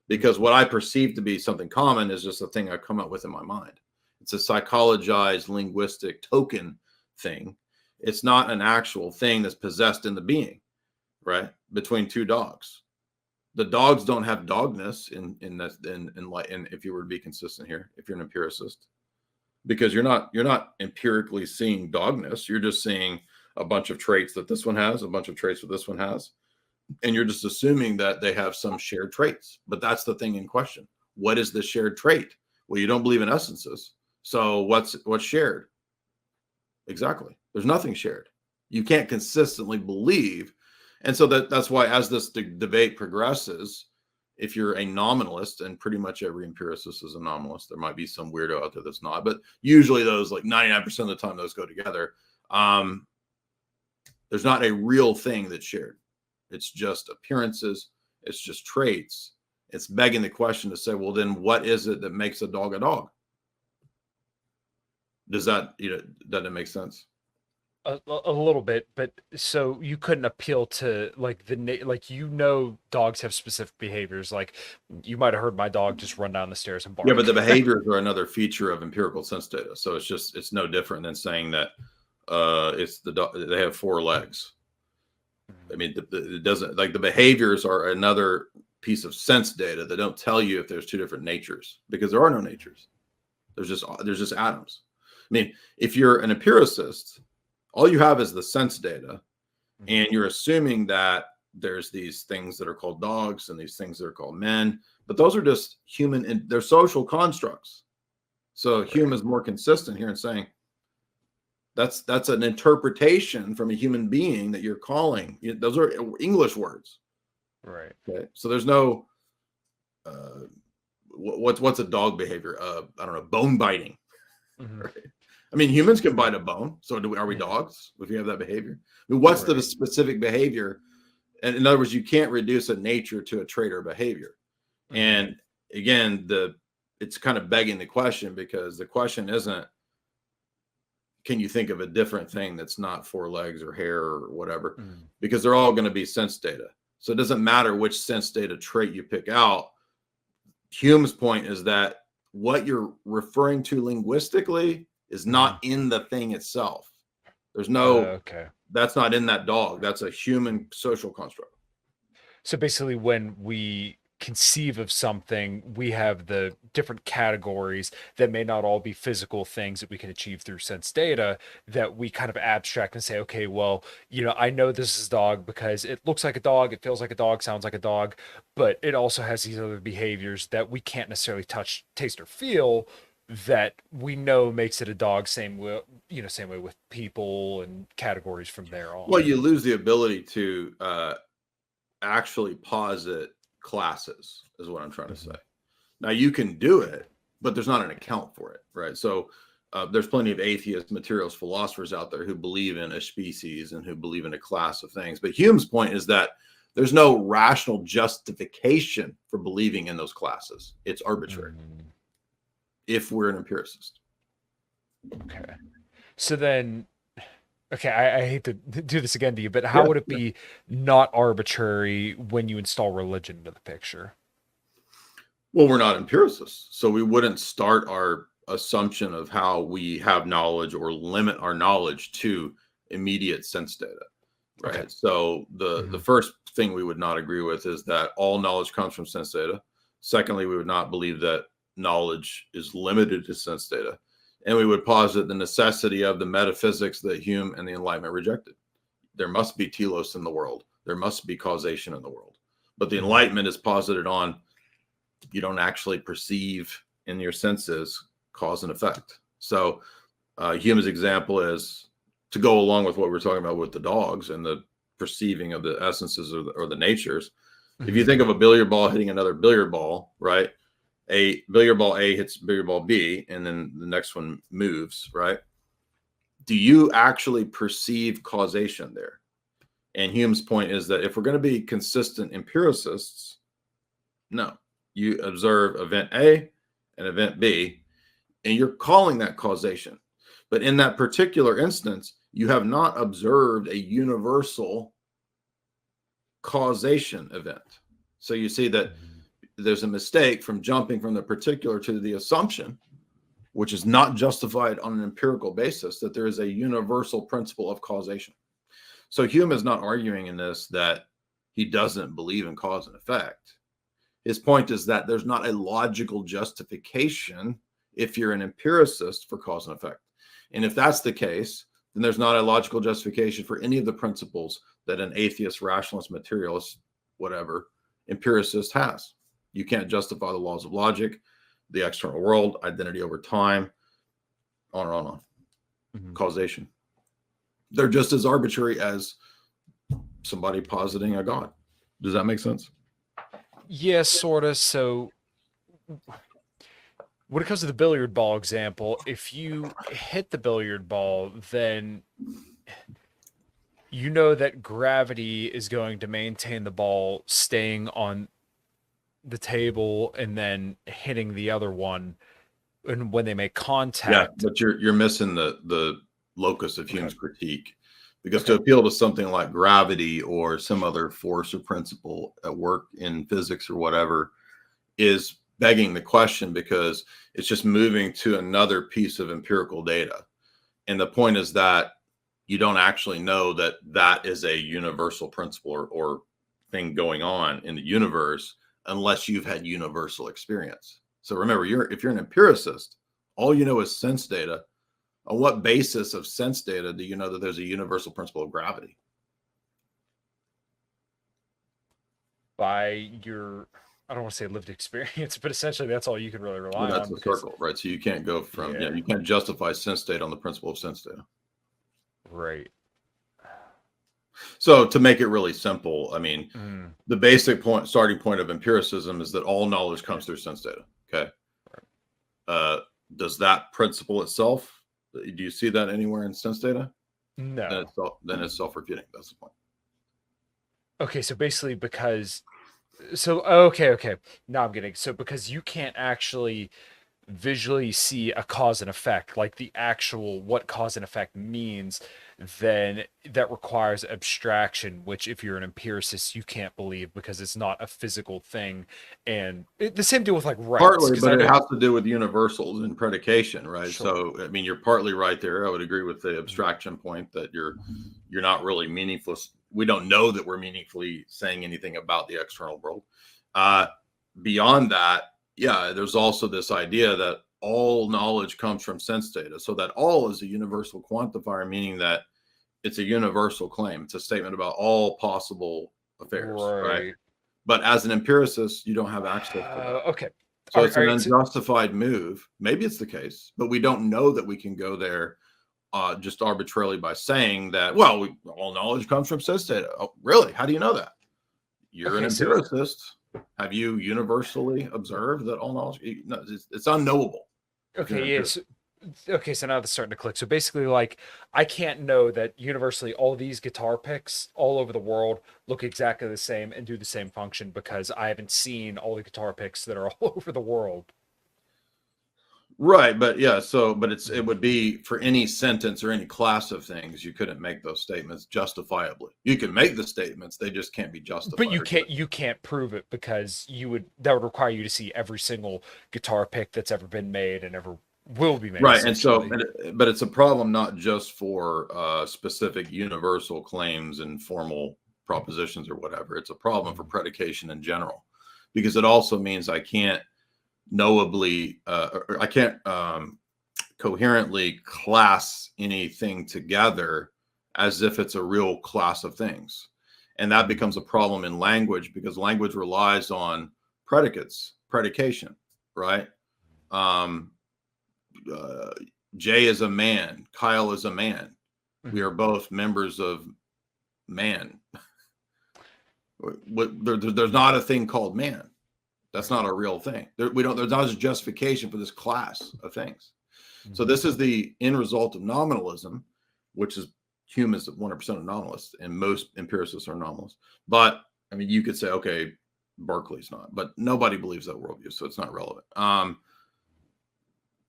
because what I perceive to be something common is just a thing I come up with in my mind. It's a psychologized linguistic token thing. It's not an actual thing that's possessed in the being, right? Between two dogs. The dogs don't have dogness in if you were to be consistent here, if you're an empiricist, because you're not empirically seeing dogness. You're just seeing a bunch of traits that this one has, a bunch of traits that this one has, and you're just assuming that they have some shared traits. But that's the thing in question. What is the shared trait? Well, you don't believe in essences, so what's shared? Exactly. There's nothing shared. You can't consistently believe. And so that's why, as this debate progresses, if you're a nominalist, and pretty much every empiricist is a nominalist, there might be some weirdo out there that's not, but usually those, like 99% of the time, those go together. There's not a real thing that's shared. It's just appearances. It's just traits. It's begging the question to say, well, then what is it that makes a dog a dog? Does that make sense? A little bit, but so you couldn't appeal to like dogs have specific behaviors. Like you might have heard my dog just run down the stairs and bark. Yeah, but the behaviors are another feature of empirical sense data. So it's no different than saying that it's the dog. They have four legs. I mean, it doesn't, like, the behaviors are another piece of sense data that don't tell you if there's two different natures, because there are no natures. There's just atoms. I mean, if you're an empiricist, all you have is the sense data, and you're assuming that there's these things that are called dogs and these things that are called men, but those are just human, and they're social constructs. So Hume is more consistent here in saying that's an interpretation from a human being that you're calling. Those are English words, right? Okay, so there's no what's a dog behavior? I don't know, bone biting. Mm-hmm. Right? I mean, humans can bite a bone. So are we dogs if you have that behavior? I mean, what's the specific behavior? And in other words, you can't reduce a nature to a trait or behavior. Mm-hmm. And again, it's kind of begging the question, because the question isn't, can you think of a different thing that's not four legs or hair or whatever? Mm-hmm. Because they're all going to be sense data. So it doesn't matter which sense data trait you pick out. Hume's point is that what you're referring to linguistically is not in the thing itself. There's no, that's not in that dog. That's a human social construct. So basically, when we conceive of something, we have the different categories that may not all be physical things that we can achieve through sense data, that we kind of abstract and say, okay, well, I know this is a dog because it looks like a dog, it feels like a dog, sounds like a dog, but it also has these other behaviors that we can't necessarily touch, taste, or feel, that we know makes it a dog. Same way, same way with people and categories from there on. Well, you lose the ability to actually posit classes, is what I'm trying to say. Now you can do it, but there's not an account for it, right? So there's plenty of atheist materialist philosophers out there who believe in a species and who believe in a class of things. But Hume's point is that there's no rational justification for believing in those classes. It's arbitrary if we're an empiricist. Okay. So then, okay, I hate to do this again to you, but how would it be not arbitrary when you install religion into the picture? Well, we're not empiricists, so we wouldn't start our assumption of how we have knowledge or limit our knowledge to immediate sense data, right? Okay. So the first thing we would not agree with is that all knowledge comes from sense data. Secondly, we would not believe that knowledge is limited to sense data. And we would posit the necessity of the metaphysics that Hume and the Enlightenment rejected. There must be telos in the world. There must be causation in the world. But the Enlightenment is posited on you don't actually perceive in your senses cause and effect. So Hume's example is to go along with what we're talking about with the dogs and the perceiving of the essences or the natures. If you think of a billiard ball hitting another billiard ball, right? A billiard ball A hits billiard ball B, and then the next one moves, right? Do you actually perceive causation there? And Hume's point is that if we're going to be consistent empiricists, no. You observe event A and event B, and you're calling that causation. But in that particular instance, you have not observed a universal causation event. So you see that there's a mistake from jumping from the particular to the assumption, which is not justified on an empirical basis, that there is a universal principle of causation. So Hume is not arguing in this that he doesn't believe in cause and effect. His point is that there's not a logical justification if you're an empiricist for cause and effect. And if that's the case, then there's not a logical justification for any of the principles that an atheist, rationalist, materialist, whatever, empiricist has. You can't justify the laws of logic, the external world, identity over time, on and on. Causation. They're just as arbitrary as somebody positing a God. Does that make sense? Yes, sort of. So when it comes to the billiard ball example, if you hit the billiard ball, then you know that gravity is going to maintain the ball staying on the table and then hitting the other one, and when they make contact. Yeah, but you're missing the locus of Hume's critique, because to appeal to something like gravity or some other force or principle at work in physics or whatever is begging the question, because it's just moving to another piece of empirical data. And the point is that you don't actually know that that is a universal principle or thing going on in the universe unless you've had universal experience. So remember, if you're an empiricist, all you know is sense data. On what basis of sense data do you know that there's a universal principle of gravity? By your, I don't want to say lived experience, but essentially that's all you can really rely on. That's the circle, right? So you can't go from, you can't justify sense data on the principle of sense data. Right. So to make it really simple, I mean, the basic starting point of empiricism is that all knowledge comes through sense data. Okay. Right. Does that principle itself, do you see that anywhere in sense data? No. Then it's self-refuting. That's the point. Okay. So basically okay. Now I'm getting, so because you can't actually visually see a cause and effect, like the actual what cause and effect means, then that requires abstraction, which if you're an empiricist you can't believe because it's not a physical thing. And the same deal with like rights. Partly, but it has to do with universals and predication, right? Sure. So I mean, you're partly right there. I would agree with the abstraction point that you're not really meaningful. We don't know that we're meaningfully saying anything about the external world. Beyond that, there's also this idea that all knowledge comes from sense data. So that all is a universal quantifier, meaning that it's a universal claim. It's a statement about all possible affairs, right? But as an empiricist, you don't have access to that. Okay. So it's an unjustified move. Maybe it's the case, but we don't know that we can go there just arbitrarily by saying that, well, all knowledge comes from cis data. Oh, really? How do you know that? You're an empiricist. Have you universally observed that all knowledge? No, it's unknowable. Okay, yes. Okay, so now that's starting to click. So basically, like, I can't know that universally all these guitar picks all over the world look exactly the same and do the same function because I haven't seen all the guitar picks that are all over the world. Right, but yeah, but it would be for any sentence or any class of things, you couldn't make those statements justifiably. You can make the statements, they just can't be justified. But you can't prove it because that would require you to see every single guitar pick that's ever been made and ever will be made. Right, and so but it's a problem not just for specific universal claims and formal propositions or whatever. It's a problem for predication in general, because it also means I can't knowably I can't coherently class anything together as if it's a real class of things. And that becomes a problem in language because language relies on predication, right? Jay is a man, Kyle is a man. We are both members of man. There's not a thing called man. That's not a real thing. There's not a justification for this class of things. So this is the end result of nominalism, which is humans 100% are nominalists, and most empiricists are nominalists. But I mean, you could say, okay, Berkeley's not, but nobody believes that worldview, so it's not relevant.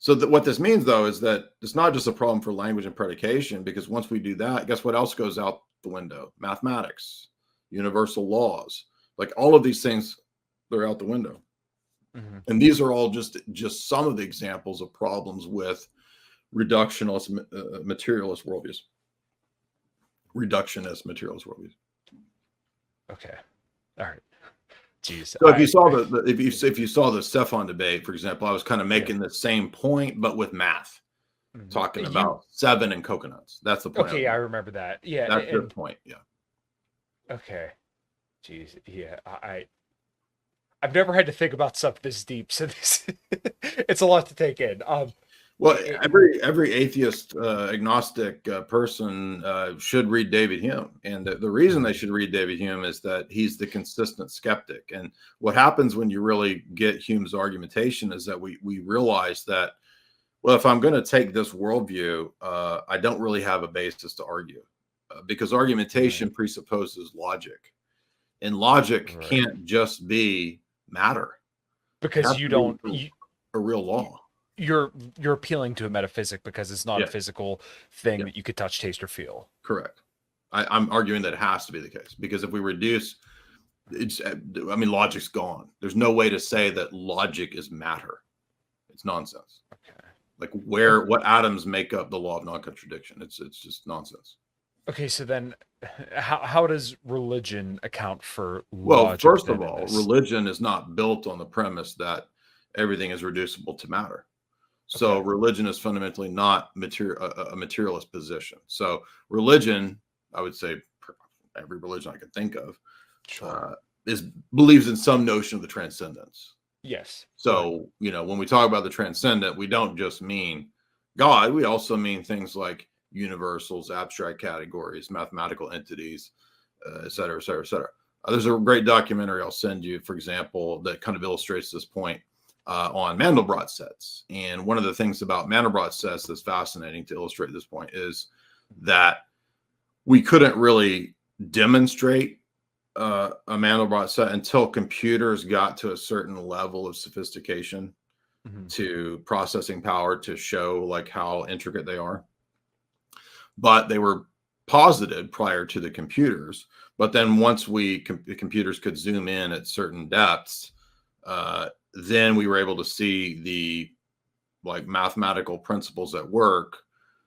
What this means, though, is that it's not just a problem for language and predication, because once we do that, guess what else goes out the window? Mathematics, universal laws, like all of these things, they're out the window. And these are all just some of the examples of problems with reductionist materialist worldviews. Okay. All right. Jeez. So if you saw the Stefan debate, for example, I was kind of making the same point, but with math, talking about 7 and coconuts. That's the point. Okay, I remember that. Yeah, that's your point. Yeah. Okay. Jeez. Yeah, I've never had to think about stuff this deep, so it's a lot to take in. Well, every atheist, agnostic person should read David Hume, and the reason they should read David Hume is that he's the consistent skeptic. And what happens when you really get Hume's argumentation is that we realize that, well, if I'm going to take this worldview, I don't really have a basis to argue, because argumentation presupposes logic, and logic can't just be matter, because you don't a real law. You're appealing to a metaphysic because it's not a physical thing that you could touch, taste, or feel. Correct. I'm arguing that it has to be the case, because if we reduce, logic's gone. There's no way to say that logic is matter. It's nonsense. Okay. Like what atoms make up the law of non-contradiction? It's just nonsense. Okay, so then how does religion account for logic? Well, first of all, religion is not built on the premise that everything is reducible to matter. So religion is fundamentally not a materialist position. So religion, I would say every religion I can think of, believes in some notion of the transcendence. Yes. So, when we talk about the transcendent, we don't just mean God. We also mean things like universals, abstract categories, mathematical entities, et cetera, et cetera, et cetera. There's a great documentary I'll send you, for example, that kind of illustrates this point on Mandelbrot sets. And one of the things about Mandelbrot sets that's fascinating to illustrate this point is that we couldn't really demonstrate a Mandelbrot set until computers got to a certain level of sophistication to processing power to show like how intricate they are. But they were posited prior to the computers. But then once the computers could zoom in at certain depths, then we were able to see the mathematical principles at work,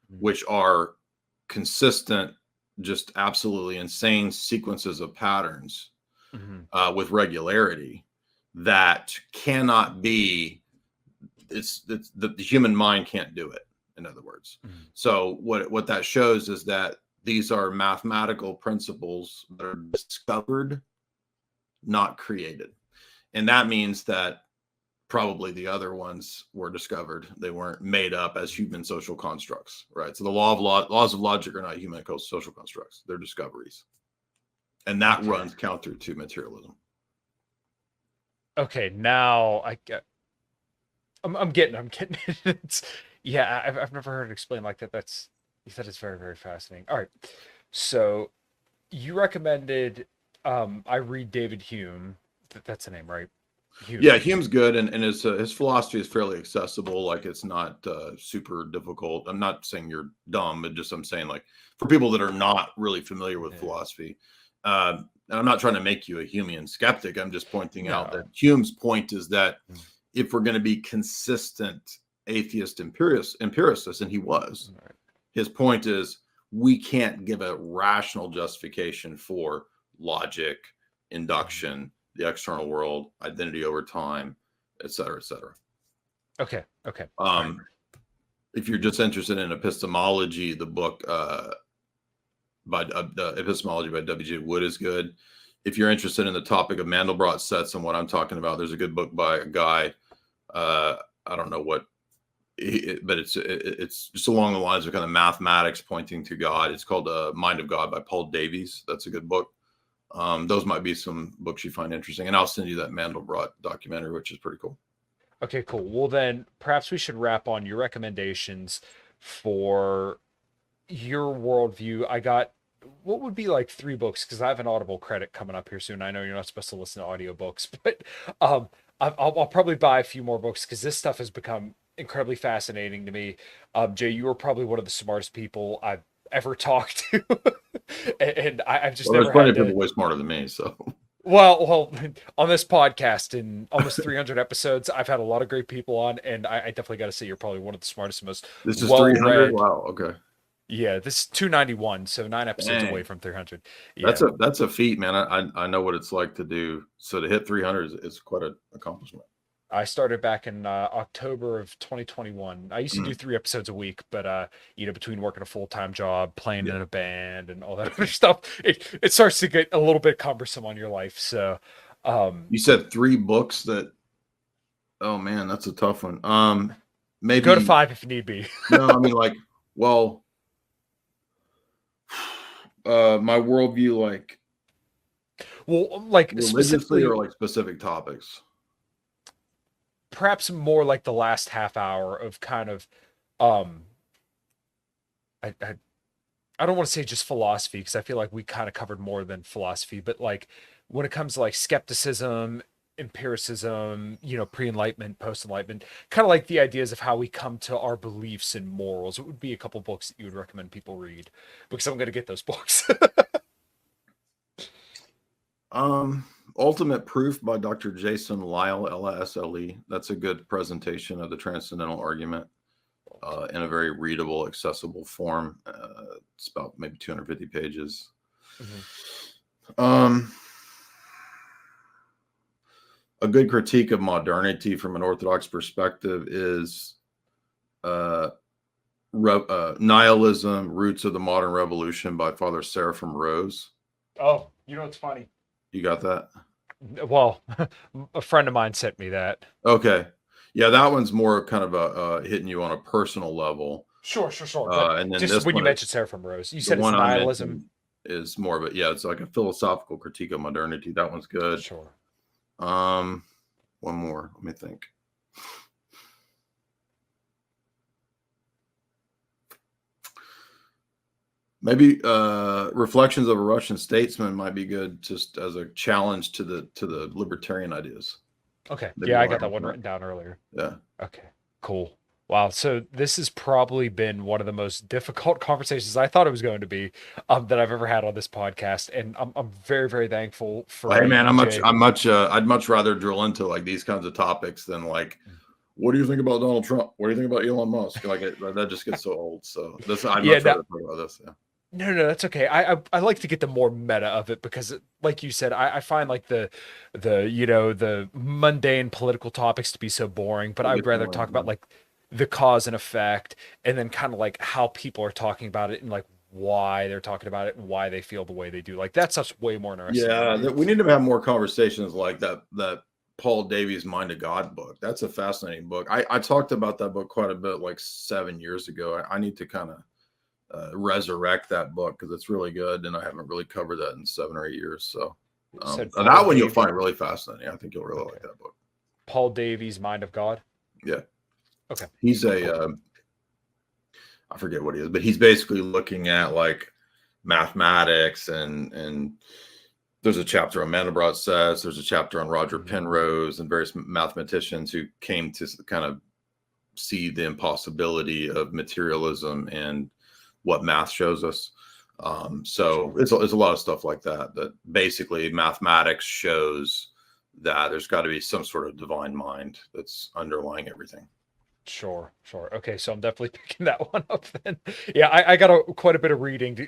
which are consistent, just absolutely insane sequences of patterns with regularity that cannot be. The human mind can't do it. In other words, so what that shows is that these are mathematical principles that are discovered, not created. And that means that probably the other ones were discovered. They weren't made up as human social constructs, right? So the laws of logic are not human social constructs; they're discoveries, and that runs counter to materialism. Okay, now I get. I'm getting it. It's, yeah, I've never heard it explained like that. You said it's very, very fascinating. All right, so you recommended I read David Hume. That's the name, right? Hume. Yeah, Hume's good, and his philosophy is fairly accessible. Like, it's not super difficult. I'm not saying you're dumb, but just I'm saying, like, for people that are not really familiar with philosophy. And I'm not trying to make you a Humean skeptic. I'm just pointing out that Hume's point is that if we're going to be consistent atheist empiricists, and he was, his point is we can't give a rational justification for logic, induction, the external world, identity over time, et cetera, et cetera. Okay. If you're just interested in epistemology, the book by Epistemology by W.J. Wood is good. If you're interested in the topic of Mandelbrot sets and what I'm talking about, there's a good book by a guy. I don't know what, but it's just along the lines of kind of mathematics pointing to God. It's called Mind of God by Paul Davies. That's a good book. Those might be some books you find interesting, and I'll send you that Mandelbrot documentary, which is pretty cool. Okay, cool. Well, then perhaps we should wrap on your recommendations for your worldview. I got, what would be like 3 books? Because I have an Audible credit coming up here soon. I know you're not supposed to listen to audiobooks, but I'll probably buy a few more books because this stuff has become incredibly fascinating to me. Jay, you are probably one of the smartest people I've ever talked to. And I've just never there's plenty of people way smarter than me, so. Well, on this podcast in almost 300 episodes, I've had a lot of great people on, and I definitely got to say you're probably one of the smartest and most This is 300? Wow, okay. Yeah, this is 291, so 9 episodes away from 300. Yeah. That's a feat, man. I know what it's like to do. So to hit 300 is quite an accomplishment. I started back in October of 2021. I used to do 3 episodes a week, but between working a full-time job, playing in a band, and all that other stuff, it starts to get a little bit cumbersome on your life. So, you said 3 books that. Oh man, that's a tough one. Maybe go to 5 if need be. No, I mean, like, well, my worldview, like specifically, or like specific topics. Perhaps more like the last half hour of kind of I don't want to say just philosophy, because I feel like we kind of covered more than philosophy, but like when it comes to like skepticism, empiricism, pre-enlightenment, post-enlightenment, kind of like the ideas of how we come to our beliefs and morals. It would be a couple books that you would recommend people read, because I'm going to get those books. Ultimate Proof by Dr. Jason Lisle, Lisle. That's a good presentation of the transcendental argument in a very readable, accessible form. It's about maybe 250 pages. A good critique of modernity from an Orthodox perspective is Nihilism, Roots of the Modern Revolution by Father Seraphim Rose. Oh, it's funny. You got that? Well, a friend of mine sent me that. Okay. Yeah, that one's more kind of hitting you on a personal level. Sure. And then just when you mentioned Seraphim Rose, you said it's nihilism. Is more of it's like a philosophical critique of modernity. That one's good. Sure. One more. Let me think. Maybe Reflections of a Russian Statesman might be good, just as a challenge to the libertarian ideas. Okay. Maybe I got that one written down earlier. Yeah. Okay. Cool. Wow. So this has probably been one of the most difficult conversations I thought it was going to be that I've ever had on this podcast, and I'm very, very thankful for. Hey man, I'd much rather drill into like these kinds of topics than like, what do you think about Donald Trump? What do you think about Elon Musk? Like that just gets so old. So I'd much rather talk about this. Yeah. No, that's okay. I like to get the more meta of it, because like you said, I find like the mundane political topics to be so boring, but I'd rather talk about like the cause and effect, and then kind of like how people are talking about it and like why they're talking about it and why they feel the way they do. Like that stuff's way more interesting. Yeah, we need to have more conversations like that Paul Davies' Mind of God book. That's a fascinating book. I talked about that book quite a bit, like 7 years ago. I need to kind of resurrect that book because it's really good, and I haven't really covered that in 7 or 8 years. So that one you'll find really fascinating. I think you'll really like that book. Paul Davies' Mind of God. Yeah. Okay. He's I forget what he is, but he's basically looking at like mathematics and there's a chapter on Mandelbrot sets. There's a chapter on Roger Penrose and various mathematicians who came to kind of see the impossibility of materialism and what math shows us. So it's a lot of stuff like that, that basically mathematics shows that there's got to be some sort of divine mind that's underlying everything. Sure. Okay, so I'm definitely picking that one up then. Yeah, I got quite a bit of reading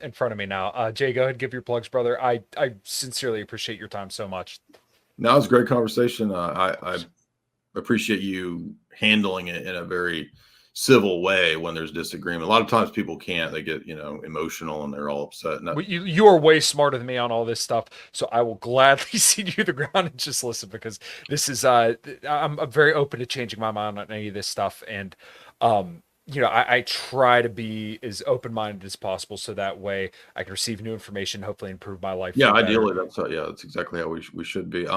in front of me now. Jay, go ahead and give your plugs, brother. I sincerely appreciate your time so much. No, it's a great conversation. I appreciate you handling it in a very civil way when there's disagreement. A lot of times people can't. They get, emotional and they're all upset. Well, you are way smarter than me on all this stuff, so I will gladly cede you the ground and just listen, because this is I'm very open to changing my mind on any of this stuff, and I try to be as open-minded as possible so that way I can receive new information, hopefully improve my life. Yeah, ideally that's exactly how we should be.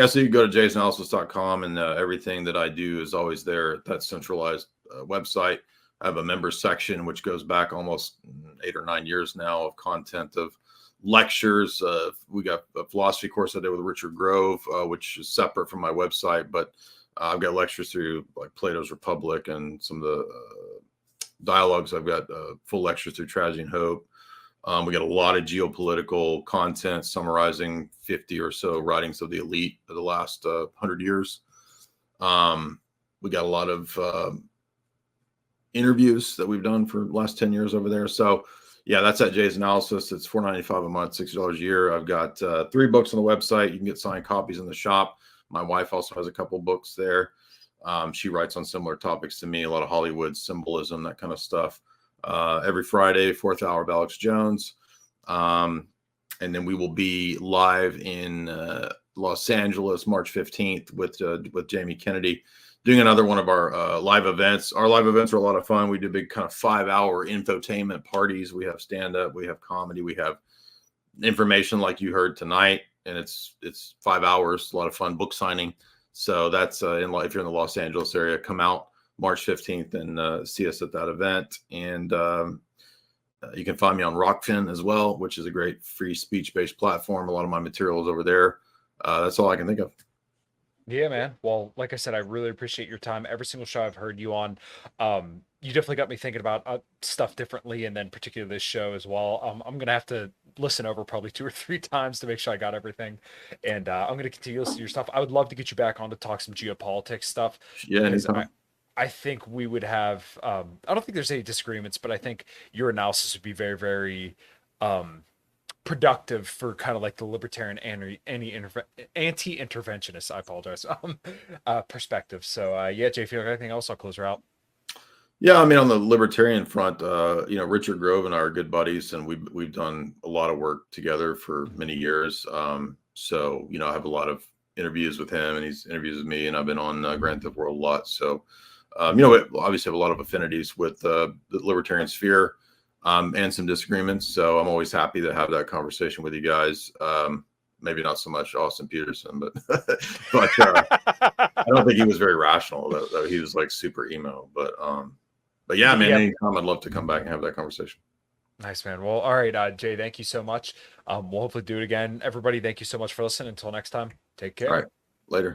So you can go to jaysanalysis.com, and everything that I do is always there at that centralized website. I have a members section, which goes back almost 8 or 9 years now of content of lectures. We got a philosophy course I did with Richard Grove, which is separate from my website, but I've got lectures through like Plato's Republic and some of the dialogues. I've got full lectures through Tragedy and Hope. We got a lot of geopolitical content summarizing 50 or so writings of the elite of the last 100 years. We got a lot of interviews that we've done for the last 10 years over there. So yeah, that's at Jay's Analysis. It's $4.95 a month, $60 a year. I've got 3 books on the website. You can get signed copies in the shop. My wife also has a couple books there. She writes on similar topics to me, a lot of Hollywood symbolism, that kind of stuff. Every Friday, 4th hour of Alex Jones. And then we will be live in Los Angeles, March 15th with Jamie Kennedy, doing another one of our live events. Our live events are a lot of fun. We do big kind of 5-hour infotainment parties. We have stand-up, we have comedy, we have information like you heard tonight, and it's 5 hours, a lot of fun, book signing. So that's if you're in the Los Angeles area, come out March 15th and see us at that event. And you can find me on Rockfin as well, which is a great free speech-based platform. A lot of my material is over there. That's all I can think of. Yeah, man. Well, like I said, I really appreciate your time. Every single show I've heard you on, you definitely got me thinking about stuff differently, and then particularly this show as well. I'm going to have to listen over probably 2 or 3 times to make sure I got everything. And I'm going to continue listening to your stuff. I would love to get you back on to talk some geopolitics stuff. Yeah, anytime. I think we would have, I don't think there's any disagreements, but I think your analysis would be very, very productive for kind of like the libertarian anti-interventionist, I apologize, perspective. So yeah, Jay, if you have anything else, I'll close her out. Yeah, I mean, on the libertarian front, Richard Grove and I are good buddies, and we've done a lot of work together for many years. So I have a lot of interviews with him, and he's interviews with me, and I've been on Grand Theft World a lot. So we obviously have a lot of affinities with the libertarian sphere, and some disagreements. So I'm always happy to have that conversation with you guys. Maybe not so much Austin Peterson, but I don't think he was very rational. Though he was like super emo. But yeah, man, anytime I'd love to come back and have that conversation. Nice, man. Well, all right, Jay, thank you so much. We'll hopefully do it again. Everybody, thank you so much for listening. Until next time, take care. All right, later.